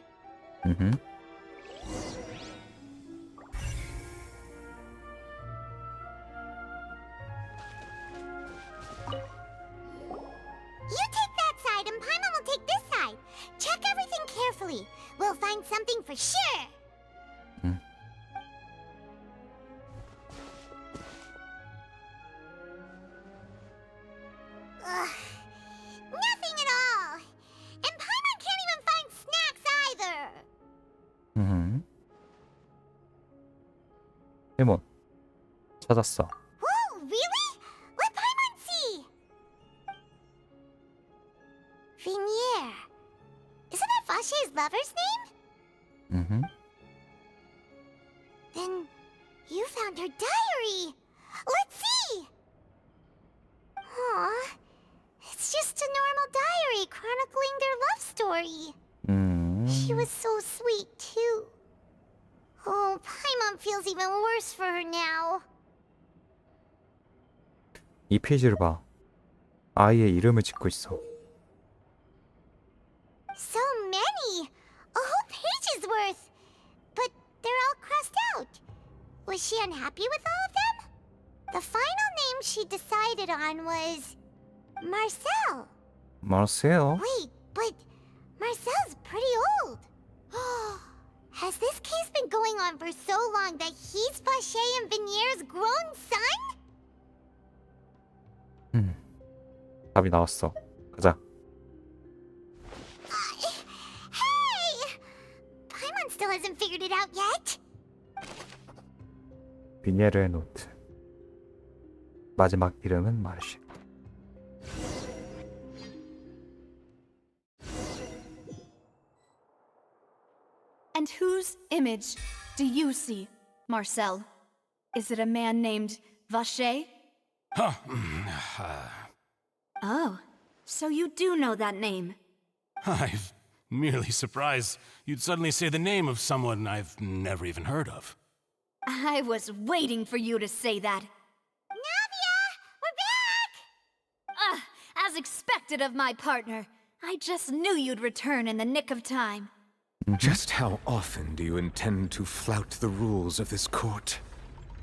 You take that side and Paimon will take this side. Check everything carefully. We'll find something for sure. Ugh, nothing at all. And Paimon can't even find snacks either. 레몬 찾았어. Whoa, really? Let Paimon see. Vinier. Isn't that Vache's lover's name? Then you found her diary. Let's see. Aw, it's just a normal diary chronicling their love story. She was so sweet too. Oh, Paimon feels even worse for her now. 이 페이지를 봐. 아이의 이름을 짓고 있어. Was she unhappy with all of them? The final name she decided on was Marcel. Marcel? Wait, but Marcel's pretty old. Has this case been going on for so long that he's Vacher and Vinier's grown son? 답이 나왔어. 가자. Hey! Paimon still hasn't figured it out yet. 비니에르의 노트. 마지막 이름은 마르시. And whose image do you see, Marcel? Is it a man named Vacher? Oh, so you do know that name. I'm merely surprised you'd suddenly say the name of someone I've never even heard of. I was waiting for you to say that. Navia! We're back! As expected of my partner. I just knew you'd return in the nick of time. Just how often do you intend to flout the rules of this court?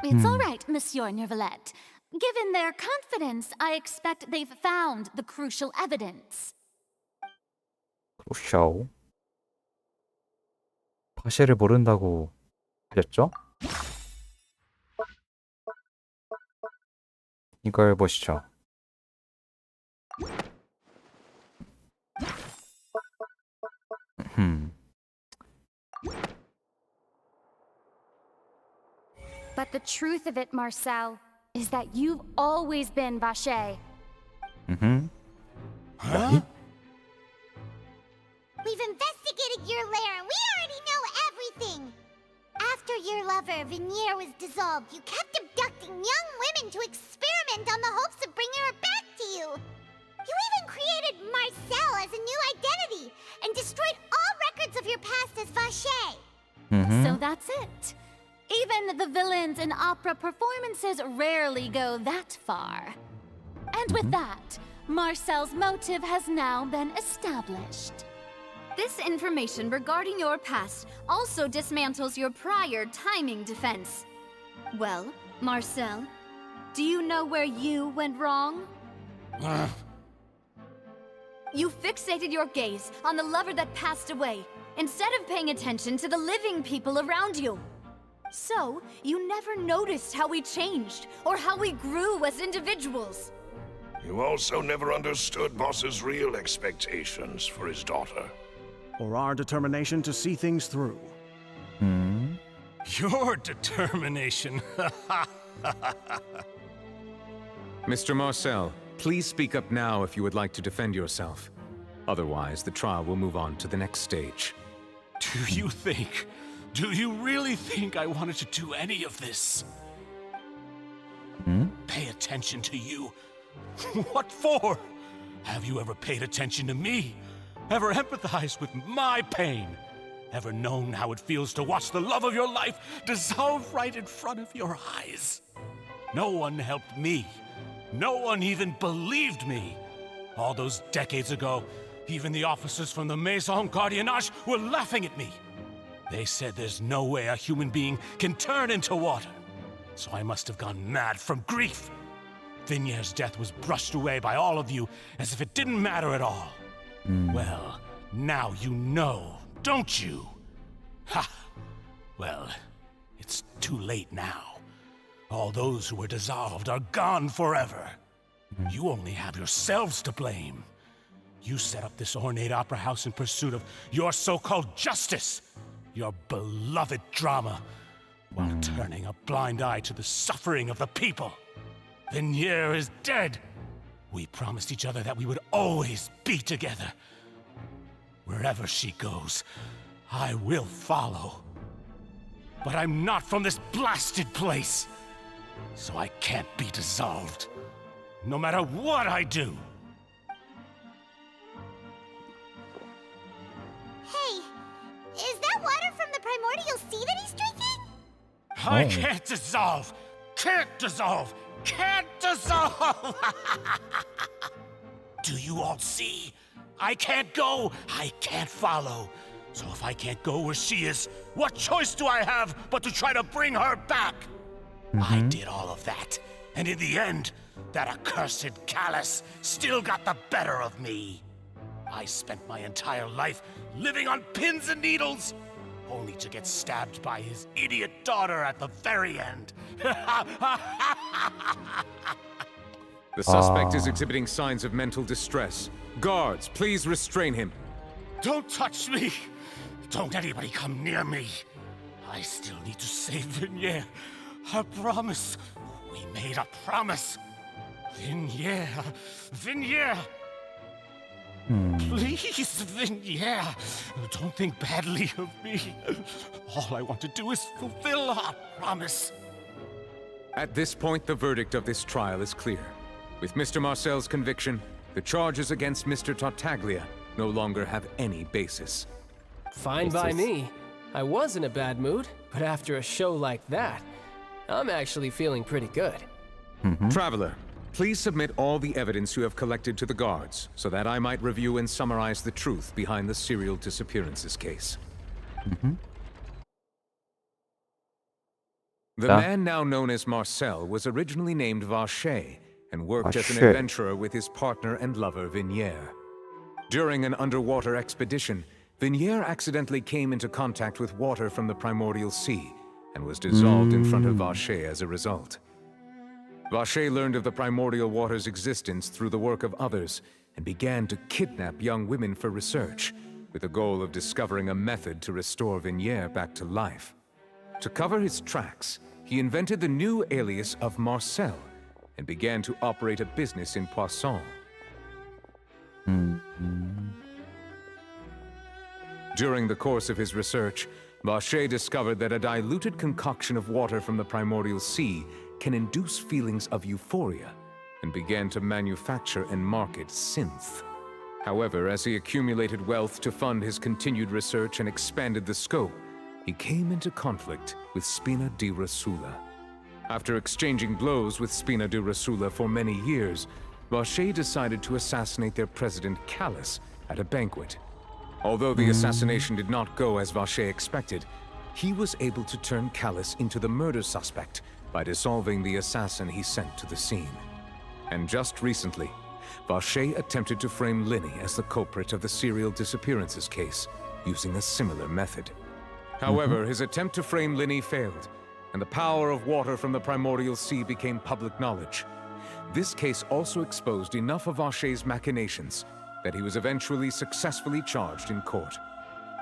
It's all right, Monsieur Nervalette. Given their confidence, I expect they've found the crucial evidence. 쇼. 바셰를 모른다고 하셨죠? 이걸 보시죠. But the truth of it, Marcel, is that you've always been Vacher. Huh? We've investigated your lair and we already know everything. After your lover, Vinier, was dissolved, you kept abducting young women to experiment on the hopes of bringing her back to you. You even created Marcel as a new identity and destroyed all records of your past as Vacher. So that's it. Even the villains in opera performances rarely go that far. And with that, Marcel's motive has now been established. This information regarding your past also dismantles your prior timing defense. Well, Marcel, do you know where you went wrong? You fixated your gaze on the lover that passed away, instead of paying attention to the living people around you. So, you never noticed how we changed, or how we grew as individuals. You also never understood Boss's real expectations for his daughter. Or our determination to see things through. Your determination. Mr. Marcel, please speak up now if you would like to defend yourself. Otherwise, the trial will move on to the next stage. Do you really think I wanted to do any of this? Pay attention to you? What for? Have you ever paid attention to me? Ever empathized with my pain? Ever known how it feels to watch the love of your life dissolve right in front of your eyes? No one helped me. No one even believed me. All those decades ago, even the officers from the Maison Gardiennage were laughing at me. They said there's no way a human being can turn into water. So I must have gone mad from grief. Vinier's death was brushed away by all of you as if it didn't matter at all. Well, now you know, don't you? Ha! Well, it's too late now. All those who were dissolved are gone forever. You only have yourselves to blame. You set up this ornate opera house in pursuit of your so-called justice, your beloved drama, while turning a blind eye to the suffering of the people. Vinier is dead. We promised each other that we would always be together. Wherever she goes, I will follow. But I'm not from this blasted place, so I can't be dissolved, no matter what I do. Hey, is that water from the primordial sea that he's drinking? I can't dissolve! Can't dissolve! Can't dissolve! Do you all see? I can't go, I can't follow. So if I can't go where she is, what choice do I have but to try to bring her back? I did all of that, and in the end, that accursed Callus still got the better of me. I spent my entire life living on pins and needles, only to get stabbed by his idiot daughter at the very end. The suspect is exhibiting signs of mental distress. Guards, please restrain him. Don't touch me! Don't anybody come near me! I still need to save Vignier. A promise. We made a promise. Vignier. Vignier! Please, Vignier. Don't think badly of me. All I want to do is fulfill our promise. At this point, the verdict of this trial is clear. With Mr. Marcel's conviction, the charges against Mr. Tartaglia no longer have any basis. Fine by me. I was in a bad mood, but after a show like that, I'm actually feeling pretty good. Traveler, please submit all the evidence you have collected to the guards, so that I might review and summarize the truth behind the serial disappearances case. The man now known as Marcel was originally named Vacher and worked as an adventurer with his partner and lover Vignier. During an underwater expedition, Vignier accidentally came into contact with water from the primordial sea and was dissolved in front of Vacher as a result. Vacher learned of the primordial water's existence through the work of others and began to kidnap young women for research, with the goal of discovering a method to restore Vignier back to life. To cover his tracks, he invented the new alias of Marcel and began to operate a business in Poisson. During the course of his research, Vacher discovered that a diluted concoction of water from the primordial sea can induce feelings of euphoria, and began to manufacture and market synth. However, as he accumulated wealth to fund his continued research and expanded the scope, he came into conflict with Spina di Rosula. After exchanging blows with Spina di Rosula for many years, Vacher decided to assassinate their president Callus at a banquet. Although the assassination did not go as Vacher expected, he was able to turn Callus into the murder suspect by dissolving the assassin he sent to the scene. And just recently, Vacher attempted to frame Linny as the culprit of the serial disappearances case, using a similar method. However, his attempt to frame Linny failed, and the power of water from the primordial sea became public knowledge. This case also exposed enough of Vacher's machinations that he was eventually successfully charged in court.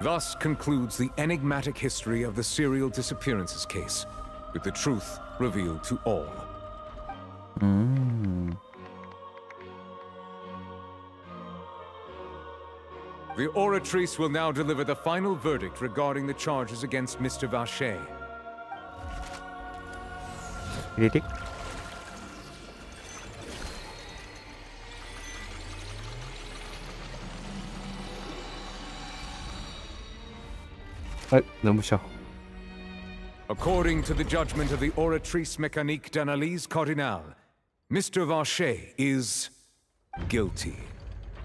Thus concludes the enigmatic history of the serial disappearances case, with the truth revealed to all. The oratrice will now deliver the final verdict regarding the charges against Mr. Vacher. According to the judgment of the oratrice mécanique d'analyse cardinale, Mr. Vacher is guilty.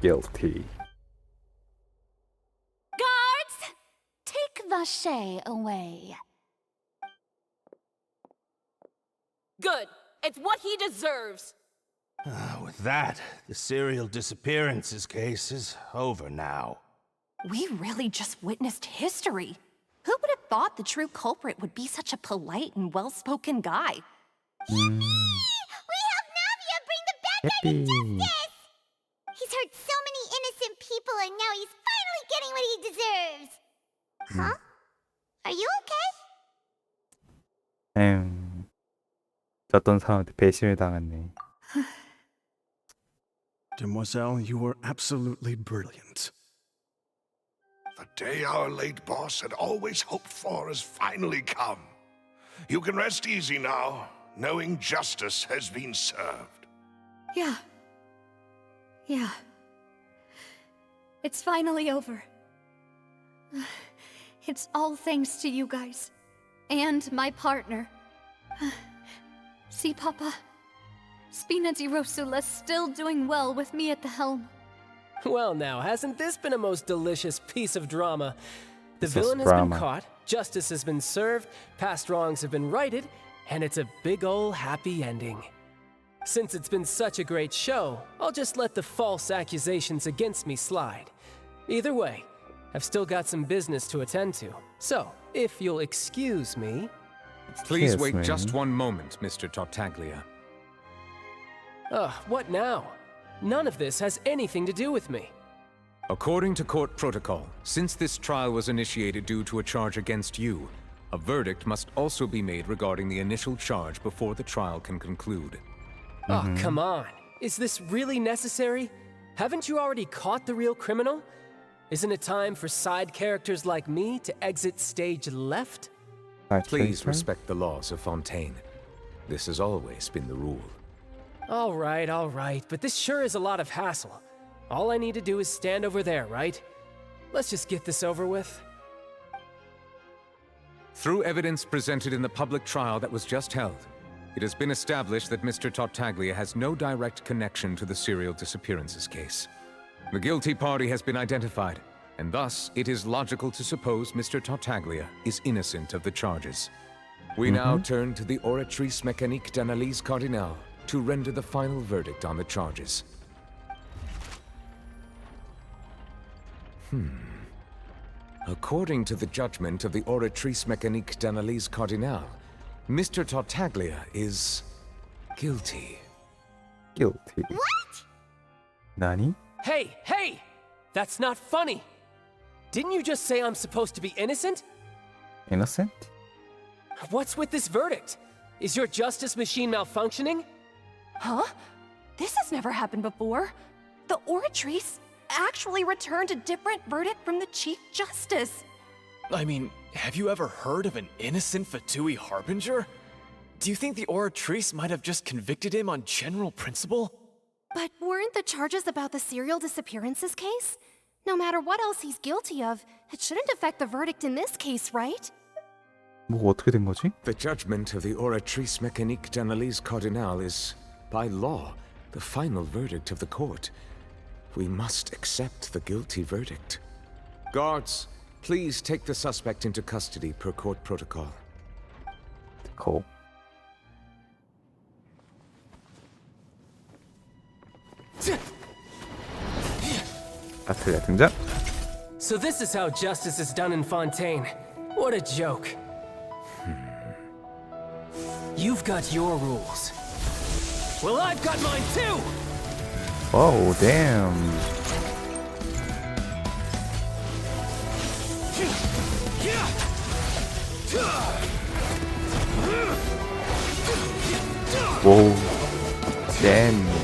Guilty. Guards! Take Vacher away. Good. It's what he deserves. With that, the serial disappearances case is over now. We really just witnessed history. Who would have thought the true culprit would be such a polite and well-spoken guy? We helped Navia bring the bad guy to justice! He's hurt so many innocent people and now he's finally getting what he deserves! Huh? Are you okay? 어떤 사람한테 배신을 당했네. Demoiselle, you were absolutely brilliant. The day our late boss had always hoped for has finally come. You can rest easy now, knowing justice has been served. Yeah. It's finally over. It's all thanks to you guys. And my partner. See, Papa? Spina di Rosula's still doing well with me at the helm. Well now, hasn't this been a most delicious piece of drama? The villain has been caught, justice has been served, past wrongs have been righted, and it's a big ol' happy ending. Since it's been such a great show, I'll just let the false accusations against me slide. Either way, I've still got some business to attend to. So, if you'll excuse me... Please wait just one moment, Mr. Tartaglia. What now? None of this has anything to do with me. According to court protocol, since this trial was initiated due to a charge against you, a verdict must also be made regarding the initial charge before the trial can conclude. Oh, come on. Is this really necessary? Haven't you already caught the real criminal? Isn't it time for side characters like me to exit stage left? Please respect the laws of Fontaine. This has always been the rule. All right, but this sure is a lot of hassle. All I need to do is stand over there, right? Let's just get this over with. Through evidence presented in the public trial that was just held, it has been established that Mr. Tartaglia has no direct connection to the serial disappearances case. The guilty party has been identified, and thus it is logical to suppose Mr. Tartaglia is innocent of the charges. We now turn to the Oratrice Mécanique d'Analyse Cardinale to render the final verdict on the charges. According to the judgment of the Oratrice Mécanique d'Analyse Cardinale, Mr. Tartaglia is guilty. Guilty. What? Nani? Hey! That's not funny! Didn't you just say I'm supposed to be innocent? Innocent? What's with this verdict? Is your justice machine malfunctioning? Huh? This has never happened before. The Oratrice actually returned a different verdict from the Chief Justice. I mean, have you ever heard of an innocent Fatui Harbinger? Do you think the Oratrice might have just convicted him on general principle? But weren't the charges about the serial disappearances case? No matter what else he's guilty of, it shouldn't affect the verdict in this case, right? 뭐 어떻게 된 거지? The judgment of the Oratrice Mécanique d'Analyse Cardinale is, by law, the final verdict of the court. We must accept the guilty verdict. Guards, please take the suspect into custody per court protocol. Cool. 아틀리아 등장. So this is how justice is done in Fontaine. What a joke. You've got your rules. Well, I've got mine too! Oh, damn. Whoa. Damn.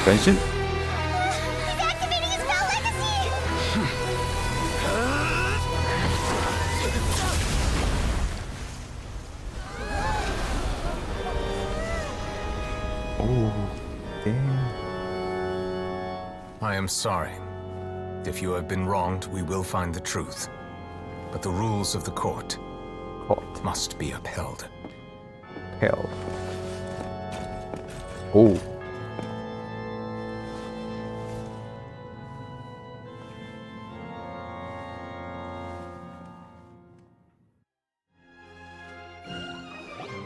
변신? He's activating his spell legacy! Oh, damn. I am sorry. If you have been wronged, we will find the truth. But the rules of the court must be upheld. Hell. Oh.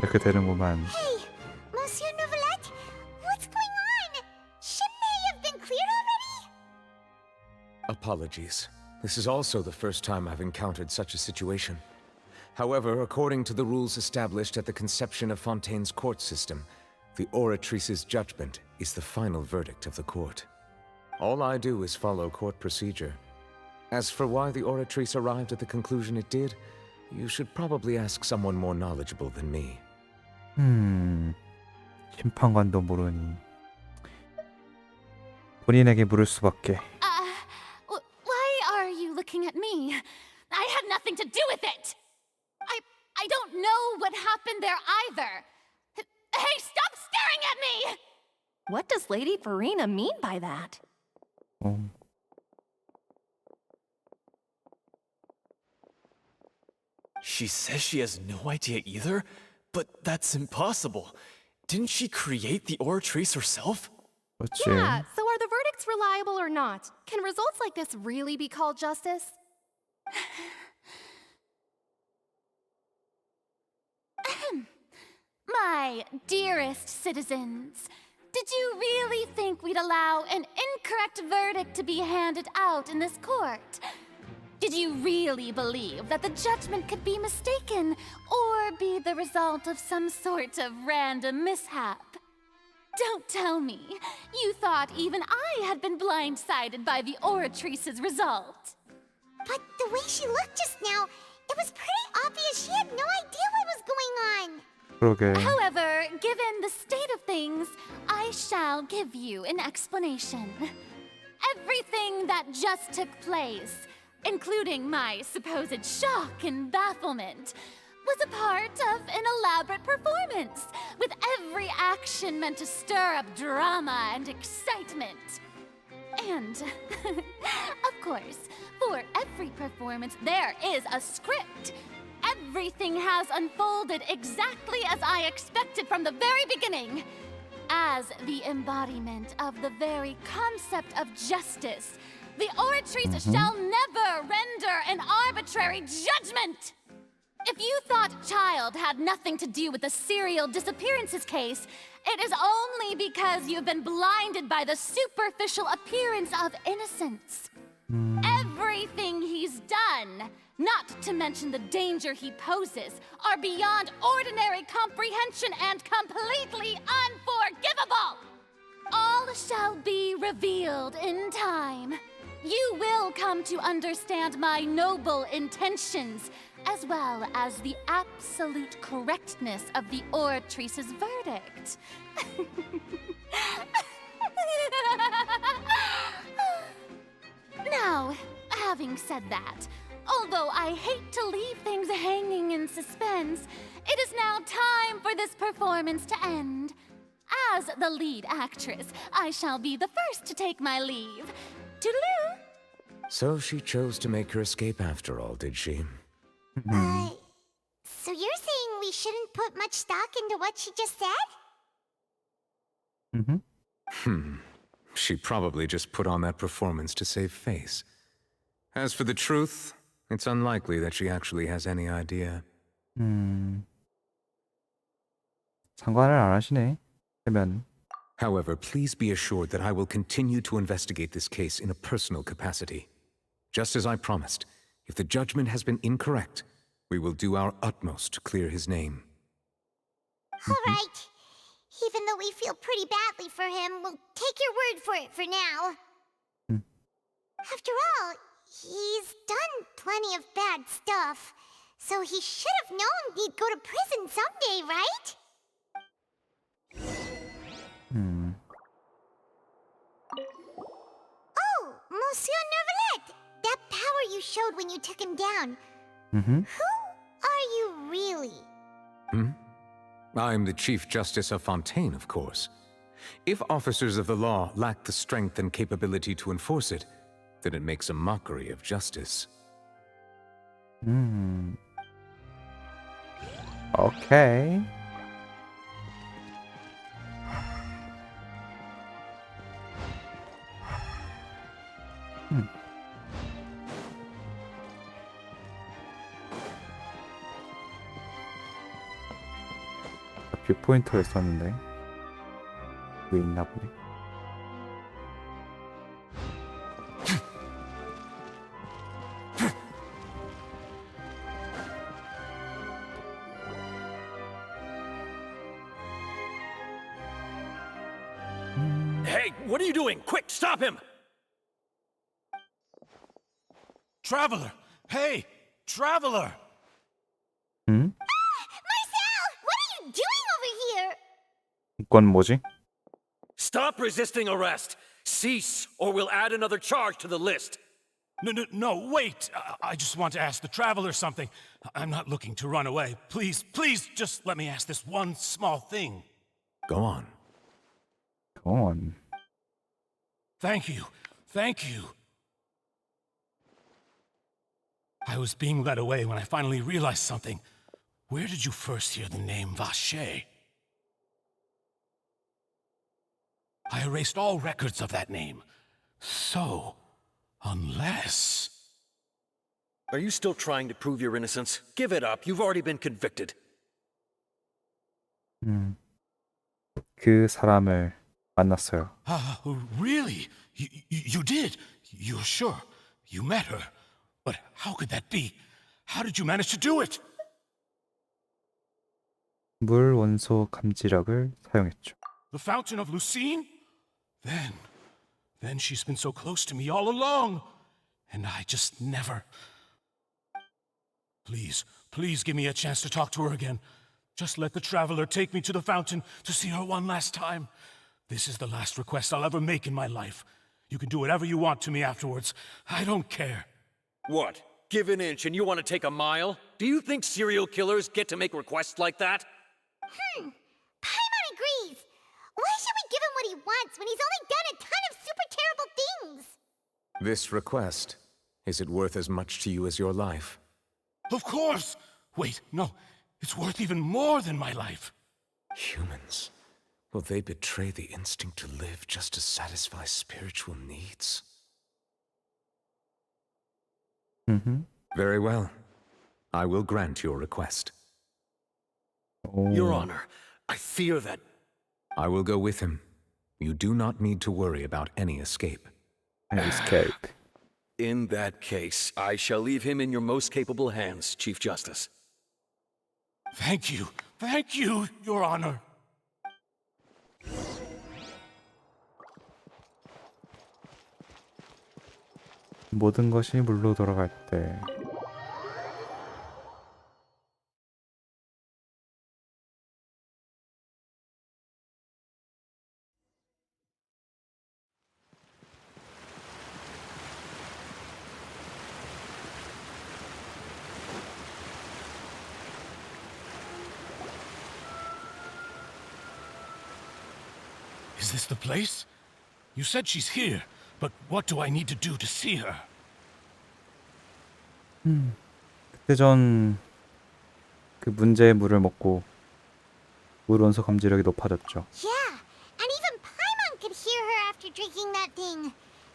이렇게 되는구만. Hey, Monsieur Novelette, what's going on? Ship may have been cleared already? Apologies. This is also the first time I've encountered such a situation. However, according to the rules established at the conception of Fontaine's court system, the Oratrice's judgment is the final verdict of the court. All I do is follow court procedure. As for why the Oratrice arrived at the conclusion it did, you should probably ask someone more knowledgeable than me. 심판관도 모르니 본인에게 물을 수밖에. Why are you looking at me? I had nothing to do with it! I don't know what happened there either! Hey, stop staring at me! What does Lady Farina mean by that? She says she has no idea either, but that's impossible. Didn't she create the Oratrice herself? 그렇지. Yeah, so are the verdicts reliable or not? Can results like this really be called justice? My dearest citizens, did you really think we'd allow an incorrect verdict to be handed out in this court? Did you really believe that the judgment could be mistaken or be the result of some sort of random mishap? Don't tell me you thought even I had been blindsided by the Oratrice's result. But the way she looked just now, it was pretty obvious she had no idea what was going on. 그러게. However, given the state of things, I shall give you an explanation. Everything that just took place, including my supposed shock and bafflement, was a part of an elaborate performance, with every action meant to stir up drama and excitement. And, of course, for every performance, there is a script. Everything has unfolded exactly as I expected from the very beginning. As the embodiment of the very concept of justice, the Oratrice shall never render an arbitrary judgment. If you thought Child had nothing to do with the serial disappearances case, it is only because you've been blinded by the superficial appearance of innocence. Everything he's done, not to mention the danger he poses, are beyond ordinary comprehension and completely unforgivable. All shall be revealed in time. You will come to understand my noble intentions, as well as the absolute correctness of the Oratrice's verdict. Now, having said that, although I hate to leave things hanging in suspense, it is now time for this performance to end. As the lead actress, I shall be the first to take my leave. Toodaloo! So she chose to make her escape after all, did she? So you're saying we shouldn't put much stock into what she just said? She probably just put on that performance to save face. As for the truth, it's unlikely that she actually has any idea. 상관을 안 하시네. 그러면 However, please be assured that I will continue to investigate this case in a personal capacity. Just as I promised, if the judgment has been incorrect, we will do our utmost to clear his name. All right. Even though we feel pretty badly for him, we'll take your word for it for now. After all, he's done plenty of bad stuff, so he should have known he'd go to prison someday, right? Oh, Monsieur Nervalet! That power you showed when you took him down. Who are you really? I'm the Chief Justice of Fontaine, of course. If officers of the law lack the strength and capability to enforce it, then it makes a mockery of justice. 오케이. 뷰포인트가 있었는데 왜 있나 보네. Hey, what are you doing? Quick, stop him! Traveler! Hey, Traveler! Marcel! What are you doing over here? 이건 뭐지? Stop resisting arrest! Cease, or we'll add another charge to the list. No, wait. I just want to ask the Traveler something. I'm not looking to run away. Please, just let me ask this one small thing. Go on. Go on. Thank you. I was being led away when I finally realized something. Where did you first hear the name Vache? I erased all records of that name. So, unless... Are you still trying to prove your innocence? Give it up. You've already been convicted. 그 사람을 만났어요. Really? You did? You're sure? You met her? But how could that be? How did you manage to do it? 물 원소 감지력을 사용했죠. The Fountain of Lucine? Then she's been so close to me all along. And I just never... Please give me a chance to talk to her again. Just let the Traveler take me to the fountain to see her one last time. This is the last request I'll ever make in my life. You can do whatever you want to me afterwards. I don't care. What? Give an inch and you want to take a mile? Do you think serial killers get to make requests like that? Paimon agrees. Why should we give him what he wants when he's only done a ton of super terrible things? This request, is it worth as much to you as your life? Of course! Wait, no. It's worth even more than my life. Humans. Will they betray the instinct to live just to satisfy spiritual needs? Very well. I will grant your request. Your Honor, I fear that... I will go with him. You do not need to worry about any escape. Escape. In that case, I shall leave him in your most capable hands, Chief Justice. Thank you, Your Honor. 모든 것이 물로 돌아갈 때 Is this the place? You said she's here, but what do I need to do to see her? 그때 전 그 문제의 물을 먹고 물 원소 감지력이 높아졌죠. Yeah, and even Paimon could hear her after drinking that thing.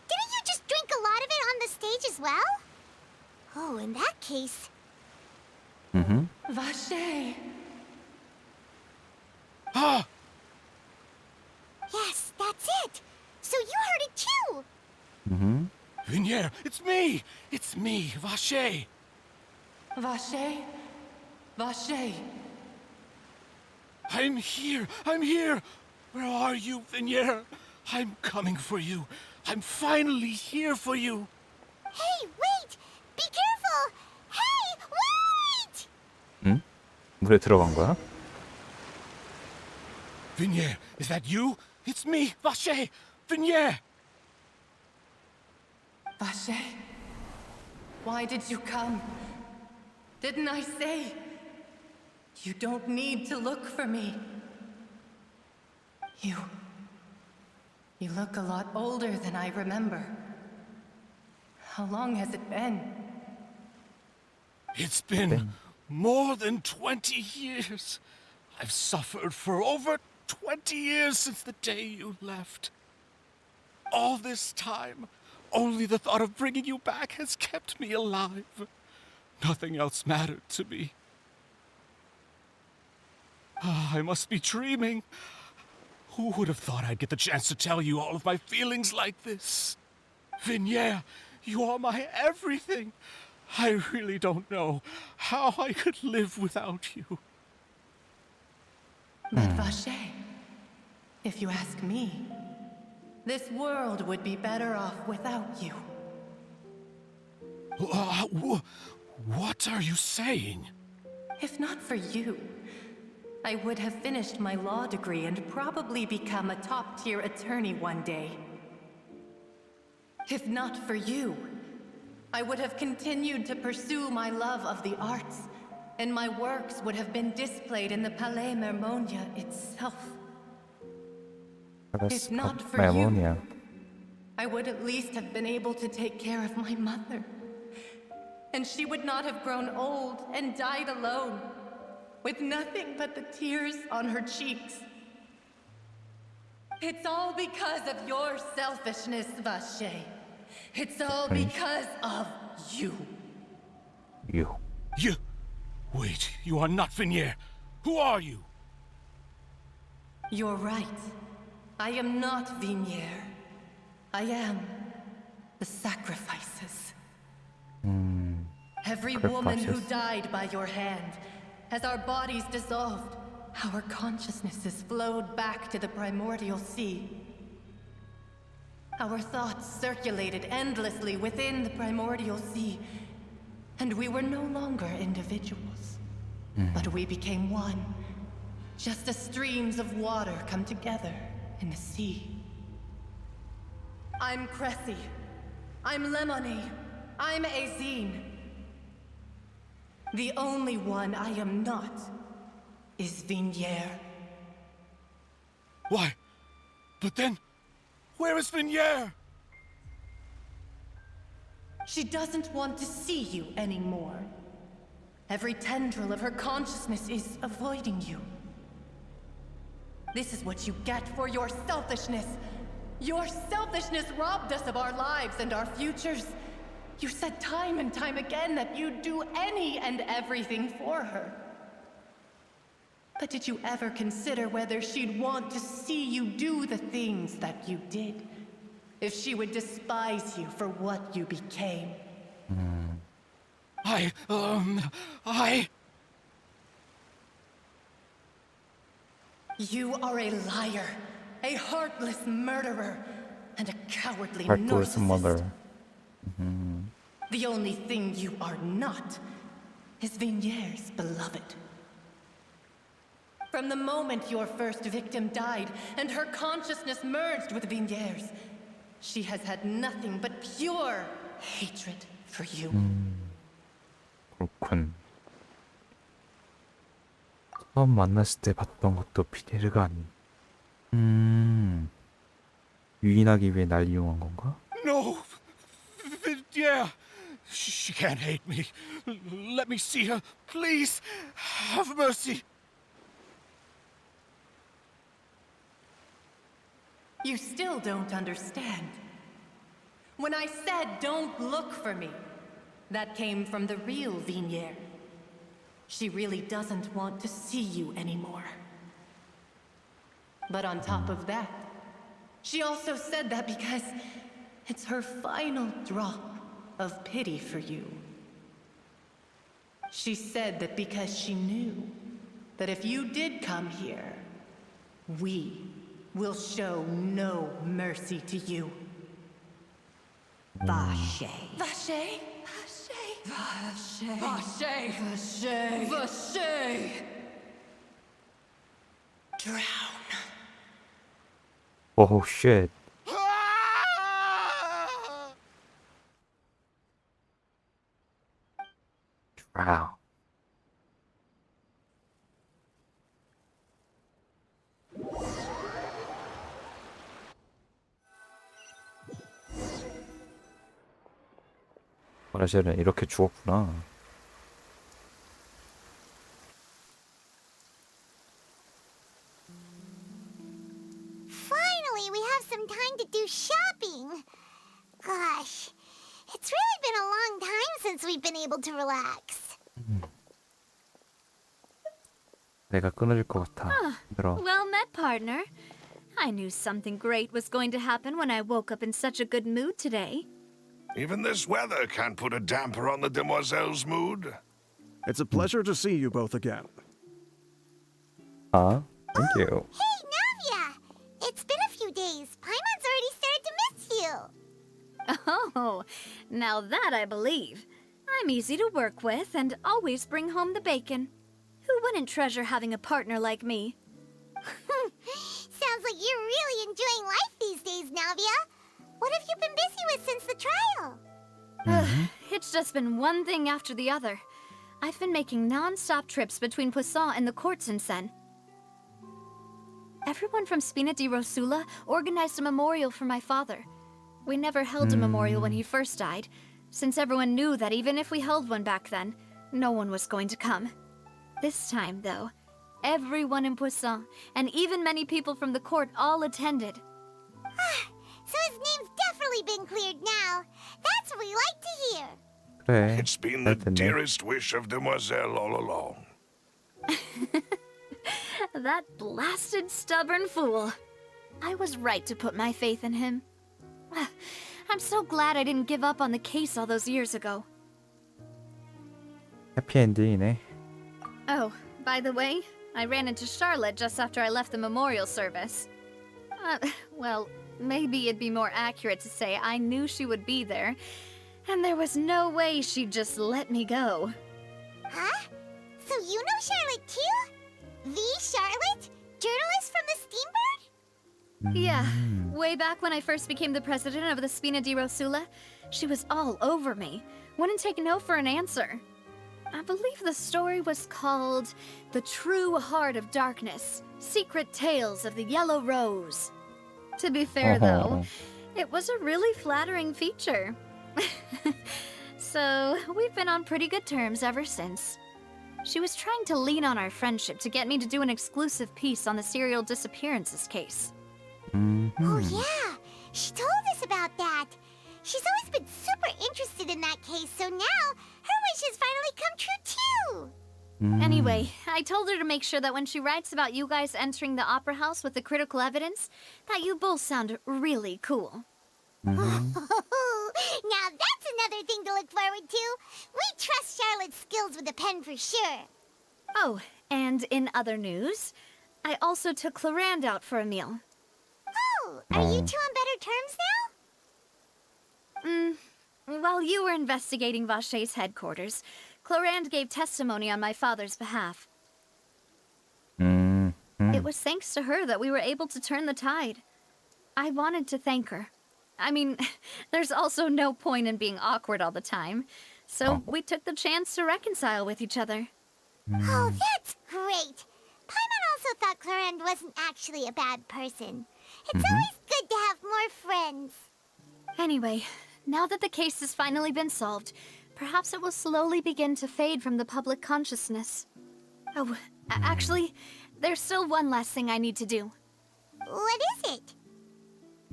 Didn't you just drink a lot of it on the stage as well? Oh, in that case... Vache! Ah! Yes, that's it! So you heard it too! Vignier, it's me! It's me, Vache! Vache? Vache? I'm here! Where are you, Vignier? I'm coming for you. I'm finally here for you. Hey, wait! Be careful! Hey, wait! 응? 물에 들어간 거야? Vignier, is that you? It's me, Vache! Vignier! Vache? Why did you come? Didn't I say? You don't need to look for me. You look a lot older than I remember. How long has it been? It's been more than 20 years. I've suffered for over 20 years since the day you left. All this time, only the thought of bringing you back has kept me alive. Nothing else mattered to me. I must be dreaming. Who would have thought I'd get the chance to tell you all of my feelings like this? Vignier, you are my everything. I really don't know how I could live without you. But Vache, if you ask me, this world would be better off without you. What are you saying? If not for you, I would have finished my law degree and probably become a top-tier attorney one day. If not for you, I would have continued to pursue my love of the arts, and my works would have been displayed in the Palais Mermonia itself. If not for you, I would at least have been able to take care of my mother And she would not have grown old and died alone, with nothing but the tears on her cheeks. It's all because of your selfishness, Vache. It's all because of you. You. You... Wait, you are not Vignier. Who are you? You're right. I am not Vignier. I am the sacrifices. Every woman who died by your hand, as our bodies dissolved, our consciousnesses flowed back to the primordial sea. Our thoughts circulated endlessly within the primordial sea, and we were no longer individuals, but we became one, just as streams of water come together in the sea. I'm Cressy. I'm Lemony. I'm Azine. The only one I am not is Vignier. Why? But then, where is Vignier? She doesn't want to see you anymore. Every tendril of her consciousness is avoiding you. This is what you get for your selfishness. Your selfishness robbed us of our lives and our futures. You said time and time again that you'd do any and everything for her. But did you ever consider whether she'd want to see you do the things that you did? If she would despise you for what you became? You are a liar, a heartless murderer, and a cowardly Heartless narcissist. mother. The only thing you are not is Vignier's beloved. From the moment your first victim died and her consciousness merged with Vignier's, she has had nothing but pure hatred for you. 그렇군. 처음 만났을 때 봤던 것도 비네르가 아닌. 유인하기 위해 날 이용한 건가? No! Vignier! She can't hate me. Let me see her. Please, have mercy. You still don't understand. When I said don't look for me, that came from the real Vignier. She really doesn't want to see you anymore. But on top of that, she also said that because it's her final drop of pity for you. She said that because she knew that if you did come here, we will show no mercy to you. Vache. Vache? Vache. Vache. Vache. Vache. Drown. Oh shit. Drown. 브라질은 이렇게 죽었구나. Finally, we have some time to do shopping. Gosh, it's really been a long time since we've been able to relax. 내가 끊어질 것 같아. 힘들어. Well met, partner. I knew something great was going to happen when I woke up in such a good mood today. Even this weather can't put a damper on the demoiselle's mood. It's a pleasure to see you both again. Thank you. Hey, Navia! It's been a few days. Paimon's already started to miss you. Oh, now that I believe. I'm easy to work with and always bring home the bacon. Who wouldn't treasure having a partner like me? Sounds like you're really enjoying life these days, Navia. What have you been busy with since the trial? It's just been one thing after the other. I've been making non-stop trips between Poisson and the courts in Sen. Everyone from Spina di Rosula organized a memorial for my father. We never held a memorial when he first died, since everyone knew that even if we held one back then, no one was going to come. This time, though, everyone in Poisson, and even many people from the court, all attended. So his name's definitely been cleared now. That's what we like to hear. 그래. It's been the 됐네. dearest wish of Demoiselle all along. That blasted stubborn fool. I was right to put my faith in him. I'm so glad I didn't give up on the case all those years ago. 해피엔딩이네. Oh, by the way, I ran into Charlotte just after I left the memorial service. Well, maybe it'd be more accurate to say I knew she would be there, and there was no way she'd just let me go. Huh? So you know Charlotte too? The Charlotte? Journalist from the Steambird? Yeah, way back when I first became the president of the Spina di Rosula, she was all over me. Wouldn't take no for an answer. I believe the story was called The True Heart of Darkness, Secret Tales of the Yellow Rose. To be fair, though, it was a really flattering feature. So, we've been on pretty good terms ever since. She was trying to lean on our friendship to get me to do an exclusive piece on the serial disappearances case. Oh yeah, she told us about that. She's always been super interested in that case, so now her wish has finally come true too. Anyway, I told her to make sure that when she writes about you guys entering the opera house with the critical evidence, that you both sound really cool. Now that's another thing to look forward to. We trust Charlotte's skills with a pen for sure. Oh, and in other news, I also took Clarand out for a meal. Oh, are you two on better terms now? While you were investigating Vache's headquarters, Clarand gave testimony on my father's behalf. It was thanks to her that we were able to turn the tide. I wanted to thank her. I mean, there's also no point in being awkward all the time, so we took the chance to reconcile with each other. Oh, that's great. Paimon also thought Clarand wasn't actually a bad person. It's always good to have more friends. Anyway, now that the case has finally been solved, perhaps it will slowly begin to fade from the public consciousness. Oh, actually, there's still one last thing I need to do. What is it?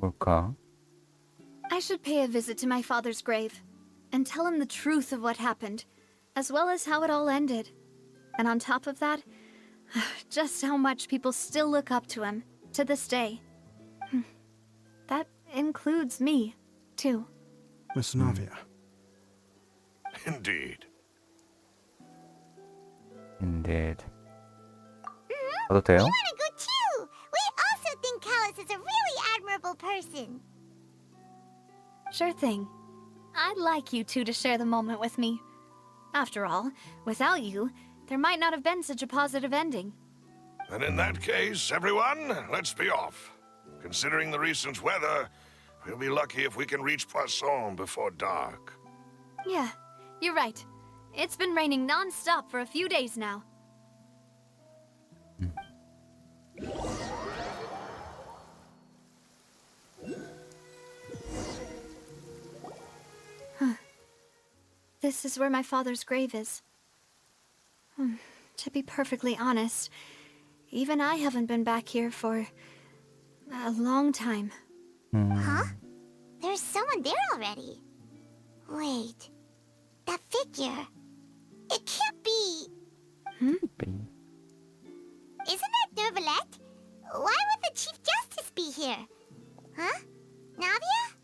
뭘까? I should pay a visit to my father's grave and tell him the truth of what happened, as well as how it all ended. And on top of that, just how much people still look up to him to this day. That includes me, too. Miss Navia. Indeed. Indeed. 가도 돼요? We want to go too. We also think Callus is a really admirable person. Sure thing. I'd like you two to share the moment with me. After all, without you, there might not have been such a positive ending. And in that case, everyone, let's be off. Considering the recent weather, we'll be lucky if we can reach Poisson before dark. Yeah, you're right. It's been raining non-stop for a few days now. This is where my father's grave is. To be perfectly honest, even I haven't been back here for a long time. Huh? There's someone there already. Wait, that figure. It can't be. Isn't that Neuvillette? Why would the Chief Justice be here? Huh? Navia?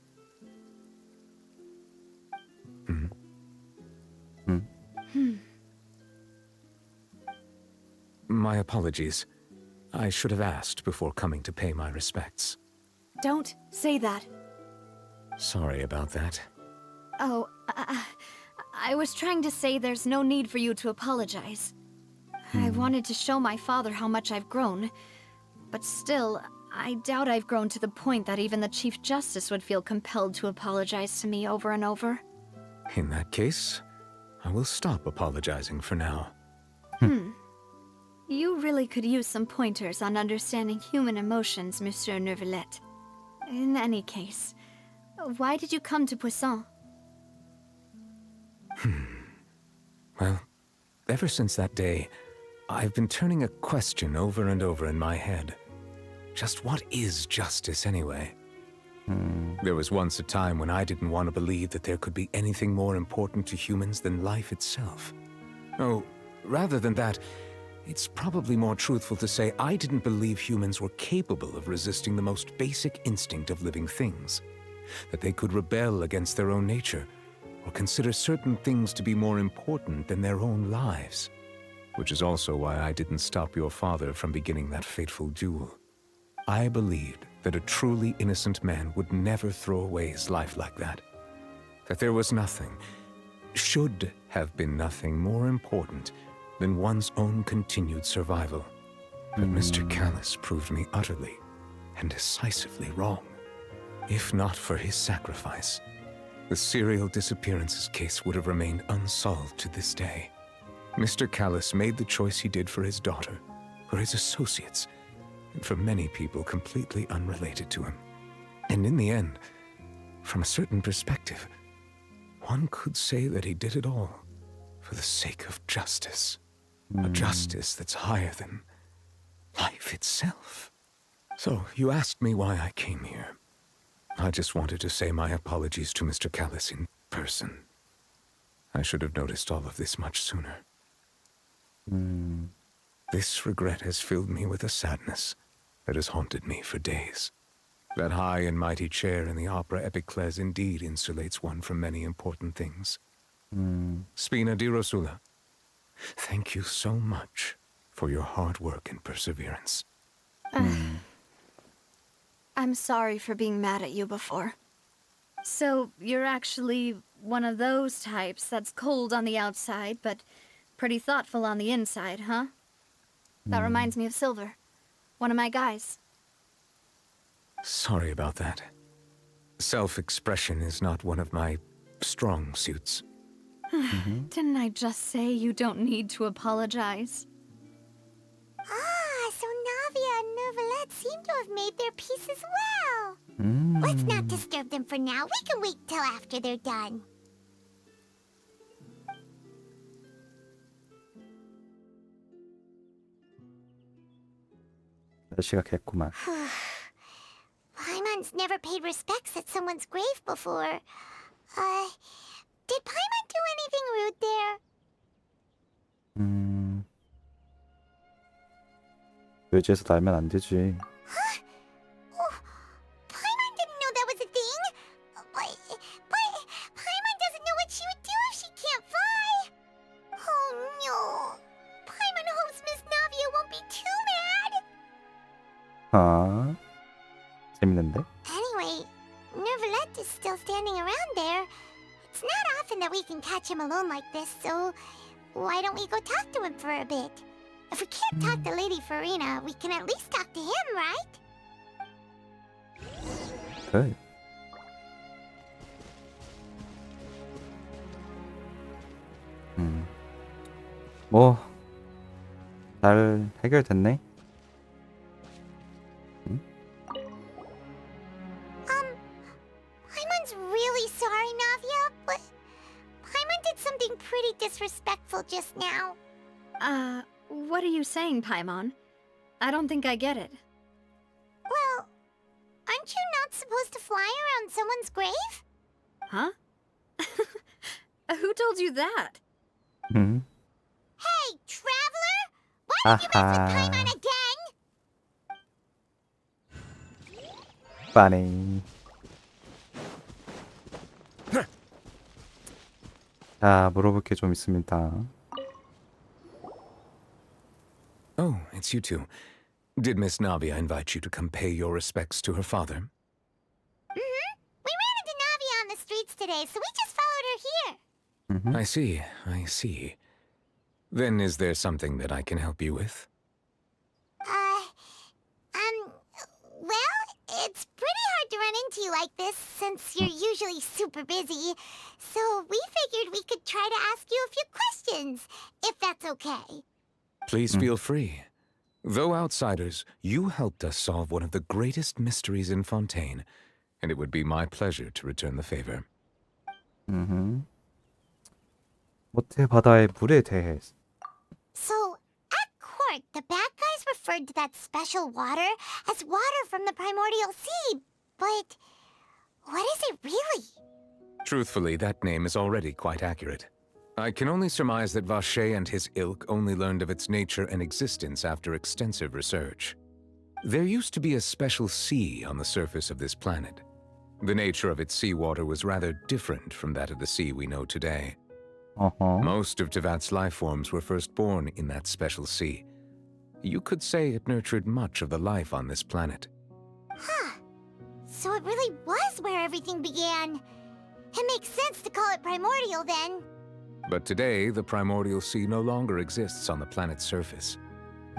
My apologies. I should have asked before coming to pay my respects. Don't say that. Sorry about that. Oh, I was trying to say there's no need for you to apologize. I wanted to show my father how much I've grown, but still, I doubt I've grown to the point that even the Chief Justice would feel compelled to apologize to me over and over. In that case, I will stop apologizing for now. You really could use some pointers on understanding human emotions, Monsieur Neuvillette. In any case, why did you come to Poisson? Well, ever since that day, I've been turning a question over and over in my head. Just what is justice anyway? There was once a time when I didn't want to believe that there could be anything more important to humans than life itself. Oh, rather than that, it's probably more truthful to say I didn't believe humans were capable of resisting the most basic instinct of living things. That they could rebel against their own nature, or consider certain things to be more important than their own lives. Which is also why I didn't stop your father from beginning that fateful duel. I believed that a truly innocent man would never throw away his life like that. That there was nothing, should have been nothing more important than one's own continued survival. But Mr. Callus proved me utterly and decisively wrong. If not for his sacrifice, the serial disappearances case would have remained unsolved to this day. Mr. Callus made the choice he did for his daughter, for his associates, and for many people completely unrelated to him. And in the end, from a certain perspective, one could say that he did it all for the sake of justice. A justice that's higher than life itself. So, you asked me why I came here. I just wanted to say my apologies to Mr. Callus in person. I should have noticed all of this much sooner. This regret has filled me with a sadness that has haunted me for days. That high and mighty chair in the opera Epicles indeed insulates one from many important things. Spina di Rosula, thank you so much for your hard work and perseverance. I'm sorry for being mad at you before. So, you're actually one of those types that's cold on the outside, but pretty thoughtful on the inside, huh? That reminds me of Silver, one of my guys. Sorry about that. Self-expression is not one of my strong suits. Didn't I just say you don't need to apologize? Ah, so Navia and Neuvillette seem to have made their peace as well. Let's not disturb them for now. We can wait till after they're done. 날씨가 겠구만. Paimon's never paid respects at someone's grave before. Did Paimon do anything rude there? 묘지에서 날면 안 되지. Paimon didn't know that was a thing. But Paimon doesn't know what she would do if she can't fly. Oh no. Paimon hopes Miss Navia won't be too mad. 아, 재밌는데? Anyway, Neuvillette is still standing around there. It's not often that we can catch him alone like this, so why don't we go talk to him for a bit? If we can't talk to Lady Farina, we can at least talk to him, right? Good. 뭐, 잘 해결됐네? Paimon's really sorry, Navia, but Paimon did something pretty disrespectful just now. What are you saying, Paimon? I don't think I get it. Well, aren't you not supposed to fly around someone's grave? Huh? Who told you that? Hey, traveler! Why did you mess with Paimon again? Funny. 자, 물어볼 게 좀 있습니다. Oh, it's you two. Did Miss Navia invite you to come pay your respects to her father? We ran into Navia on the streets today, so we just followed her here. I see. Then is there something that I can help you with? Well, it's pretty hard to run into you like this since you're usually super busy. So we figured we could try to ask you a few questions, if that's okay. Please feel free. Though outsiders, you helped us solve one of the greatest mysteries in Fontaine, and it would be my pleasure to return the favor. 모태 바다의 물에 대해. So, at court, the bad guys referred to that special water as water from the primordial sea. But what is it really? Truthfully, that name is already quite accurate. I can only surmise that Vache and his ilk only learned of its nature and existence after extensive research. There used to be a special sea on the surface of this planet. The nature of its seawater was rather different from that of the sea we know today. Most of Tevat's life forms were first born in that special sea. You could say it nurtured much of the life on this planet. Huh. So it really was where everything began. It makes sense to call it primordial then. But today, the primordial sea no longer exists on the planet's surface.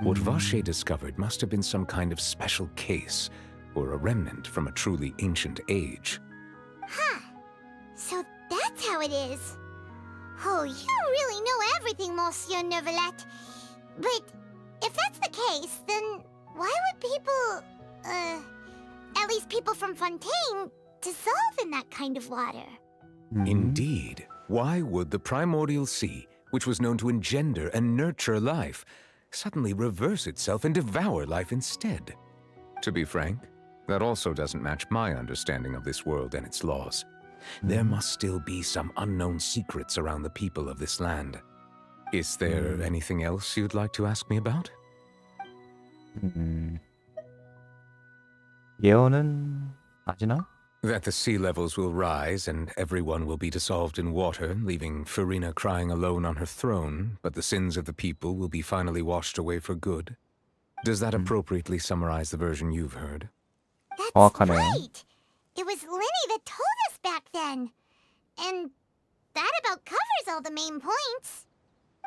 What Vache discovered must have been some kind of special case, or a remnant from a truly ancient age. Huh. So that's how it is. Oh, you really know everything, Monsieur Neuvillette. But if that's the case, then why would people, at least people from Fontaine, dissolve in that kind of water? Indeed. Why would the primordial sea, which was known to engender and nurture life, suddenly reverse itself and devour life instead? To be frank, that also doesn't match my understanding of this world and its laws. There must still be some unknown secrets around the people of this land. Is there anything else you'd like to ask me about? 예언은 아시나? That the sea levels will rise and everyone will be dissolved in water, leaving Farina crying alone on her throne, but the sins of the people will be finally washed away for good. Does that appropriately summarize the version you've heard? That's right! It was Linny that told us back then. And that about covers all the main points.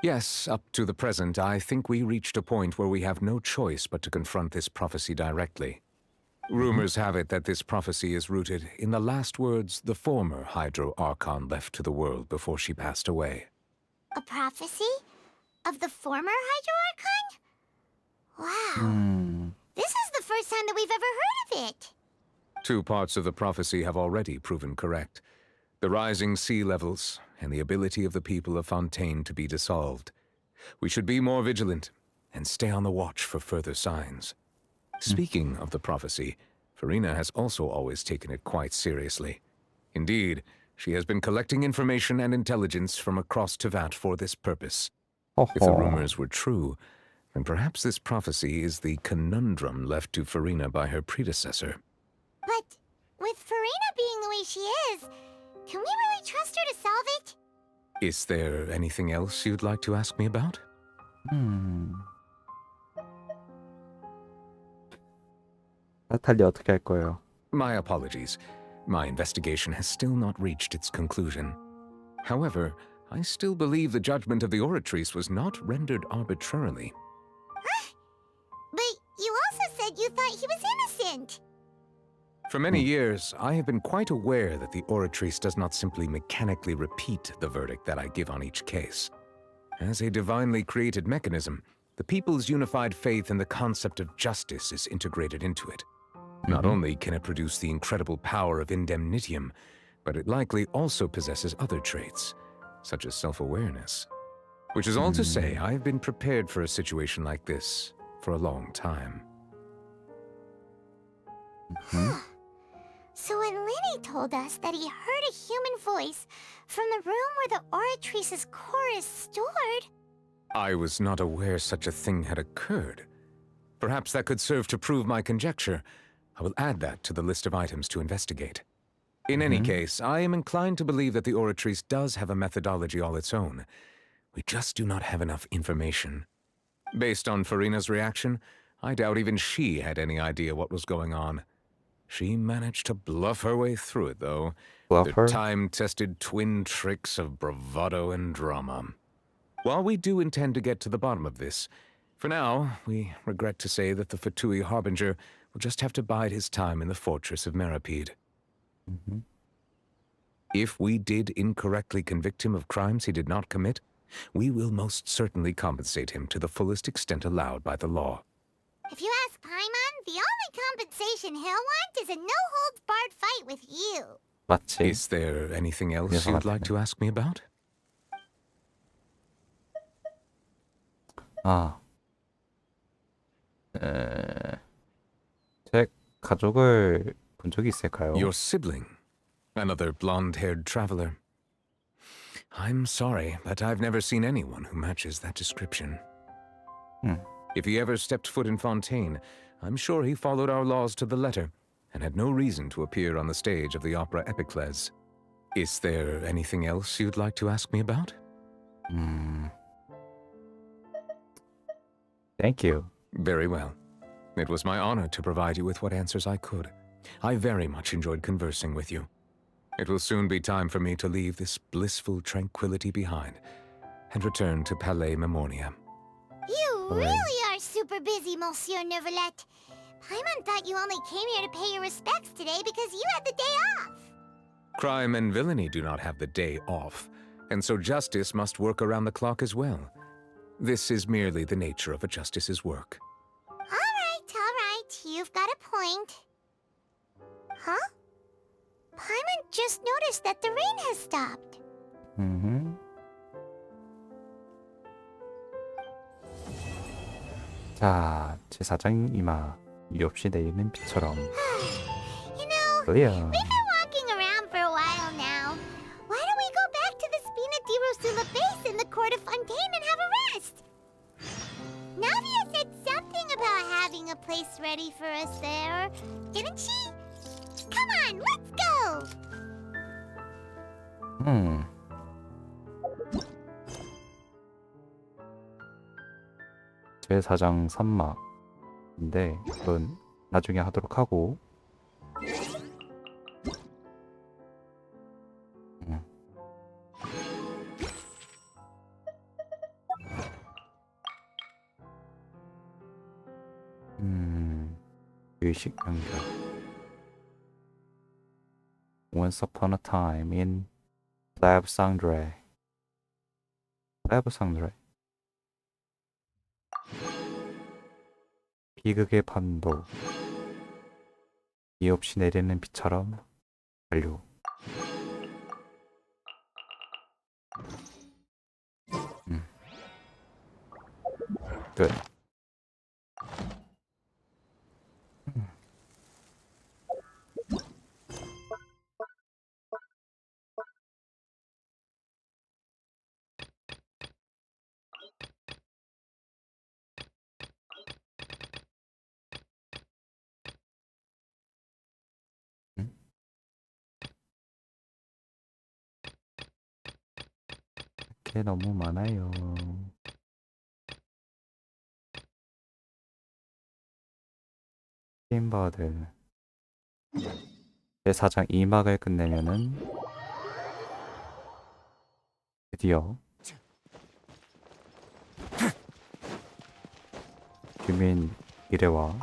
Yes, up to the present, I think we reached a point where we have no choice but to confront this prophecy directly. Rumors have it that this prophecy is rooted in the last words the former Hydro Archon left to the world before she passed away. A prophecy? Of the former Hydro Archon? Wow. This is the first time that we've ever heard of it. Two parts of the prophecy have already proven correct. The rising sea levels and the ability of the people of Fontaine to be dissolved. We should be more vigilant and stay on the watch for further signs. Speaking of the prophecy, Farina has also always taken it quite seriously. Indeed, she has been collecting information and intelligence from across Tevat for this purpose. If the rumors were true, then perhaps this prophecy is the conundrum left to Farina by her predecessor. But with Farina being the way she is, can we really trust her to solve it? Is there anything else you'd like to ask me about? 나탈리 어떻게 할 거예요? My apologies. My investigation has still not reached its conclusion. However, I still believe the judgment of the Oratrice was not rendered arbitrarily. But you also said you thought he was innocent. For many years, I have been quite aware that the Oratrice does not simply mechanically repeat the verdict that I give on each case. As a divinely created mechanism, the people's unified faith in the concept of justice is integrated into it. Not only can it produce the incredible power of indemnitium, but it likely also possesses other traits, such as self-awareness. Which is all to say, I've been prepared for a situation like this for a long time. So when Linny told us that he heard a human voice from the room where the Oratrice's core is stored... I was not aware such a thing had occurred. Perhaps that could serve to prove my conjecture. I will add that to the list of items to investigate. In any case, I am inclined to believe that the Oratrice does have a methodology all its own. We just do not have enough information. Based on Farina's reaction, I doubt even she had any idea what was going on. She managed to bluff her way through it, though. The time-tested twin tricks of bravado and drama. While we do intend to get to the bottom of this, for now, we regret to say that the Fatui Harbinger will just have to bide his time in the fortress of Meripede. If we did incorrectly convict him of crimes he did not commit, we will most certainly compensate him to the fullest extent allowed by the law. If you ask Paimon, the only compensation he'll want is a no-holds-barred fight with you. Is there anything else you'd like to ask me about? 아, 제 가족을 본 적이 있을까요? Your sibling? Another blonde-haired traveler? I'm sorry, but I've never seen anyone who matches that description. If he ever stepped foot in Fontaine, I'm sure he followed our laws to the letter and had no reason to appear on the stage of the opera Epicles. Is there anything else you'd like to ask me about? Thank you. Very well. It was my honor to provide you with what answers I could. I very much enjoyed conversing with you. It will soon be time for me to leave this blissful tranquility behind and return to Palais Memornia. You really are super busy, Monsieur Neuvillette. Paimon thought you only came here to pay your respects today because you had the day off. Crime and villainy do not have the day off, and so justice must work around the clock as well. This is merely the nature of a justice's work. All right. You've got a point. Huh? Paimon just noticed that the rain has stopped. 자, 제4장 2막. 이유 없이 내리는 비처럼. You know, Clear. we've been walking around for a while now. Why don't we go back to the Spina di Rosula base in the court of Fontaine and have a rest? Navia said something about having a place ready for us there, didn't she? Come on, let's go! 제4장 3막인데 그건 나중에 하도록 하고 의식 연결. Once upon a time in Plebsangre. 비극의 판도. 이유 없이 내리는 비처럼 완료. 끝. 게 너무 많아요. 팀버들. 제4장 2막을 끝내면은 드디어 규민 1회와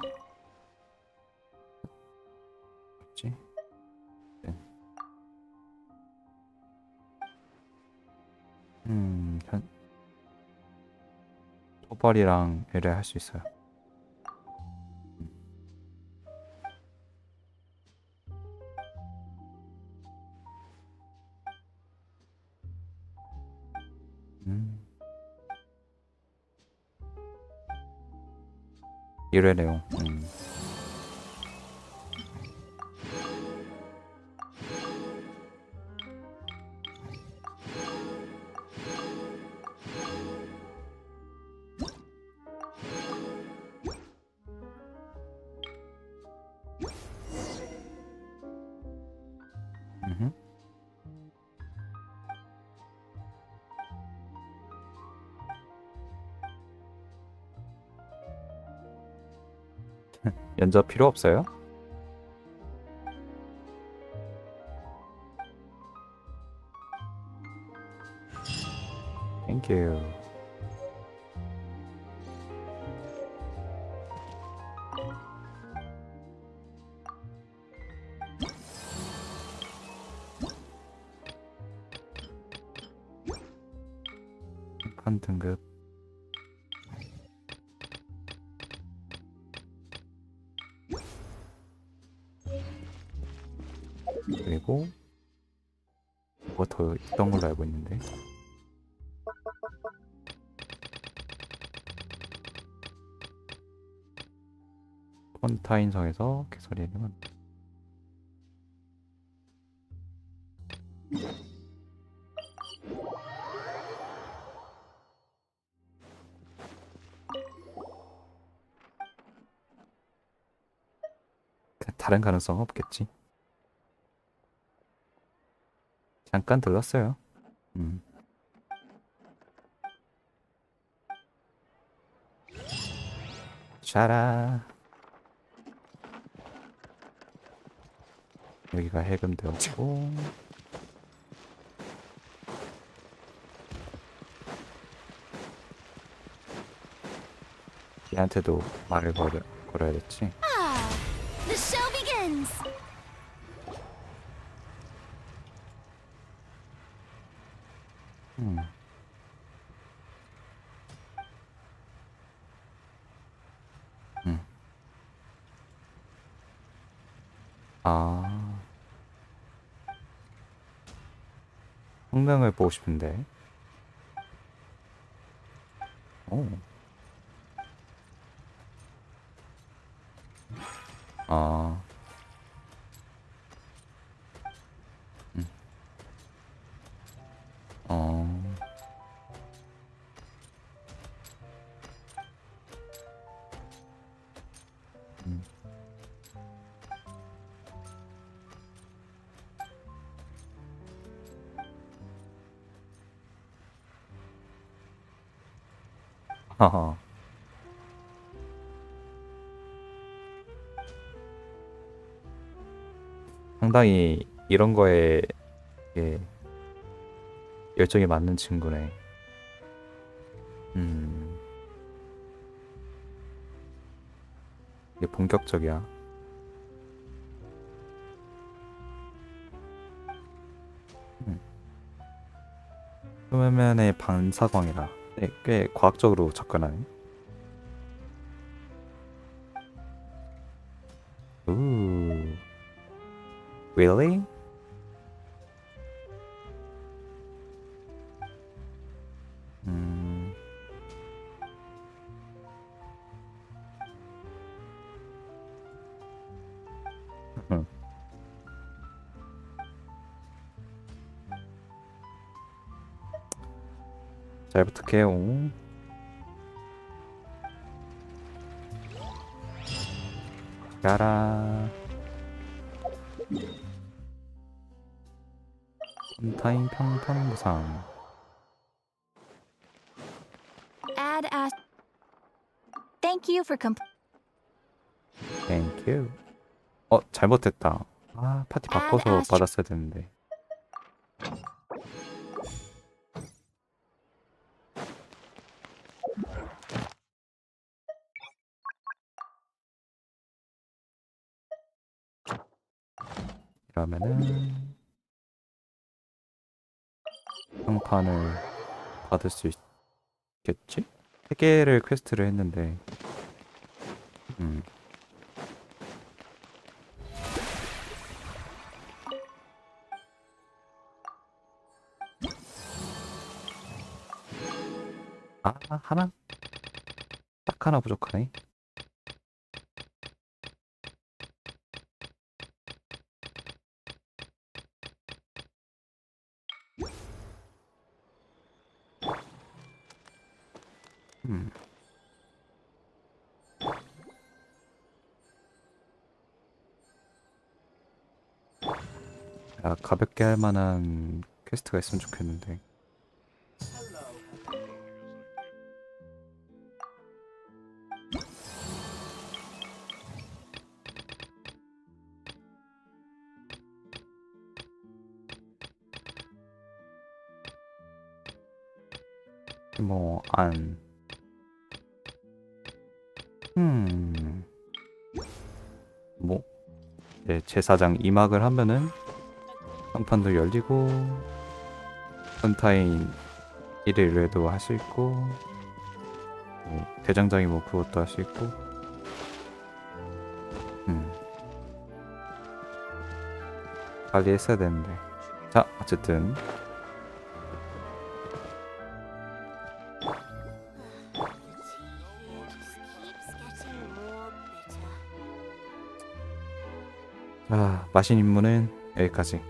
뭐지? 토벌이랑 애를 할 수 있어요. 일회 내용. 연접 필요 없어요? Thank you. 판 등급 그리고 뭐 더 있던 걸로 알고 있는데 폰타인성에서 개설이를 만다. 다른 가능성은 없겠지. 잠깐 들렀어요. 샤라. 여기가 해금되었고 얘한테도 말을 걸어야겠지. The show begins! 아, 성능을 보고 싶은데. 오. 아. 어. 하하. 상당히 이런 거에 예, 열정이 많는 친구네. 이게 본격적이야. 표면의 반사광이라. 네, 꽤 과학적으로 접근하네. 우. Really? 잘 부탁해요. 가라. 타임 평탄무상. Add as. Thank you for 땡큐. 잘못했다. 아, 파티 바꿔서 받았어야 되는데. 이러면은 평판을 받을 수 있겠지? 3개를 퀘스트를 했는데 하나? 딱 하나 부족하네. 야, 가볍게 할 만한 퀘스트가 있으면 좋겠는데. 제4장 2막을 하면은 평판도 열리고 헌타인 1일에도 할 수 있고 대장장이 그것도 할 수 있고 빨리 했어야 되는데. 자, 어쨌든 마신 임무는 여기까지.